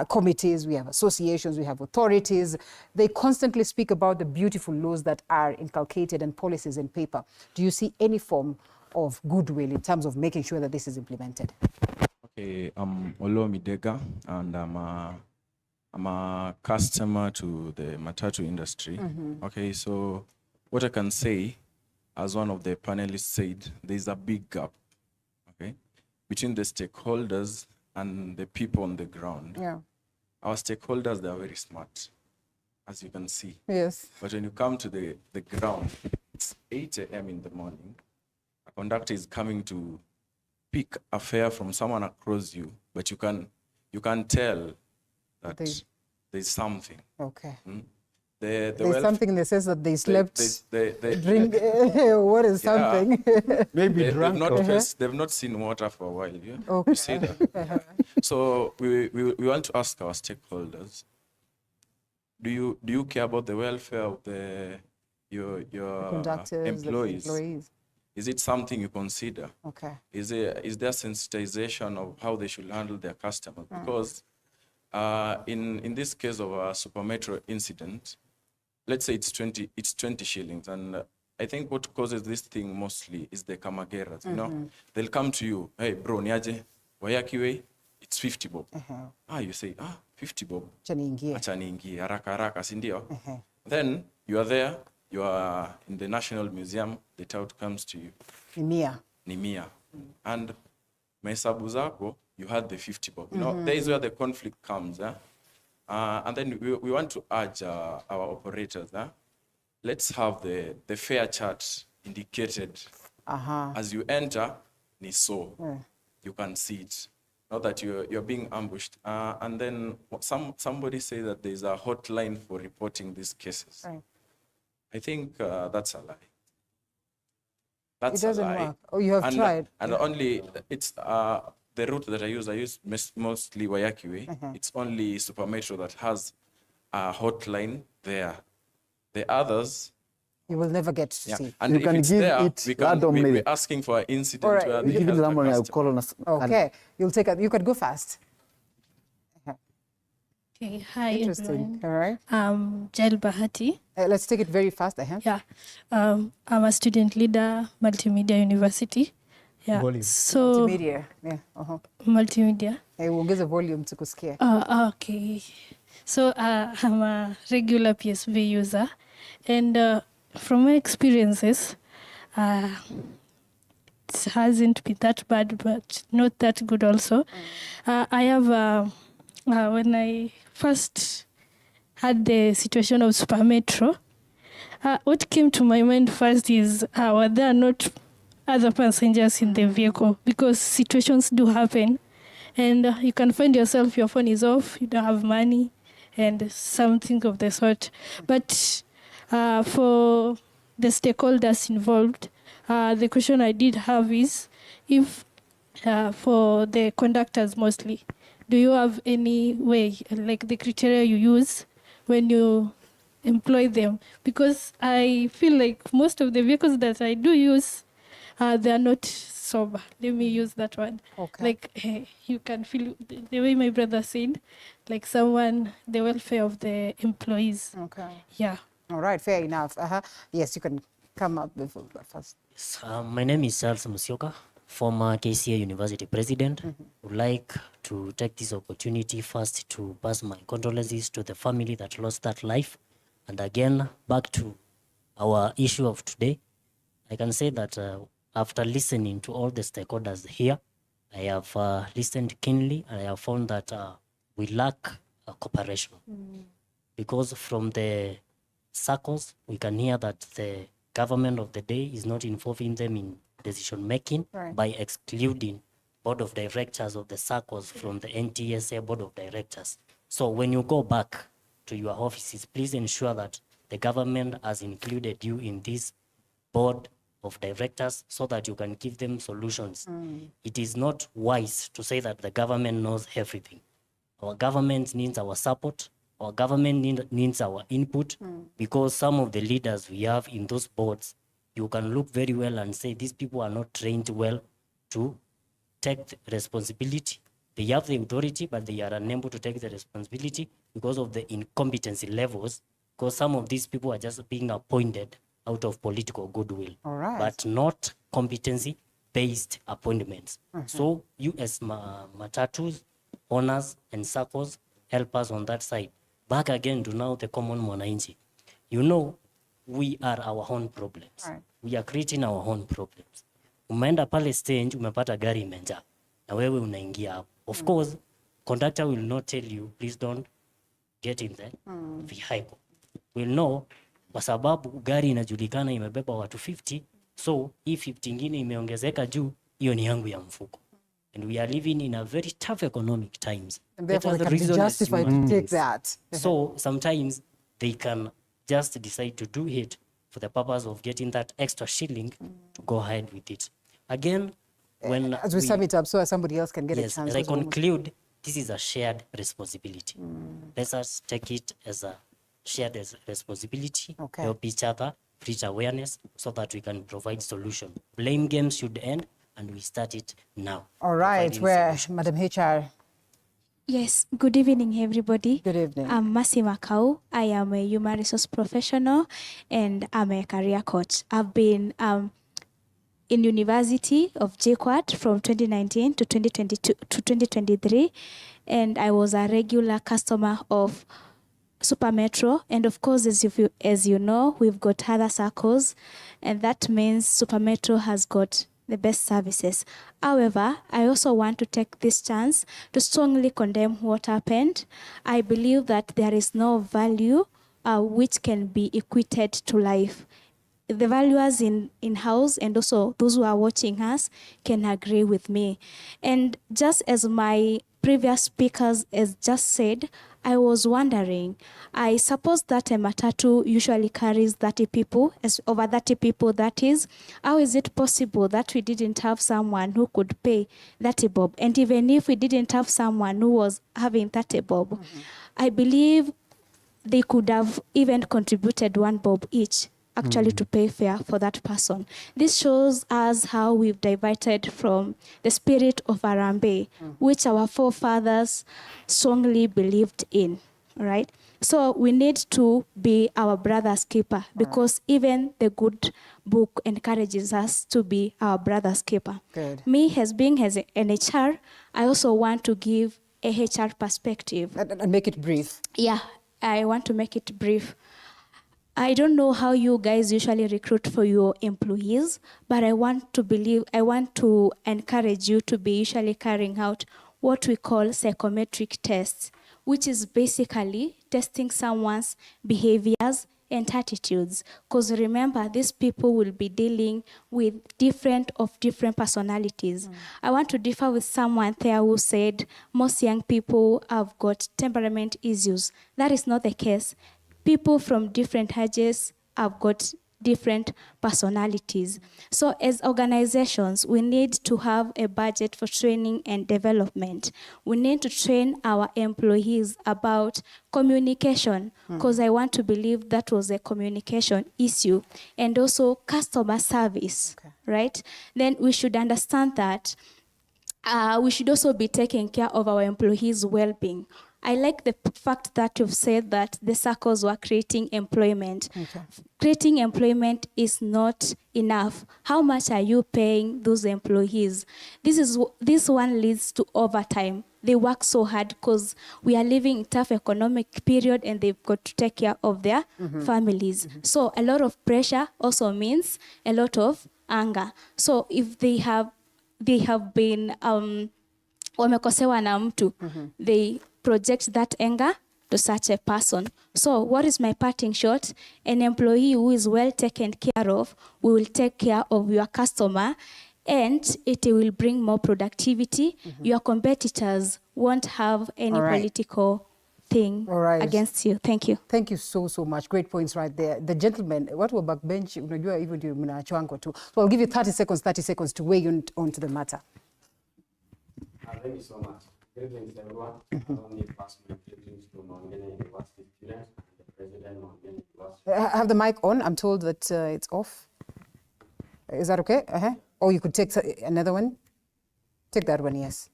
Speaker 1: committees, we have associations, we have authorities. They constantly speak about the beautiful laws that are inculcated and policies in paper. Do you see any form of goodwill in terms of making sure that this is implemented?
Speaker 7: Okay, I'm Olo Midega, and I'm a customer to the matatu industry. Okay, so what I can say, as one of the panelists said, there's a big gap, okay, between the stakeholders and the people on the ground.
Speaker 1: Yeah.
Speaker 7: Our stakeholders, they are very smart, as you can see.
Speaker 1: Yes.
Speaker 7: But when you come to the ground, it's 8 a.m. in the morning. A conductor is coming to pick a fare from someone across you, but you can tell that there's something.
Speaker 1: Okay.
Speaker 7: There's
Speaker 1: something that says that they slept, drink, what is
Speaker 7: Yeah.
Speaker 1: something?
Speaker 13: Maybe drunk.
Speaker 7: They've not seen water for a while. Yeah?
Speaker 1: Okay.
Speaker 7: You see that? So we want to ask our stakeholders, do you care about the welfare of your
Speaker 1: conductors,
Speaker 7: employees? Is it something you consider?
Speaker 1: Okay.
Speaker 7: Is there sensitization of how they should handle their customers? Because in this case of a Super Metro incident, let's say it's 20 shillings, and I think what causes this thing mostly is the kamageras. You know, they'll come to you, hey bro, niaje wayakiwe, it's 50 bob. You say 50 bob. Achaniingie haraka sindio. Then you are there. You are in the National Museum, the tout comes to you. Nimia. And mahesabu zako, you had the 50 bob. You know, there is where the conflict comes. And then we want to urge our operators. Let's have the fare chart indicated. As you enter, ni so. You can see it. Not that you're being ambushed. And then somebody say that there's a hotline for reporting these cases.
Speaker 1: Right.
Speaker 7: I think that's a lie. That's
Speaker 1: it doesn't
Speaker 7: a lie.
Speaker 1: work. Oh, you have tried.
Speaker 7: And only it's the route that I use mostly Wayakiwe. It's only Super Metro that has a hotline there. The others,
Speaker 1: you will never get to see.
Speaker 7: And
Speaker 14: you
Speaker 7: if
Speaker 14: can
Speaker 7: it's
Speaker 14: give
Speaker 7: there,
Speaker 14: it
Speaker 7: we're asking for an incident
Speaker 1: right.
Speaker 7: where
Speaker 14: We
Speaker 7: they
Speaker 14: give it
Speaker 7: help the
Speaker 14: someone, I'll
Speaker 7: customer.
Speaker 14: call on us.
Speaker 1: Okay, you could go fast.
Speaker 17: Okay, hi
Speaker 1: Interesting.
Speaker 17: everyone.
Speaker 1: All right.
Speaker 17: Jail Bahati.
Speaker 1: Let's take it very fast.
Speaker 17: Yeah. I'm a student leader, Multimedia University. Yeah.
Speaker 1: Volume.
Speaker 17: So
Speaker 1: Multimedia. Yeah.
Speaker 17: Multimedia.
Speaker 1: We'll get the volume to kusikia.
Speaker 17: Okay. So I'm a regular PSV user, and from my experiences, it hasn't been that bad, but not that good also. I have when I first had the situation of Super Metro, what came to my mind first is were there not other passengers in the vehicle? Because situations do happen, and you can find yourself, your phone is off, you don't have money, and something of the sort. But for the stakeholders involved, the question I did have is, if for the conductors mostly, do you have any way, like the criteria you use when you employ them? Because I feel like most of the vehicles that I do use, they are not sober. Let me use that word.
Speaker 1: Okay.
Speaker 17: Like you can feel the way my brother said, like the welfare of the employees.
Speaker 1: Okay.
Speaker 17: Yeah.
Speaker 1: All right, fair enough. Yes, you can come up before first.
Speaker 18: Yes, my name is Charles Musyoka, former KCA University president. Would like to take this opportunity first to pass my condolences to the family that lost that life. And again, back to our issue of today, I can say that after listening to all the stakeholders here, I have listened keenly, and I have found that we lack cooperation. Because from the circles, we can hear that the government of the day is not involving them in decision making by excluding board of directors of the circles from the NTSA board of directors. So when you go back to your offices, please ensure that the government has included you in this board of directors so that you can give them solutions. It is not wise to say that the government knows everything. Our government needs our support. Our government needs our input, because some of the leaders we have in those boards, you can look very well and say these people are not trained well to take the responsibility. They have the authority, but they are unable to take the responsibility because of the incompetency levels, because some of these people are just being appointed out of political goodwill, but not competency-based appointments. So you as matatus, owners and SACCOs, help us on that side. Back again to now the common mwananchi. You know, we are our own problems. We are creating our own problems. Umeenda pale stage, umepata gari imenjaa, na wewe unaingia hapo. Of course, conductor will not tell you, please don't get in the vehicle. We'll know, kwa sababu gari inajulikana imebeba watu 50, so hii 50 ingine imeongezeka juu, hiyo ni yangu ya mfuko. And we are living in a very tough economic times.
Speaker 1: And therefore they can be justified to take that.
Speaker 18: So sometimes they can just decide to do it for the purpose of getting that extra shilling to go ahead with it. Again, when
Speaker 1: as we sum it up so somebody else can get a chance.
Speaker 18: As I conclude, this is a shared responsibility. Let us take it as a shared responsibility, help each other, preach awareness so that we can provide solution. Blame games should end, and we start it now.
Speaker 1: All right, where Madam HR.
Speaker 19: Yes, good evening, everybody.
Speaker 1: Good evening.
Speaker 19: I'm Mercy Makau. I am a human resource professional and I'm a career coach. I've been in University of GOtv from 2019 to 2022 to 2023, and I was a regular customer of Super Metro, and of course, as you know, we've got other SACCOs, and that means Super Metro has got the best services. However, I also want to take this chance to strongly condemn what happened. I believe that there is no value which can be equated to life. The valuers in-house and also those who are watching us can agree with me. And just as my previous speakers has just said, I was wondering, I suppose that a matatu usually carries 30 people, over 30 people that is. How is it possible that we didn't have someone who could pay 30 bob? And even if we didn't have someone who was having 30 bob, I believe they could have even contributed 1 bob each actually to pay fare for that person. This shows us how we've diverted from the spirit of Arambe, which our forefathers strongly believed in, right? So we need to be our brother's keeper, because even the good book encourages us to be our brother's keeper.
Speaker 1: Good.
Speaker 19: Me, as being as an HR, I also want to give a HR perspective.
Speaker 1: And make it brief.
Speaker 19: Yeah, I want to make it brief. I don't know how you guys usually recruit for your employees, but I want to encourage you to be usually carrying out what we call psychometric tests, which is basically testing someone's behaviors and attitudes. Because remember, these people will be dealing with different personalities. I want to differ with someone there who said most young people have got temperament issues. That is not the case. People from different ages have got different personalities. So as organizations, we need to have a budget for training and development. We need to train our employees about communication, because I want to believe that was a communication issue, and also customer service, right? Then we should understand that we should also be taking care of our employees' well-being. I like the fact that you've said that the SACCOs were creating employment. Creating employment is not enough. How much are you paying those employees? This one leads to overtime. They work so hard because we are living in a tough economic period and they've got to take care of their families. So a lot of pressure also means a lot of anger. So if they have been wamekosewa na mtu, they project that anger to such a person. So what is my parting shot? An employee who is well taken care of, we will take care of your customer, and it will bring more productivity. Your competitors won't have any political thing against you. Thank you.
Speaker 1: Thank you so much. Great points right there. The gentleman, what were backbench? Unajua hivyo ndio mnaachwango tu. So I'll give you 30 seconds to weigh in onto the matter.
Speaker 20: Thank you so much. Greetings, everyone. Allow me to pass my greetings to Muyakane University students and the president of Muyakane University.
Speaker 1: Have the mic on. I'm told that it's off. Is that okay? Or you could take another one. Take that one, yes.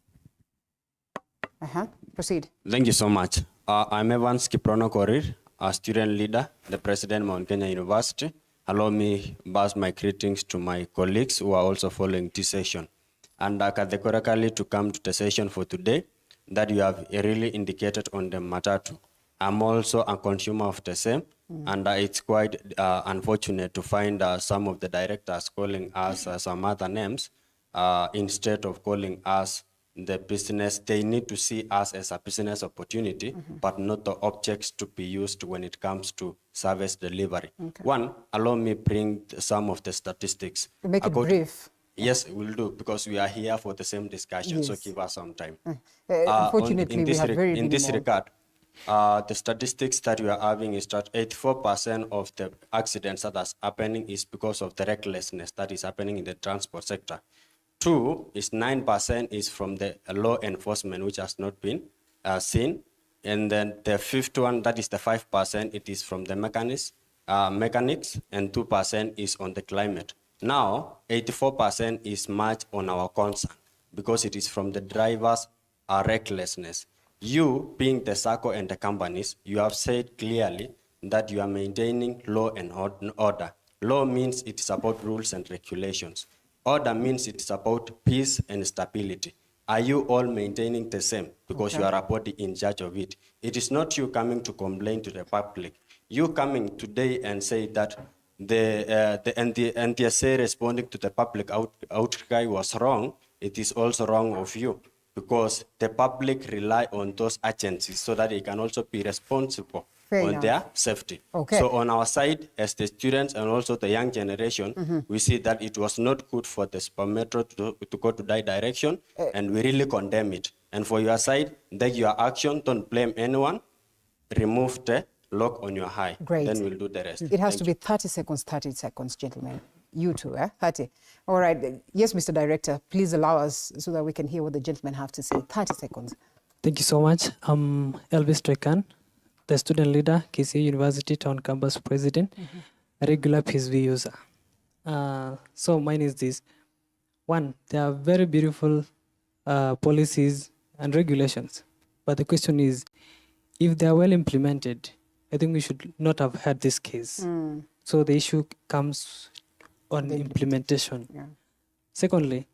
Speaker 1: Proceed.
Speaker 20: Thank you so much. I'm Evans Kiprono Korir, a student leader, the president of Muyakane University. Allow me to pass my greetings to my colleagues who are also following this session. And categorically to come to the session for today, that you have really indicated on the matatu. I'm also a consumer of the same, and it's quite unfortunate to find some of the directors calling us some other names instead of calling us the business. They need to see us as a business opportunity, but not the objects to be used when it comes to service delivery. One, allow me bring some of the statistics.
Speaker 1: Make it brief.
Speaker 20: Yes, we'll do, because we are here for the same discussion, so give us some time.
Speaker 1: Unfortunately, we have very
Speaker 20: in this regard, the statistics that we are having is that 84% of the accidents that are happening is because of the recklessness that is happening in the transport sector. 9% is from the law enforcement, which has not been seen. And then the fifth one, that is the 5%, it is from the mechanics, and 2% is on the climate. Now, 84% is much on our concern because it is from the drivers' recklessness. You, being the SACCO and the companies, you have said clearly that you are maintaining law and order. Law means it is about rules and regulations. Order means it is about peace and stability. Are you all maintaining the same? Because you are a body in charge of it. It is not you coming to complain to the public. You coming today and say that the NTSA responding to the public outcry was wrong. It is also wrong of you, because the public rely on those agencies so that they can also be responsible on their safety. So on our side, as the students and also the young generation, we see that it was not good for the Super Metro to go to that direction, and we really condemn it. And for your side, take your action, don't blame anyone, remove the lock on your eye.
Speaker 1: Great.
Speaker 20: Then we'll do the rest.
Speaker 1: It has to be 30 seconds, gentlemen. You too, 30. All right. Yes, Mr. Director, please allow us so that we can hear what the gentlemen have to say. 30 seconds.
Speaker 21: Thank you so much. I'm Elvis Trekan, the student leader, KCA University Town Campus President, a regular PSV user. So mine is this. One, there are very beautiful policies and regulations. But the question is, if they are well implemented, I think we should not have had this case. So the issue comes on implementation. Secondly,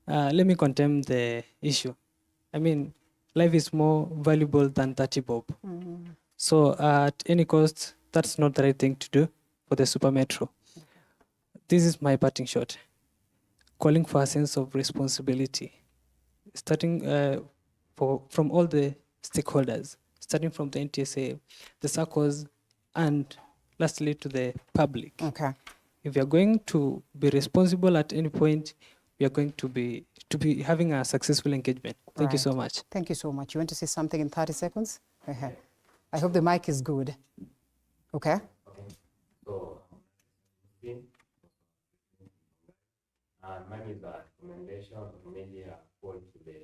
Speaker 21: let me condemn the issue. I mean, life is more valuable than 30 bob. So at any cost, that's not the right thing to do for the Super Metro. This is my parting shot. Calling for a sense of responsibility, starting from all the stakeholders, starting from the NTSA, the SACCOs, and lastly to the public. If we are going to be responsible at any point, we are going to be having a successful engagement. Thank you so much.
Speaker 1: Thank you so much. You want to say something in 30 seconds? I hope the mic is good. Okay.
Speaker 20: So, mine is a recommendation of media point to the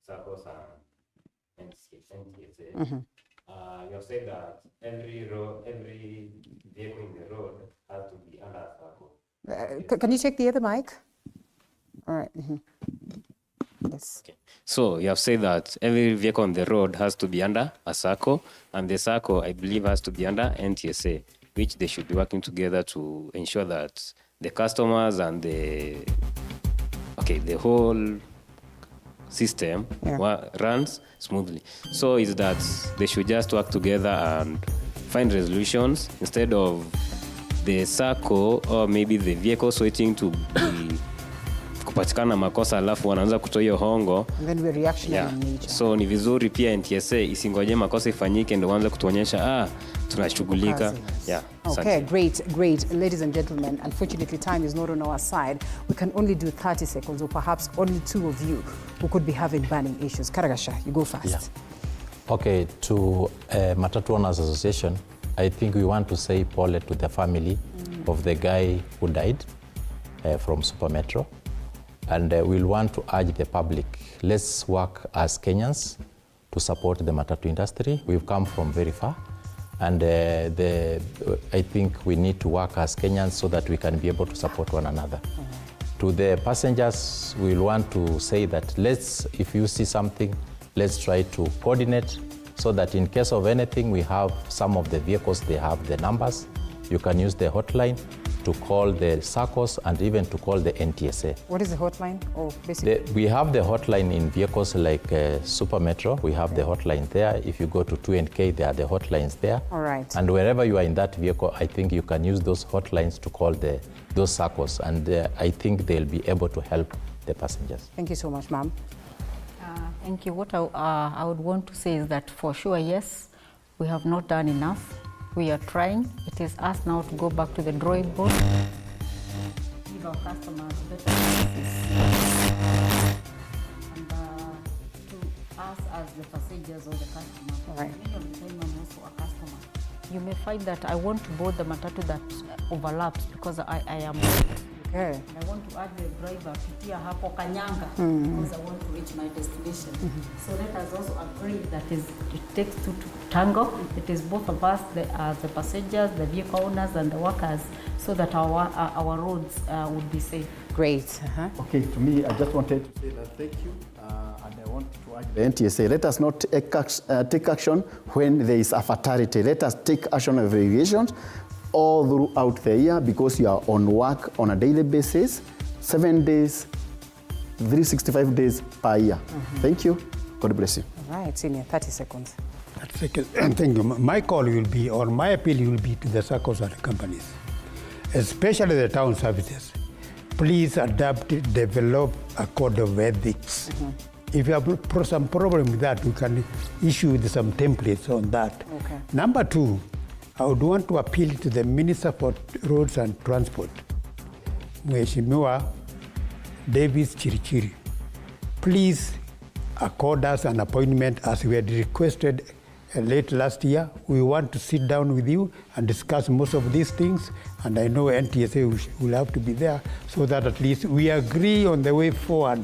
Speaker 20: SACCOs and NTSA. You have said that every vehicle in the road has to be under a SACCO.
Speaker 1: Can you take the other mic? All right. Yes.
Speaker 20: Okay. So you have said that every vehicle on the road has to be under a SACCO, and the SACCO, I believe, has to be under NTSA, which they should be working together to ensure that the customers and the whole system runs smoothly. So is that they should just work together and find resolutions instead of the SACCO or maybe the vehicles waiting to be kupatikana makosa alafu wanaanza kutoa hiyo hongo.
Speaker 1: And then we're reactionary in nature.
Speaker 20: So ni vizuri pia NTSA isingoje makosa ifanyike ndio waanze kutuonyesha tunashughulika.
Speaker 1: Okay, great. Ladies and gentlemen, unfortunately time is not on our side. We can only do 30 seconds or perhaps only two of you who could be having burning issues. Karagasha, you go first.
Speaker 4: Okay, to Matatu Owners Association, I think we want to say pole to the family of the guy who died from Super Metro. And we'll want to urge the public, let's work as Kenyans to support the Matatu industry. We've come from very far. And I think we need to work as Kenyans so that we can be able to support one another. To the passengers, we'll want to say that if you see something, let's try to coordinate so that in case of anything, we have some of the vehicles, they have the numbers. You can use the hotline to call the SACCOs and even to call the NTSA.
Speaker 1: What is the hotline? Oh, basically.
Speaker 4: We have the hotline in vehicles like Super Metro. We have the hotline there. If you go to 2NK, there are the hotlines there.
Speaker 1: All right.
Speaker 4: And wherever you are in that vehicle, I think you can use those hotlines to call those SACCOs. And I think they'll be able to help the passengers.
Speaker 1: Thank you so much, ma'am.
Speaker 11: Thank you. What I would want to say is that for sure, yes, we have not done enough. We are trying. It is us now to go back to the drawing board, give our customers better services, and to us as the passengers or the customers.
Speaker 1: Right.
Speaker 11: Many of the time I'm also a customer. You may find that I want to board the matatu that overlaps because I am late.
Speaker 1: Okay.
Speaker 11: I want to add the driver pitia hapo kanyanga because I want to reach my destination. So let us also agree that it takes two to tango. It is both of us, the passengers, the vehicle owners, and the workers, so that our roads would be safe.
Speaker 1: Great.
Speaker 14: Okay, to me, I just wanted to say that thank you, and I want to urge the NTSA. Let us not take action when there is a fatality. Let us take action of regulations all throughout the year because you are on work on a daily basis, 7 days, 365 days per year. Thank you. God bless you.
Speaker 1: All right, Senior, 30 seconds.
Speaker 13: Thank you. My call will be, or my appeal will be to the SACCOs and companies, especially the town services. Please adapt, develop a code of ethics. If you have some problem with that, we can issue some templates on that.
Speaker 1: Okay.
Speaker 13: Number two, I would want to appeal to the Minister for Roads and Transport, Mheshimiwa Davis Chirichiri. Please accord us an appointment as we had requested late last year. We want to sit down with you and discuss most of these things, and I know NTSA will have to be there so that at least we agree on the way forward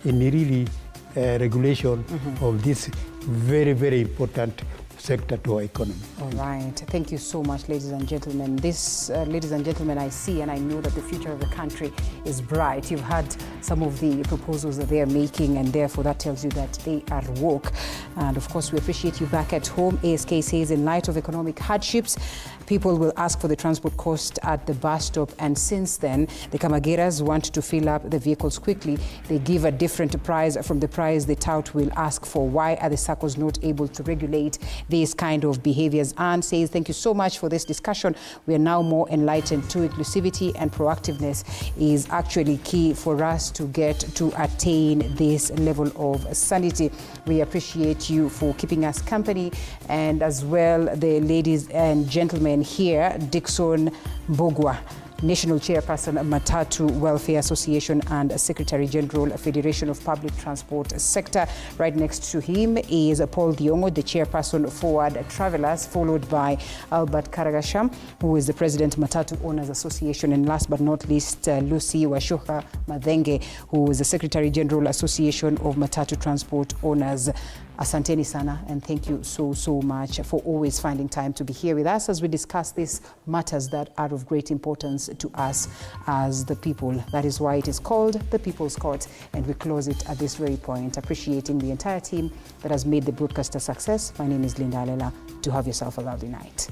Speaker 13: in really regulation of this very, very important sector to our economy.
Speaker 1: All right. Thank you so much, ladies and gentlemen. This, ladies and gentlemen, I see and I know that the future of the country is bright. You've heard some of the proposals that they are making, and therefore that tells you that they are woke. And of course, we appreciate you back at home. ASK says in light of economic hardships, people will ask for the transport cost at the bus stop. And since then, the Kamageras want to fill up the vehicles quickly. They give a different price from the price the tout will ask for. Why are the SACCOs not able to regulate these kind of behaviors? And says, thank you so much for this discussion. We are now more enlightened to inclusivity, and proactiveness is actually key for us to get to attain this level of sanity. We appreciate you for keeping us company, and as well the ladies and gentlemen here, Dixon Bogwa, National Chairperson, Matatu Welfare Association and Secretary General, Federation of Public Transport Sector. Right next to him is Paul Diongo, the Chairperson, Forward Travelers, followed by Albert Karagasham, who is the President, Matatu Owners Association, and last but not least, Lucy Washuha Madhenge, who is the Secretary General, Association of Matatu Transport Owners. Asanteni sana, and thank you so much for always finding time to be here with us as we discuss these matters that are of great importance to us as the people. That is why it is called the People's Court, and we close it at this very point, appreciating the entire team that has made the broadcast a success. My name is Linda Alela. Do have yourself a lovely night.